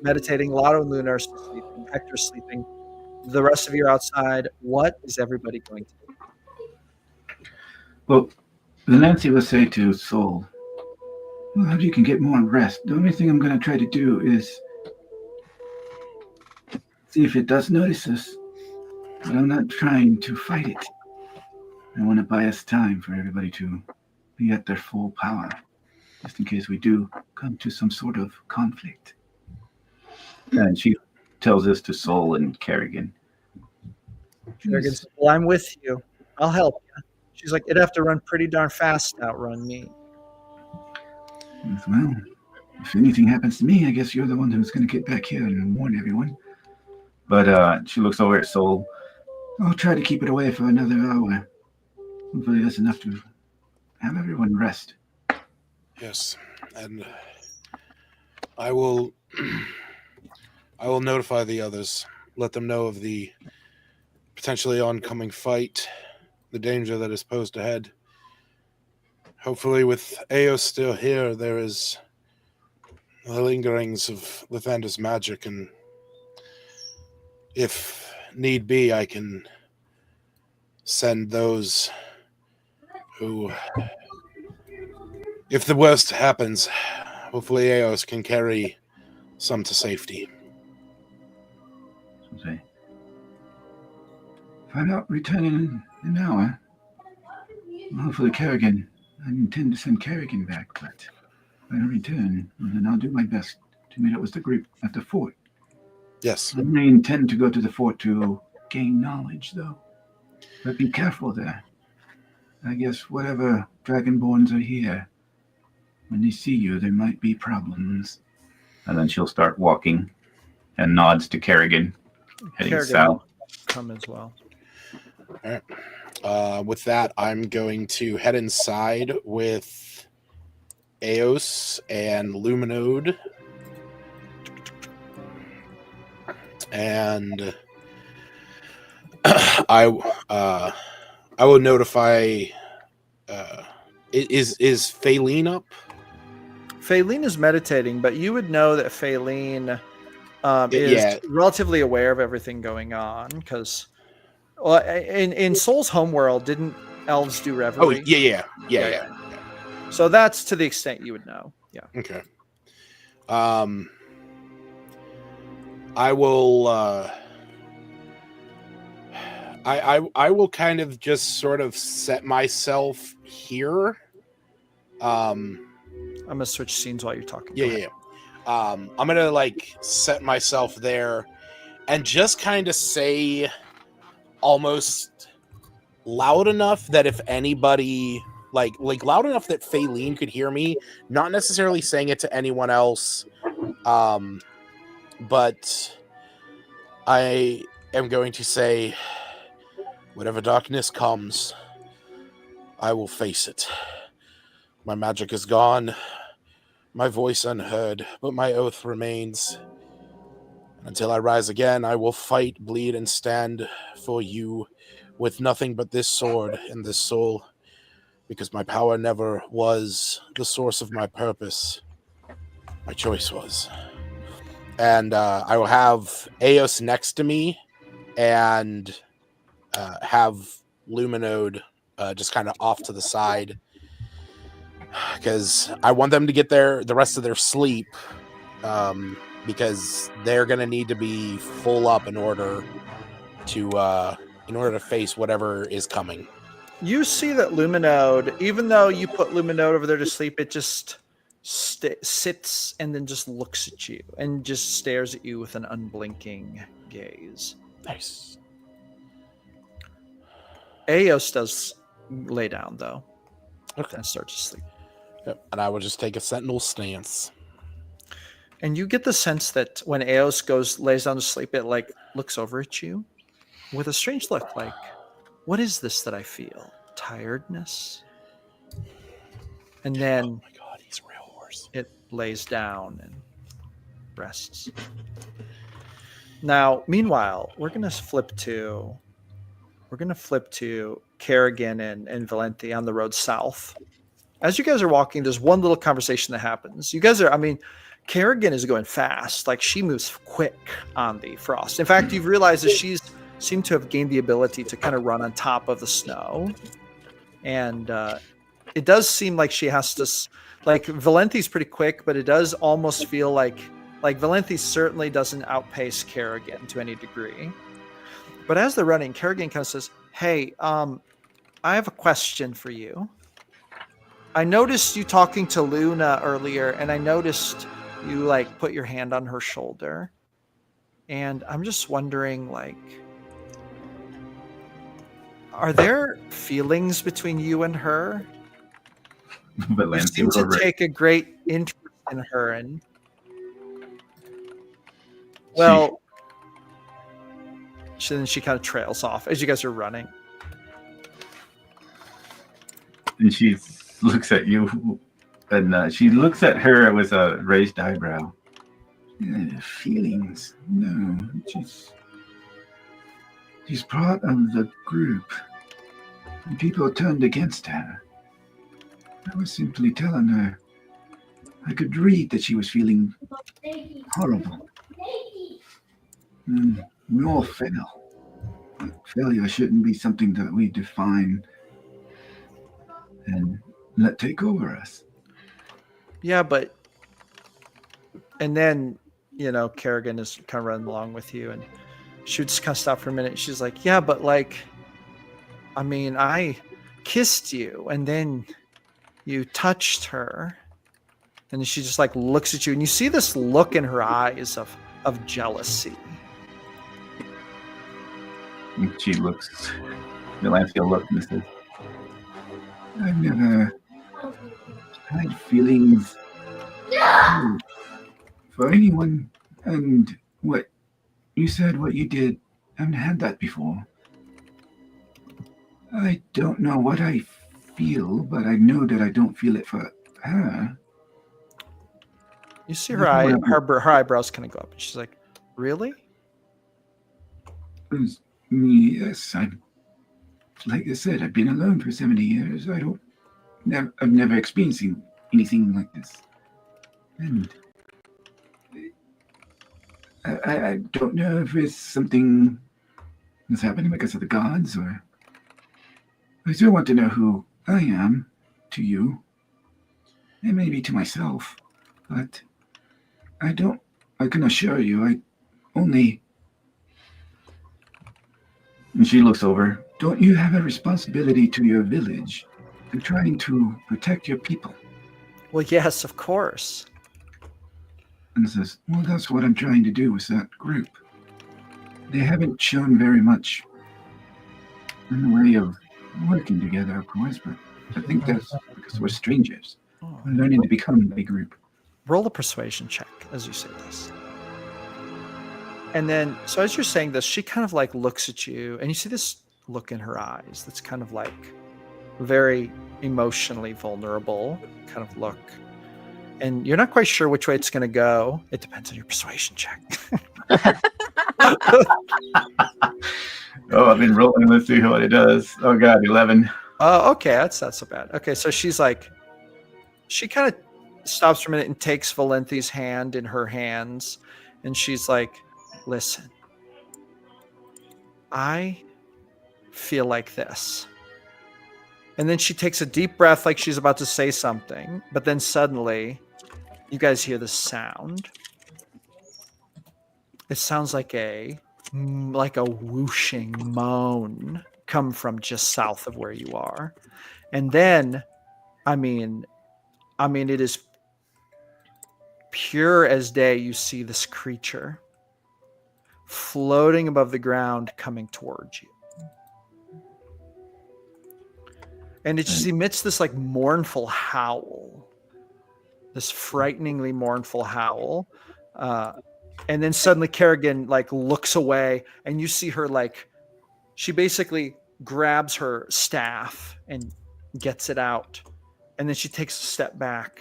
meditating. Lotto and Luna are still sleeping. Hector's sleeping. The rest of you are outside. What is everybody going to do? Well, the Nancy will say to Soul, well, you can get more rest. The only thing I'm going to try to do is see if it does notice us, but I'm not trying to fight it. I want to buy us time for everybody to be at their full power, just in case we do come to some sort of conflict. And she tells this to Soul and Kerrigan. Kerrigan says, well, I'm with you. I'll help you. She's like, it'd have to run pretty darn fast to outrun me. Well, if anything happens to me, I guess you're the one who's going to get back here and warn everyone. But she looks over at Soul. I'll try to keep it away for another hour. Hopefully that's enough to have everyone rest. Yes, and I will notify the others, let them know of the potentially oncoming fight, the danger that is posed ahead. Hopefully with Eos still here, there is the lingerings of Lathander's magic, and if need be, I can send those who, if the worst happens, hopefully Eos can carry some to safety. If I don't return in an hour, hopefully Kerrigan, I intend to send Kerrigan back, but if I don't return, then I'll do my best to meet up with the group at the fort. Yes. I may intend to go to the fort to gain knowledge, though. But be careful there. I guess whatever Dragonborns are here, when they see you, there might be problems. And then she'll start walking and nods to Kerrigan, heading Kerrigan south. will come as well. All right. With that, I'm going to head inside with Eos and Luminode. And I will notify. Is Faylene up? Faylene is meditating, but you would know that Faylene is relatively aware of everything going on because, well, in Soul's homeworld, didn't elves do reverie? Oh, yeah. So that's to the extent you would know. Yeah. Okay. I will I will kind of just sort of set myself here. I'm gonna switch scenes while you're talking. Go ahead. Yeah. I'm gonna like set myself there and just kind of say almost loud enough that if anybody like loud enough that Faylene could hear me, not necessarily saying it to anyone else, but I am going to say, whatever darkness comes, I will face it. My magic is gone, my voice unheard, but my oath remains. Until I rise again, I will fight, bleed, and stand for you with nothing but this sword and this soul, because my power never was the source of my purpose. My choice was. And I will have Eos next to me and have Luminode just kind of off to the side, because I want them to get the rest of their sleep, because they're going to need to be full up in order to face whatever is coming. You see that Luminode, even though you put Luminode over there to sleep, it just sits and then just looks at you and just stares at you with an unblinking gaze. Nice. Eos does lay down, though. Okay. And start to sleep. Yep. And I will just take a sentinel stance. And you get the sense that when Eos lays down to sleep, it like looks over at you with a strange look, like, what is this that I feel? Tiredness? And then oh my God, he's a real horse. It lays down and rests. Now, meanwhile, we're gonna flip to Kerrigan and Valenti on the road south. As you guys are walking, there's one little conversation that happens. Kerrigan is going fast. Like, she moves quick on the frost. In fact, you've realized that she's seemed to have gained the ability to kind of run on top of the snow. And it does seem like she has to, like, Valenti's pretty quick, but it does almost feel like Valenti certainly doesn't outpace Kerrigan to any degree. But as they're running, Kerrigan kind of says, hey, I have a question for you. I noticed you talking to Luna earlier, and I noticed you like put your hand on her shoulder. And I'm just wondering, like, are there feelings between you and her? You seem to take a great interest in her, and well, then she kind of trails off as you guys are running. And she looks at you, and she looks at her with a raised eyebrow. Feelings? No, she's part of the group. And people turned against her. I was simply telling her. I could read that she was feeling horrible. We all fail. Failure shouldn't be something that we define and let take over us. Yeah, but and then, Kerrigan is kind of running along with you, and she would just kind of stop for a minute. She's like, yeah, but like, I mean, I kissed you and then you touched her. And she just like looks at you, and you see this look in her eyes of jealousy. And she looks, Melanthia looks and says, I've never had feelings for anyone, and what you said, what you did, I haven't had that before. I don't know what I feel, but I know that I don't feel it for her. You see her eyebrows kind of go up, and she's like, really? Yes, like I said, I've been alone for 70 years. I've never experienced anything like this. And I don't know if it's something that's happening because of the gods, or I still want to know who I am to you, and maybe to myself, but I can assure you, And she looks over. Don't you have a responsibility to your village? You're trying to protect your people. Well, yes, of course. And says, well, that's what I'm trying to do with that group. They haven't shown very much in the way of working together, of course, but I think that's because we're strangers. Oh. We're learning to become a group. Roll a persuasion check as you say this. And then, so as you're saying this, she kind of like looks at you, and you see this look in her eyes that's kind of like very emotionally vulnerable kind of look. And you're not quite sure which way it's going to go. It depends on your persuasion check. Oh, I've been rolling. Let's see what it does. Oh, God, 11. Oh, okay. That's not so bad. Okay, so she's like, she kind of stops for a minute and takes Valenthi's hand in her hands. And she's like, listen, I feel like this. And then she takes a deep breath like she's about to say something. But then suddenly, you guys hear this sound. It sounds like a whooshing moan come from just south of where you are. And then, I mean, it is pure as day. You see this creature floating above the ground coming towards you. And it just emits this like mournful howl, this frighteningly mournful howl. And then suddenly Kerrigan like looks away, and you see her like, she basically grabs her staff and gets it out. And then she takes a step back.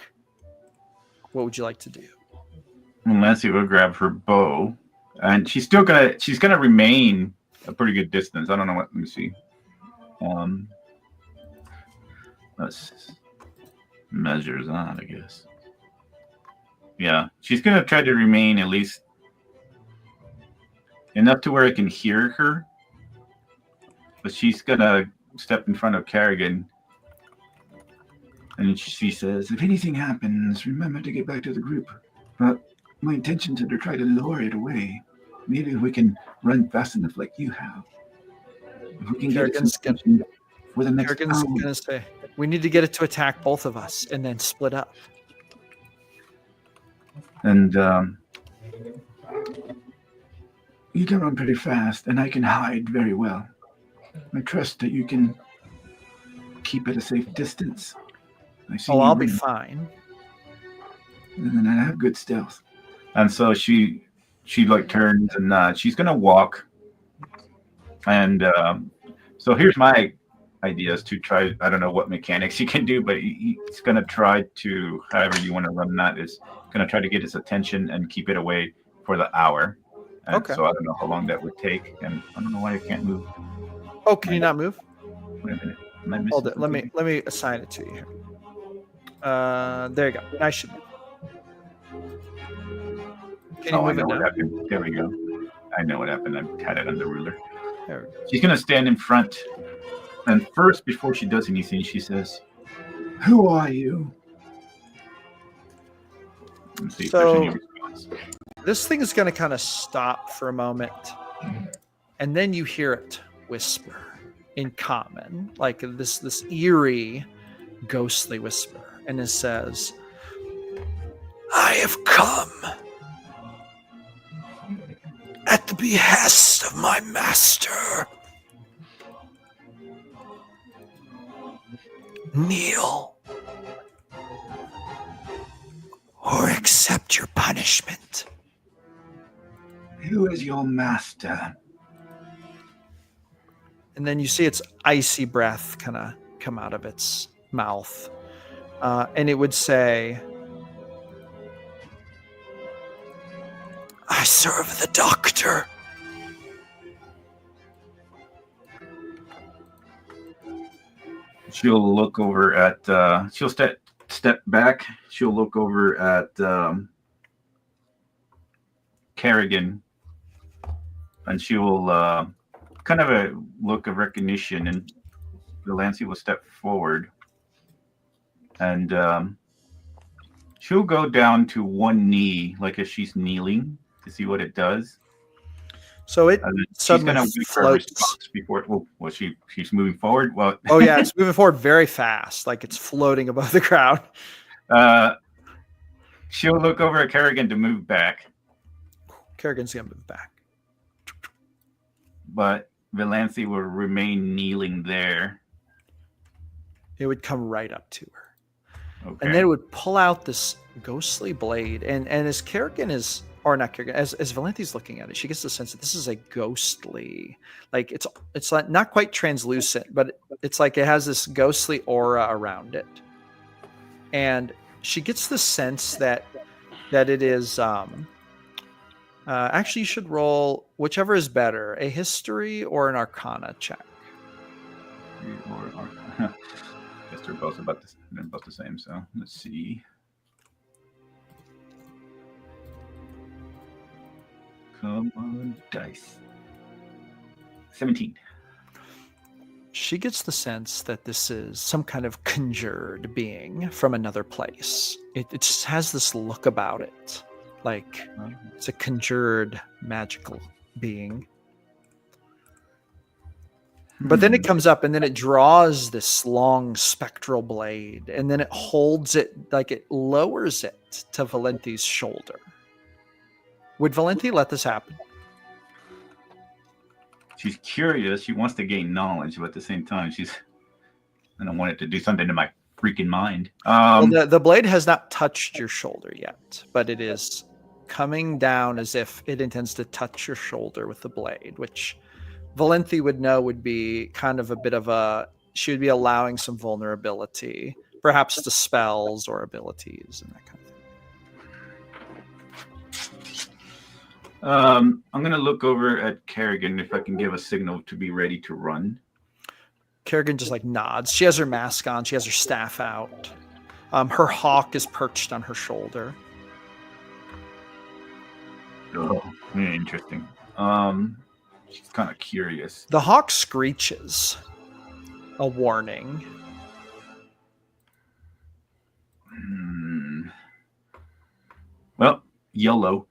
What would you like to do? And Lancy will grab her bow, and she's gonna remain a pretty good distance. I don't know what. Let me see. Let's measures on, I guess. Yeah, she's gonna try to remain at least enough to where I can hear her, but she's gonna step in front of Kerrigan, and she says, "If anything happens, remember to get back to the group. But my intentions are to try to lure it away. Maybe we can run fast enough like you have. If we can get its attention for the next Kerrigan's hour." gonna say, we need to get it to attack both of us and then split up. And you can run pretty fast, and I can hide very well. I trust that you can keep at a safe distance. I'll be fine. And then I have good stealth. And so she like turns, and she's gonna walk. And so here's my ideas to try. I don't know what mechanics you can do, but he's gonna try to, however you want to run that, is gonna try to get his attention and keep it away for the hour. And Okay. So I don't know how long that would take, and I don't know why I can't move. Oh, can you not move? Wait a minute. Am I missing Hold it. something? Let me assign it to you here. There you go. I should. Can you I move know it what now? happened. There we go. I know what happened. I had it on the ruler. There we go. She's gonna stand in front, and first, before she does anything, she says, "Who are you?" Let's see if there's any response. This thing is going to kind of stop for a moment, and then you hear it whisper in common, like this eerie, ghostly whisper, and it says, "I have come at the behest of my master. Kneel or accept your punishment." Who is your master? And then you see its icy breath kind of come out of its mouth. And it would say, "I serve the doctor." She'll look over at. She'll step back. She'll look over at Kerrigan, and she will kind of a look of recognition, and Delancey will step forward, and she'll go down to one knee, like if she's kneeling, to see what it does. So it She's suddenly gonna wait for a floats. response before. Well, she's moving forward. Well, Oh yeah, it's moving forward very fast, like it's floating above the ground. She'll look over at Kerrigan to move back, Kerrigan's gonna move back. but Valanthi will remain kneeling there. It would come right up to her. Okay. And then it would pull out this ghostly blade. And as Kerrigan is, or not Kerrigan, as Valenti's looking at it, she gets the sense that this is a ghostly, like it's like not quite translucent, but it's like it has this ghostly aura around it. And she gets the sense that it is actually you should roll whichever is better, a history or an arcana check. Guess they're both both the same. So let's see. Come on, dice. 17. She gets the sense that this is some kind of conjured being from another place. It just has this look about it, like it's a conjured magical being. But then it comes up and then it draws this long spectral blade and then it holds it, like it lowers it to Valenti's shoulder. Would Valenti let this happen? She's curious. She wants to gain knowledge, but at the same time, I don't want it to do something to my freaking mind. Well, the blade has not touched your shoulder yet, but it is coming down as if it intends to touch your shoulder with the blade, which Valenti would know would be kind of a bit of she would be allowing some vulnerability, perhaps to spells or abilities and that kind of thing. I'm going to look over at Kerrigan if I can give a signal to be ready to run. Kerrigan just like nods. She has her mask on. She has her staff out. Her hawk is perched on her shoulder. Oh, interesting. She's kind of curious. The hawk screeches a warning. Well, YOLO.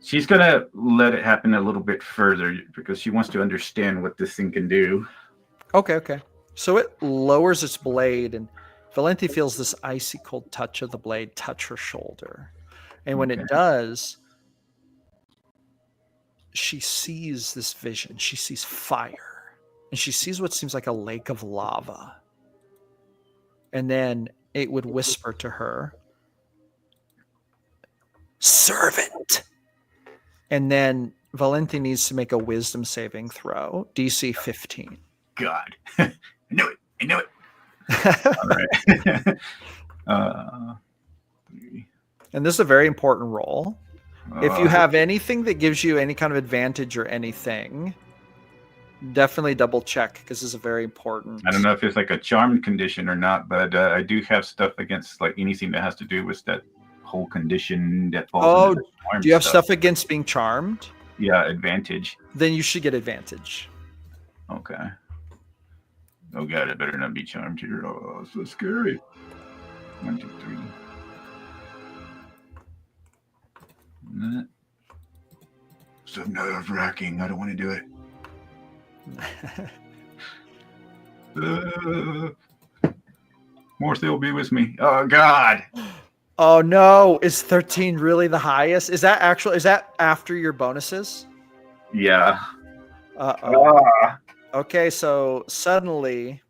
She's going to let it happen a little bit further because she wants to understand what this thing can do. Okay. So it lowers its blade, and Valenti feels this icy cold touch of the blade touch her shoulder. And when it does, she sees this vision. She sees fire. And she sees what seems like a lake of lava. And then it would whisper to her, "Servant!" And then Valenti needs to make a wisdom saving throw, DC 15. God. I knew it. All right. And this is a very important roll. If you have anything that gives you any kind of advantage or anything, definitely double check because this is a very important. I don't know if it's like a charmed condition or not, but I do have stuff against like anything that has to do with that whole condition that falls under the charmed do you have stuff against being charmed? Yeah, advantage. Then you should get advantage. Okay. Oh god, it better not be charmed here. Oh, so scary. 1, 2, 3. So nerve-wracking. I don't want to do it. Morse will be with me. Oh god. Oh no, is 13 really the highest? Is that after your bonuses? Yeah. Uh-oh. Okay, so suddenly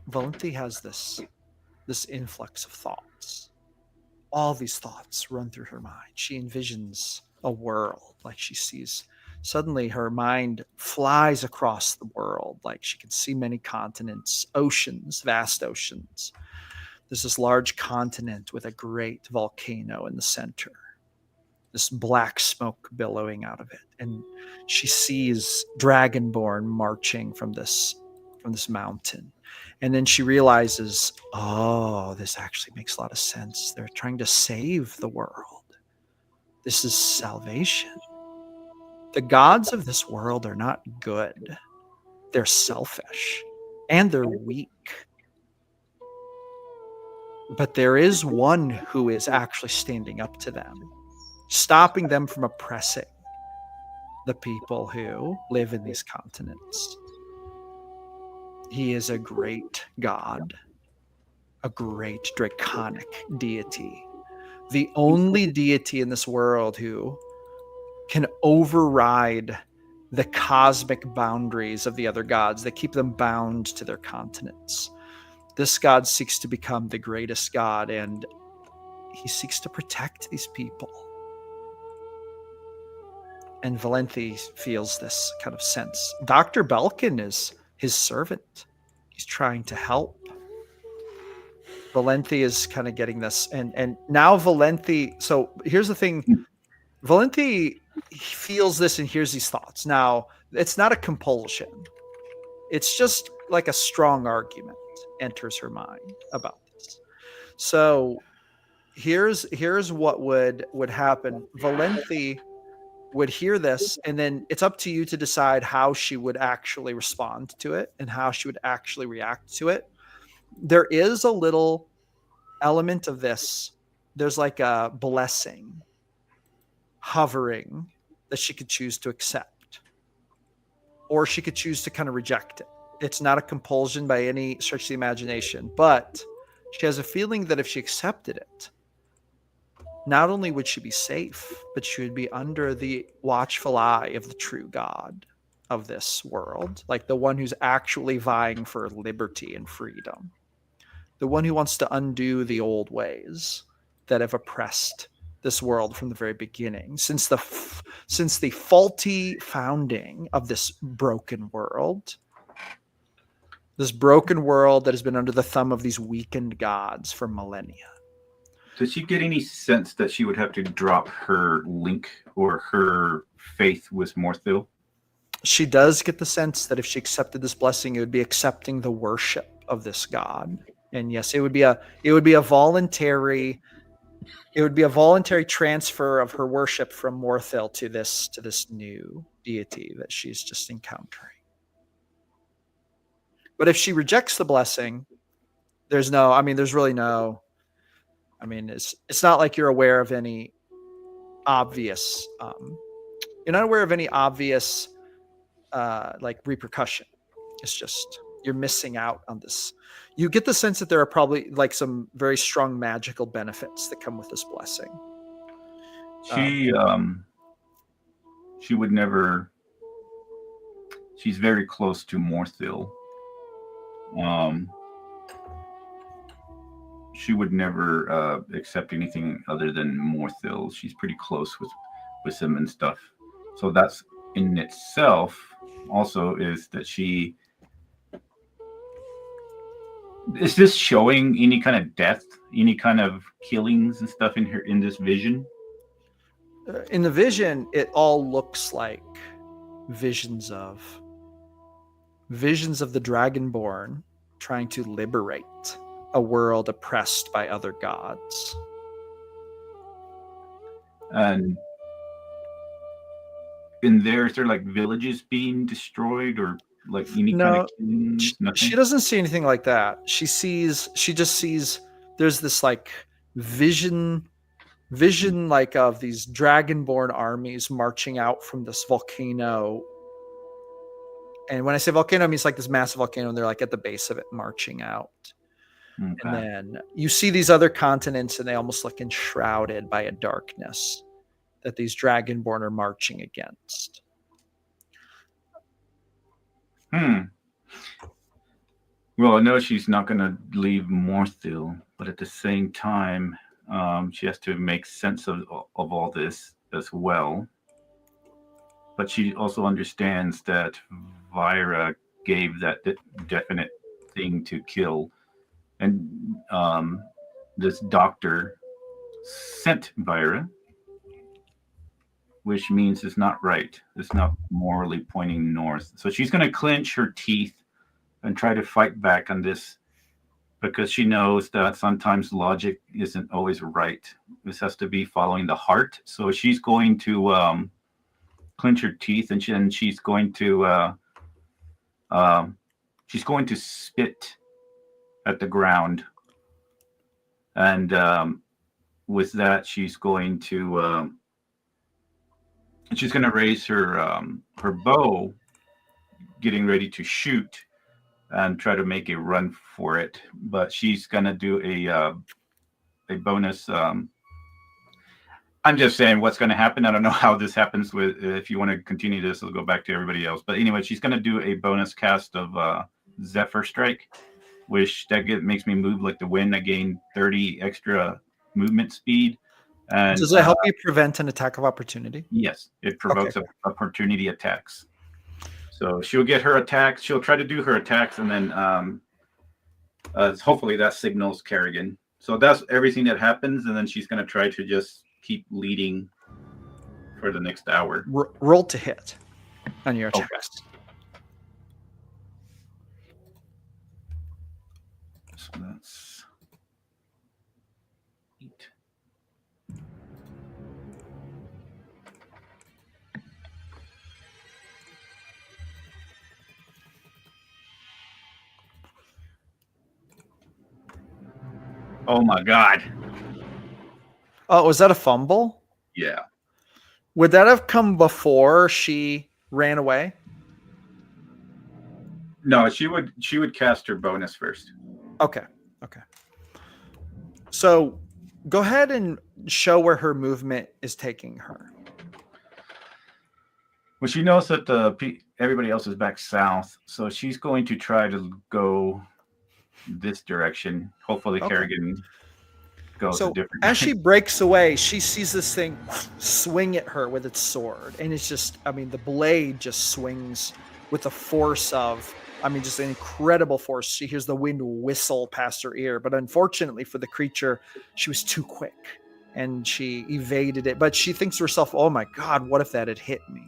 Valenti has this influx of thoughts. All these thoughts run through her mind. She envisions a world, like she sees. Suddenly her mind flies across the world, like she can see many continents, oceans, vast oceans. There's this large continent with a great volcano in the center. This black smoke billowing out of it. And she sees Dragonborn marching from this mountain. And then she realizes, oh, this actually makes a lot of sense. They're trying to save the world. This is salvation. The gods of this world are not good. They're selfish and they're weak. But there is one who is actually standing up to them. stopping them from oppressing the people who live in these continents. He is a great god, a great draconic deity, the only deity in this world who can override the cosmic boundaries of the other gods that keep them bound to their continents. This god seeks to become the greatest god, and he seeks to protect these people. And Valenthe feels this kind of sense. Dr. Belkin is his servant. He's trying to help. Valenthe is kind of getting this. And now Valenthe, so here's the thing. Valenthe feels this and hears these thoughts. Now, it's not a compulsion. It's just like a strong argument enters her mind about this. So here's what would happen. Valenthe would hear this, and then it's up to you to decide how she would actually respond to it and how she would actually react to it. There is a little element of this. There's like a blessing hovering that she could choose to accept, or she could choose to kind of reject it. It's not a compulsion by any stretch of the imagination, but she has a feeling that if she accepted it, not only would she be safe, but she would be under the watchful eye of the true God of this world, like the one who's actually vying for liberty and freedom, the one who wants to undo the old ways that have oppressed this world from the very beginning, since the faulty founding of this broken world that has been under the thumb of these weakened gods for millennia. Does she get any sense that she would have to drop her link or her faith with Morthil? She does get the sense that if she accepted this blessing, it would be accepting the worship of this god. And yes, it would be a voluntary transfer of her worship from Morthil to this new deity that she's just encountering. But if she rejects the blessing, it's not like you're aware of any obvious, like repercussion. It's just, you're missing out on this. You get the sense that there are probably like some very strong magical benefits that come with this blessing. She would never, she's very close to Morthil. She would never accept anything other than Morthil. She's pretty close with him and stuff. So that's in itself also is that she... Is this showing any kind of death, any kind of killings and stuff in this vision? In the vision, it all looks like visions of the Dragonborn trying to liberate a world oppressed by other gods. And in there, is there like villages being destroyed or like any kind of killings? She doesn't see anything like that. She just sees there's this like vision like of these Dragonborn armies marching out from this volcano. And when I say volcano, I mean it's like this massive volcano, and they're like at the base of it marching out. Okay. And then you see these other continents, and they almost look enshrouded by a darkness that these Dragonborn are marching against. Well, I know she's not going to leave Morthil, but at the same time, she has to make sense of all this as well. But she also understands that Vyra gave that definite thing to kill. And this doctor sent Vyra, which means it's not right. It's not morally pointing north. So she's going to clench her teeth and try to fight back on this, because she knows that sometimes logic isn't always right. This has to be following the heart. So she's going to clench her teeth, and she's going to spit at the ground, and with that she's going to And she's going to raise her bow, getting ready to shoot and try to make a run for it. But she's going to do a bonus. I'm just saying what's going to happen. I don't know how this happens. With if you want to continue this, we'll go back to everybody else. But anyway, she's going to do a bonus cast of Zephyr Strike, which makes me move like the wind. I gain 30 extra movement speed. And does it help you prevent an attack of opportunity? Yes, it provokes opportunity attacks. So she'll get her attacks. She'll try to do her attacks, and then hopefully that signals Kerrigan. So that's everything that happens, and then she's going to try to just keep leading for the next hour. Roll to hit on your attacks. Okay. So that's 8. Oh my God. Oh, was that a fumble? Yeah. Would that have come before she ran away? No, she would cast her bonus first. Okay. So go ahead and show where her movement is taking her. Well, she knows that everybody else is back south, so she's going to try to go this direction. Hopefully, Kerrigan goes a different as she breaks away, she sees this thing swing at her with its sword, and it's just, the blade just swings with the force of, just an incredible force. She hears the wind whistle past her ear, but unfortunately for the creature, she was too quick and she evaded it. But she thinks to herself, oh my God, what if that had hit me?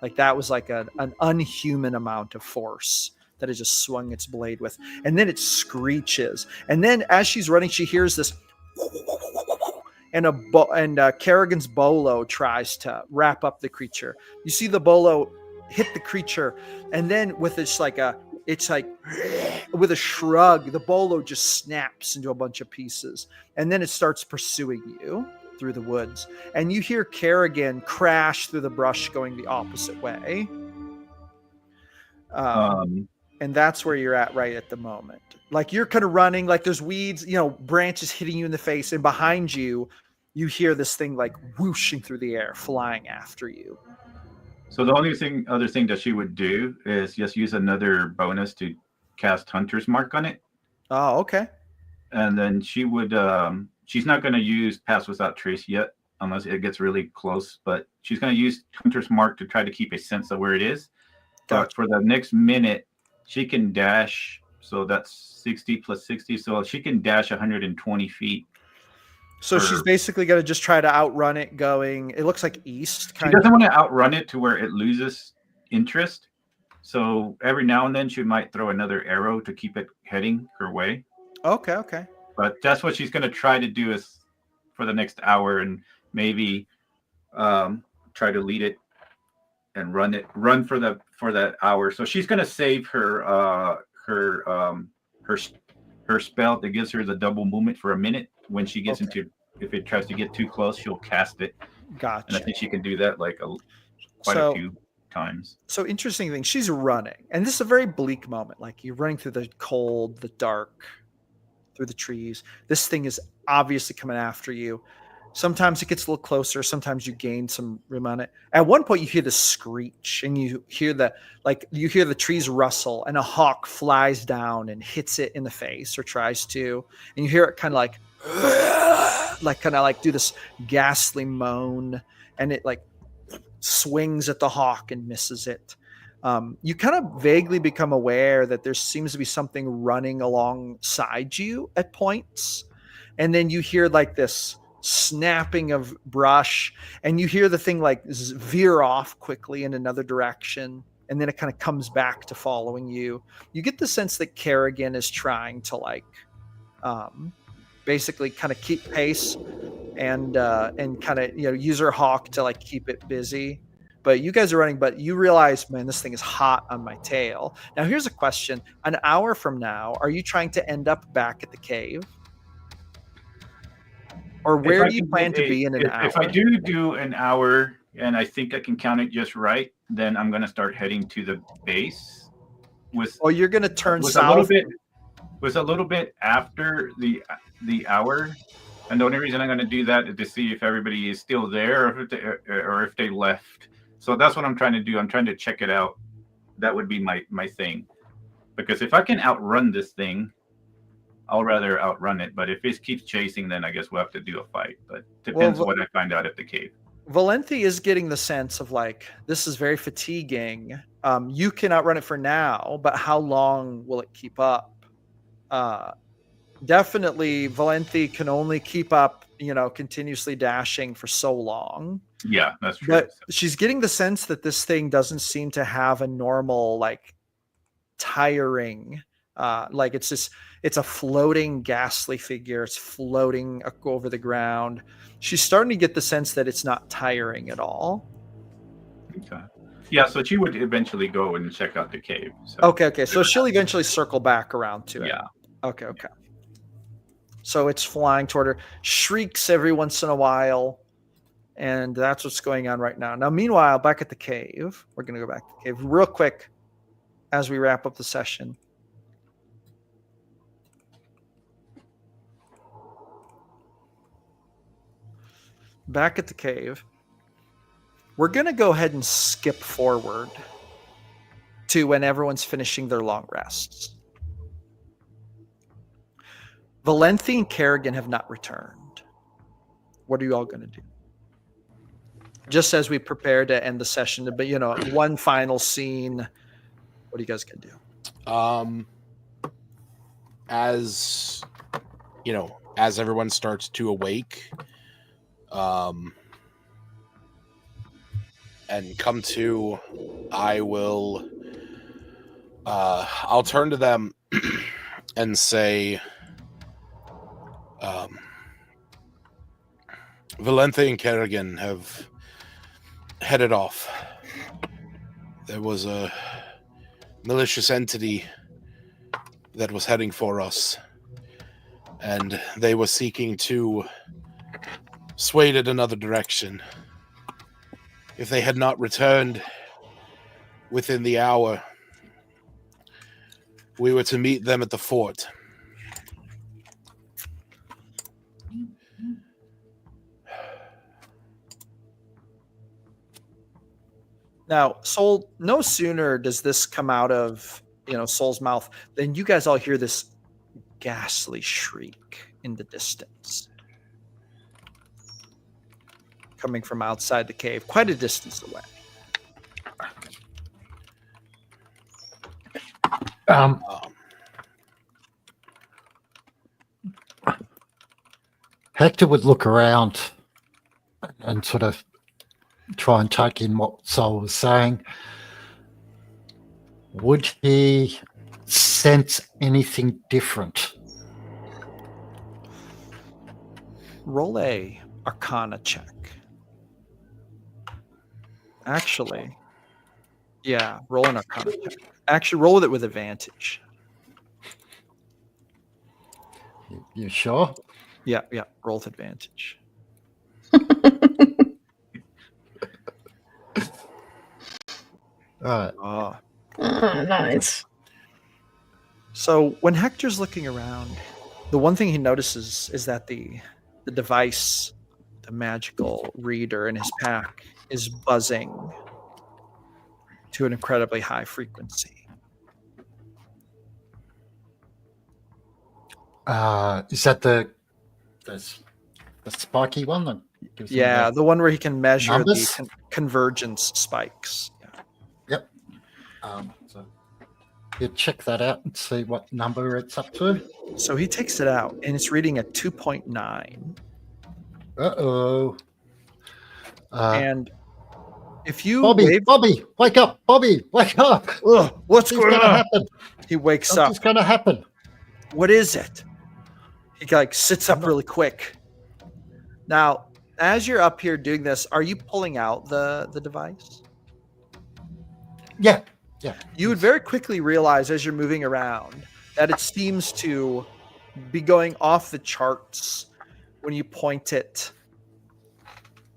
Like that was like an unhuman amount of force that it just swung its blade with. And then it screeches. And then as she's running, she hears this, and Kerrigan's bolo tries to wrap up the creature. You see the bolo hit the creature, and then with this with a shrug, the bolo just snaps into a bunch of pieces, and then it starts pursuing you through the woods. And you hear Kerrigan crash through the brush going the opposite way. And that's where you're at right at the moment. Like you're kind of running, like there's weeds, branches hitting you in the face, and behind you, you hear this thing like whooshing through the air, flying after you. So the other thing that she would do is just use another bonus to cast Hunter's Mark on it. Oh, okay. And then she would, she's not going to use Pass Without Trace yet, unless it gets really close, but she's going to use Hunter's Mark to try to keep a sense of where it is. But for the next minute, she can dash. So that's 60 plus 60. So she can dash 120 feet. So she's basically going to just try to outrun it going, it looks like east. She doesn't want to outrun it to where it loses interest. So every now and then she might throw another arrow to keep it heading her way. Okay. But that's what she's going to try to do is for the next hour, and maybe try to lead it and run for that hour. So she's going to save her spell that gives her the double movement for a minute. When she gets into, if it tries to get too close, she'll cast it. Gotcha. And I think she can do that quite a few times. So interesting thing, she's running, and this is a very bleak moment. Like you're running through the cold, the dark, through the trees. This thing is obviously coming after you. Sometimes it gets a little closer. Sometimes you gain some room on it. At one point, you hear the screech, and you hear the trees rustle, and a hawk flies down and hits it in the face, or tries to, and you hear it kind of like do this ghastly moan, and it like swings at the hawk and misses it. You kind of vaguely become aware that there seems to be something running alongside you at points, and then you hear like this snapping of brush, and you hear the thing like veer off quickly in another direction, and then it kind of comes back to following you. You get the sense that Kerrigan is trying to basically kind of keep pace and kind of use her hawk to like keep it busy. But you guys are running, but you realize, man, this thing is hot on my tail. Now here's a question: an hour from now, are you trying to end up back at the cave? Or where do you plan to be in an hour? If I do an hour, and I think I can count it just right, then I'm gonna start heading to the base. You're gonna turn was south. a little bit after the hour, and the only reason I'm gonna do that is to see if everybody is still there or if they left. So that's what I'm trying to do. I'm trying to check it out. That would be my thing, because if I can outrun this thing, I'll rather outrun it. But if it keeps chasing, then I guess we'll have to do a fight. But depends what I find out at the cave. Valenti is getting the sense of like, this is very fatiguing. You can outrun it for now, but how long will it keep up? Definitely Valenti can only keep up, continuously dashing for so long. Yeah, that's true. But she's getting the sense that this thing doesn't seem to have a normal, like, tiring, like it's a floating ghastly figure. It's floating over the ground. She's starting to get the sense that it's not tiring at all. Okay. Yeah, so she would eventually go and check out the cave. So. Okay. So she'll eventually circle back around to it. Yeah. Okay. So it's flying toward her, shrieks every once in a while, and that's what's going on right now. Now, meanwhile, back at the cave, we're going to go back to the cave real quick as we wrap up the session. Back at the cave, we're going to go ahead and skip forward to when everyone's finishing their long rests. Valenti and Kerrigan have not returned. What are you all going to do? Just as we prepare to end the session, but one final scene. What are you guys going to do? As everyone starts to awake, and come to, I'll turn to them and say, Valenti and Kerrigan have headed off. There was a malicious entity that was heading for us, and they were seeking to sway it another direction. If they had not returned within the hour, we were to meet them at the fort. Now, Soul, no sooner does this come out of, Soul's mouth than you guys all hear this ghastly shriek in the distance. Coming from outside the cave, quite a distance away. Hector would look around and sort of try and take in what Soul was saying. Would he sense anything different? Roll a Arcana check. Actually, yeah, roll an Arcana check. Actually, roll with it with advantage. You sure? Yeah, roll with advantage. All right. Oh, nice. so when Hector's looking around, the one thing he notices is that the device, the magical reader in his pack, is buzzing to an incredibly high frequency. Is that the spiky one? That gives him Yeah, the one where he can measure numbers? the convergence spikes. Yep. So you check that out and see what number it's up to. So he takes it out, and it's reading at 2.9. Uh-oh. And if you Bobby, wake up! Bobby, wake up! Ugh, what's Something's going gonna on? happen. He wakes Something's up. gonna happen. What is it? He sits up really quick. Now, as you're up here doing this, are you pulling out the device? Yeah. You would very quickly realize as you're moving around that it seems to be going off the charts when you point it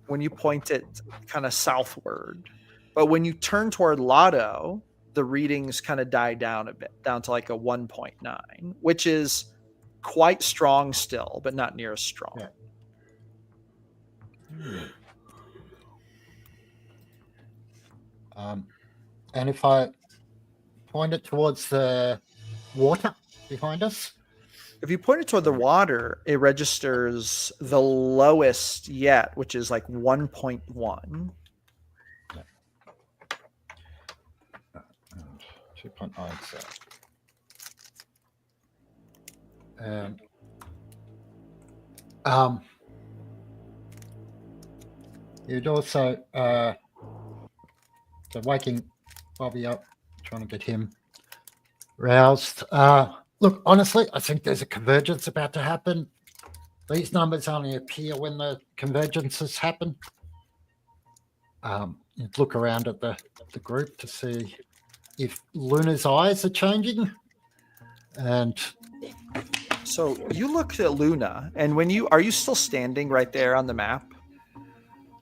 when you point it kind of southward. But when you turn toward Lotto, the readings kind of die down a bit, down to like a 1.9, which is quite strong still, but not near as strong. Yeah. And if I point it towards the water behind us, If you point it toward the water, it registers the lowest yet, which is like 1.1. 2.9. And you'd also so waking Bobby up, trying to get him roused. Look, honestly, I think there's a convergence about to happen. These numbers only appear when the convergences happen. You'd look around at the group to see if Luna's eyes are changing. And so you looked at Luna, and are you still standing right there on the map?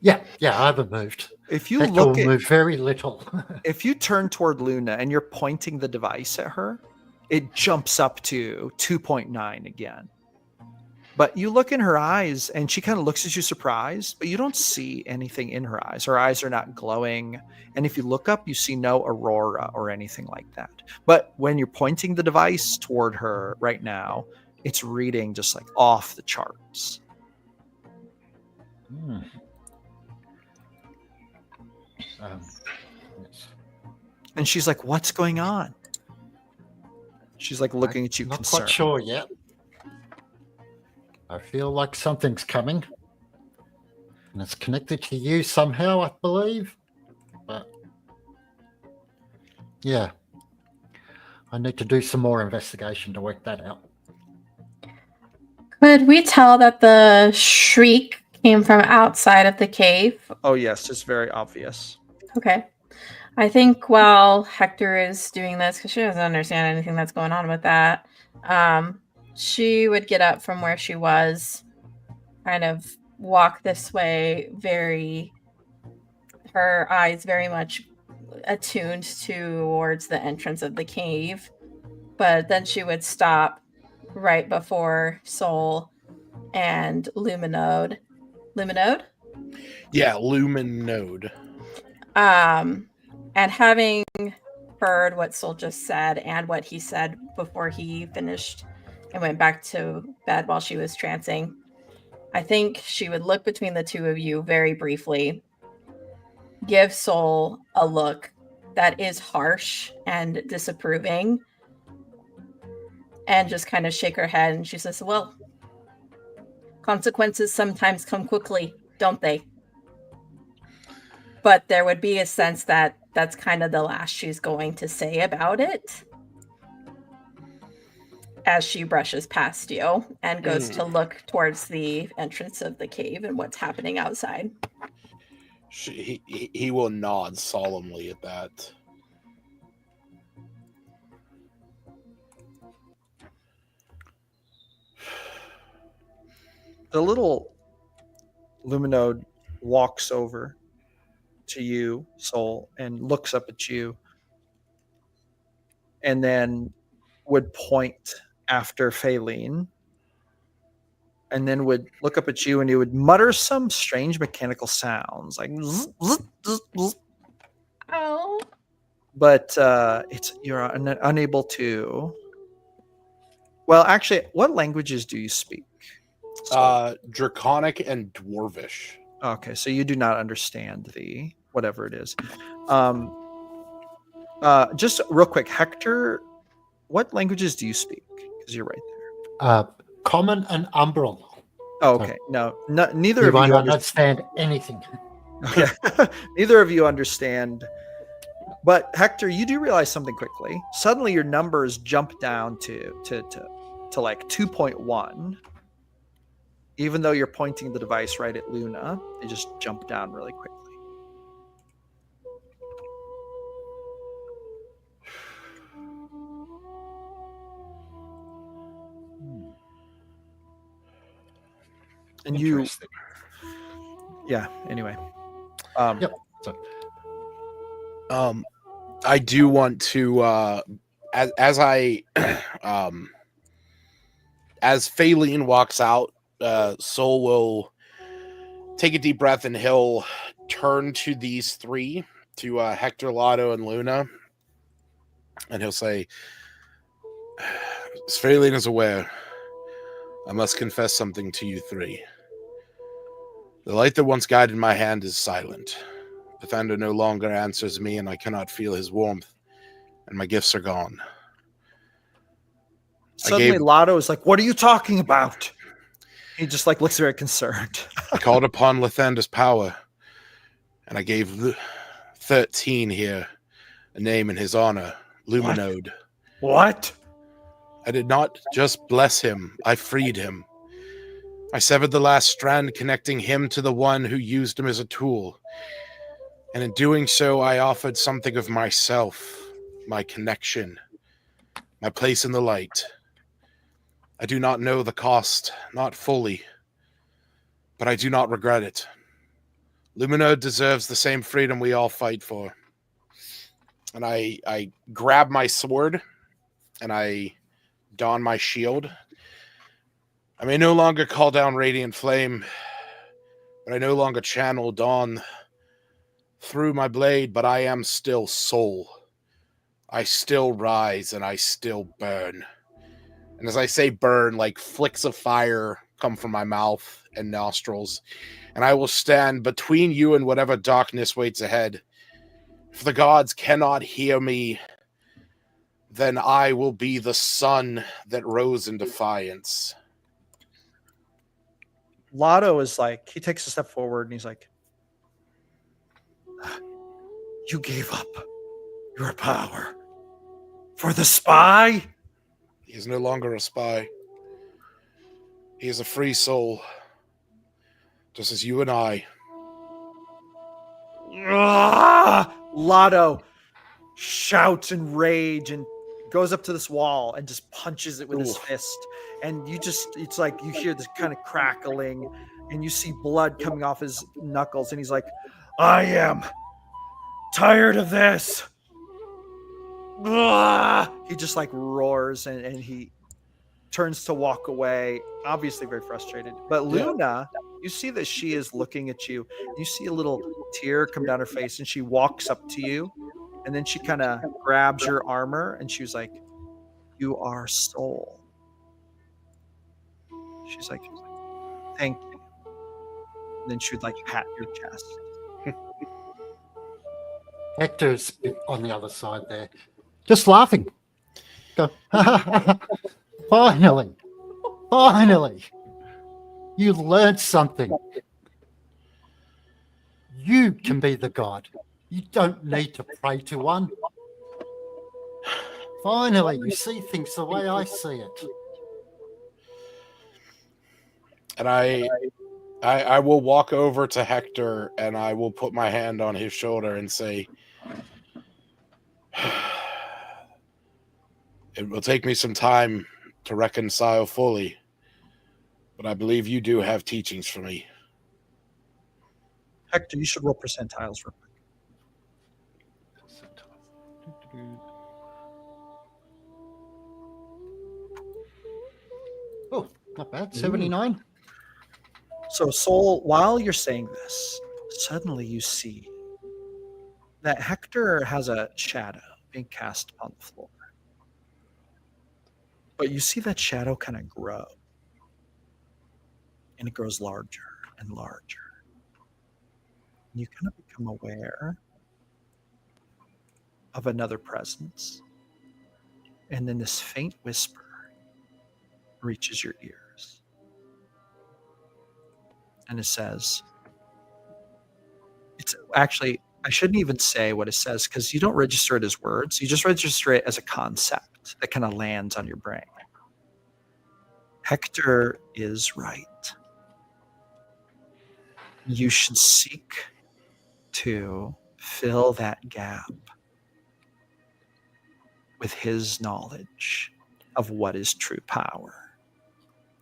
Yeah, I haven't moved. If you Hector look will at, move very little. if you turn toward Luna and you're pointing the device at her, it jumps up to 2.9 again. But you look in her eyes and she kind of looks at you surprised, but you don't see anything in her eyes. Her eyes are not glowing. And if you look up, you see no aurora or anything like that. But when you're pointing the device toward her right now, it's reading just like off the charts. Yes. And she's like, what's going on? She's like looking at you Not concerned. quite sure yet. I feel like something's coming. And it's connected to you somehow, I believe. But yeah. I need to do some more investigation to work that out. Could we tell that the shriek came from outside of the cave? Oh, yes, it's very obvious. Okay. I think while Hector is doing this, because she doesn't understand anything that's going on with that, she would get up from where she was, kind of walk this way, her eyes very much attuned towards the entrance of the cave. But then she would stop right before Soul and Luminode. Luminode? Yeah, Luminode. And having heard what Soul just said and what he said before he finished and went back to bed while she was trancing, I think she would look between the two of you very briefly, give Soul a look that is harsh and disapproving, and just kind of shake her head. And she says, well, consequences sometimes come quickly, don't they? But there would be a sense that that's kind of the last she's going to say about it as she brushes past you and goes to look towards the entrance of the cave and what's happening outside. He will nod solemnly at that. The little Luminode walks over to you, Soul, and looks up at you, and then would point after Faylene, and then would look up at you, and he would mutter some strange mechanical sounds, like zzz, zzz, zzz, zzz. Oh. But you're unable to. Well, actually, what languages do you speak? Draconic and Dwarvish. Okay, so you do not understand the whatever it is. Just real quick, Hector, what languages do you speak? Because you're right there. Common and Umbral. Oh, okay. No, neither You of won't you understand anything. Okay. Neither of you understand. But Hector, you do realize something quickly. Suddenly your numbers jump down to like 2.1. Even though you're pointing the device right at Luna, they just jump down really quickly. And Yeah. Anyway. Yep. I do want to as I as Phaline walks out, Soul will take a deep breath and he'll turn to these three, to Hector, Lotto, and Luna, and he'll say, as Phaline is aware, I must confess something to you three. The light that once guided my hand is silent. Pathander no longer answers me, and I cannot feel his warmth, and my gifts are gone. Suddenly, Lotto is like, "What are you talking about?" He just like looks very concerned. I called upon Lathander's power, and I gave 13 here a name in his honor, Luminode. What? I did not just bless him, I freed him. I severed the last strand connecting him to the one who used him as a tool. And in doing so, I offered something of myself, my connection, my place in the light. I do not know the cost, not fully, but I do not regret it. Luminode deserves the same freedom we all fight for. And I grab my sword, and I don my shield. I may no longer call down Radiant Flame, but I no longer channel Dawn through my blade, but I am still Soul. I still rise, and I still burn. And as I say burn, like flicks of fire come from my mouth and nostrils, and I will stand between you and whatever darkness waits ahead. If the gods cannot hear me, then I will be the sun that rose in defiance. Lotto is like, he takes a step forward and he's like, "You gave up your power for the spy?" He is no longer a spy. He is a free soul, just as you and I. Lotto shouts in rage and goes up to this wall and just punches it with his fist. And it's like you hear this kind of crackling and you see blood coming off his knuckles. And he's like, "I am tired of this." He just like roars and he turns to walk away, obviously very frustrated. But Luna, you see that she is looking at you. You see a little tear come down her face, and she walks up to you, and then she kind of grabs your armor, and she was like, "You are Soul." She's like, "Thank you." And then she would like pat your chest. Hector's on the other side there, just laughing. Go, finally, you learned something. You can be the god. You don't need to pray to one. Finally, you see things the way I see it. And I will walk over to Hector and I will put my hand on his shoulder and say, it will take me some time to reconcile fully, but I believe you do have teachings for me. Hector, you should roll percentiles real quick. Oh, not bad. 79. So, Soul, while you're saying this, suddenly you see that Hector has a shadow being cast upon the floor. But you see that shadow kind of grow. And it grows larger and larger. And you kind of become aware of another presence. And then this faint whisper reaches your ears. And it says, it's actually, I shouldn't even say what it says because you don't register it as words. You just register it as a concept that kind of lands on your brain. Hector is right. You should seek to fill that gap with his knowledge of what is true power.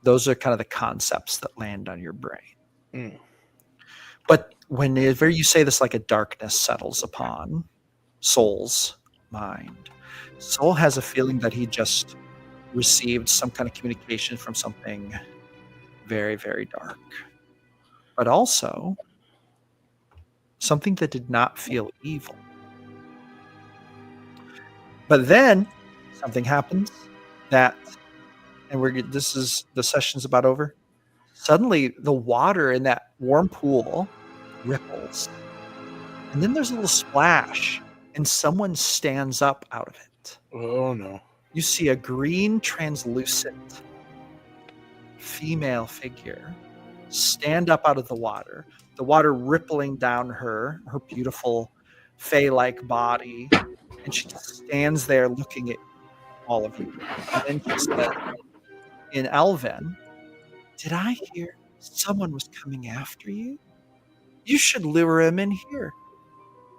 Those are kind of the concepts that land on your brain. But whenever you say this, like a darkness settles upon Soul's mind, Soul has a feeling that he just received some kind of communication from something very, very dark, but also something that did not feel evil. But then something happens that, and the session's about over. Suddenly, the water in that warm pool ripples, and then there's a little splash, and someone stands up out of it. Oh no. You see a green, translucent female figure stand up out of the water rippling down her beautiful fey-like body, and she just stands there looking at all of you. And then she says, in Elven, "Did I hear someone was coming after you? You should lure him in here.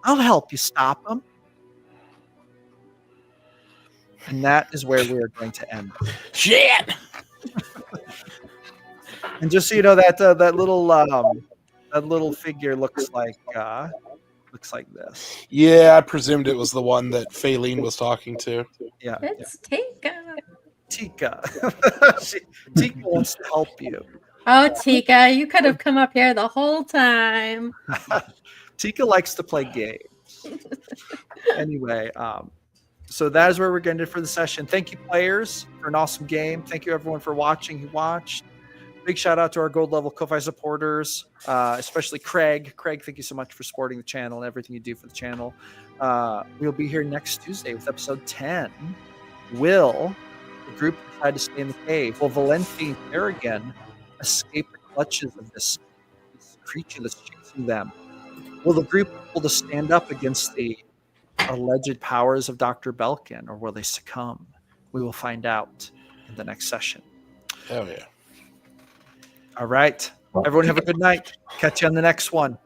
I'll help you stop him." And that is where we are going to end. Shit! And just so you know, that little figure looks like this. Yeah, I presumed it was the one that Faylene was talking to. Yeah, It's Tika. Tika. Tika wants to help you. Oh, Tika, you could have come up here the whole time. Tika likes to play games. Anyway, so that is where we're going to do for the session. Thank you, players, for an awesome game. Thank you, everyone, for watching who watched. Big shout out to our gold level Ko-Fi supporters, especially Craig. Craig, thank you so much for supporting the channel and everything you do for the channel. We'll be here next Tuesday with episode 10. Will the group decide to stay in the cave? Will Valenti and Kerrigan escape the clutches of this creature that's chasing them? Will the group be able to stand up against the alleged powers of Dr. Belkin, or will they succumb? We will find out in the next session. Oh yeah. All right. Everyone have a good night. Catch you on the next one.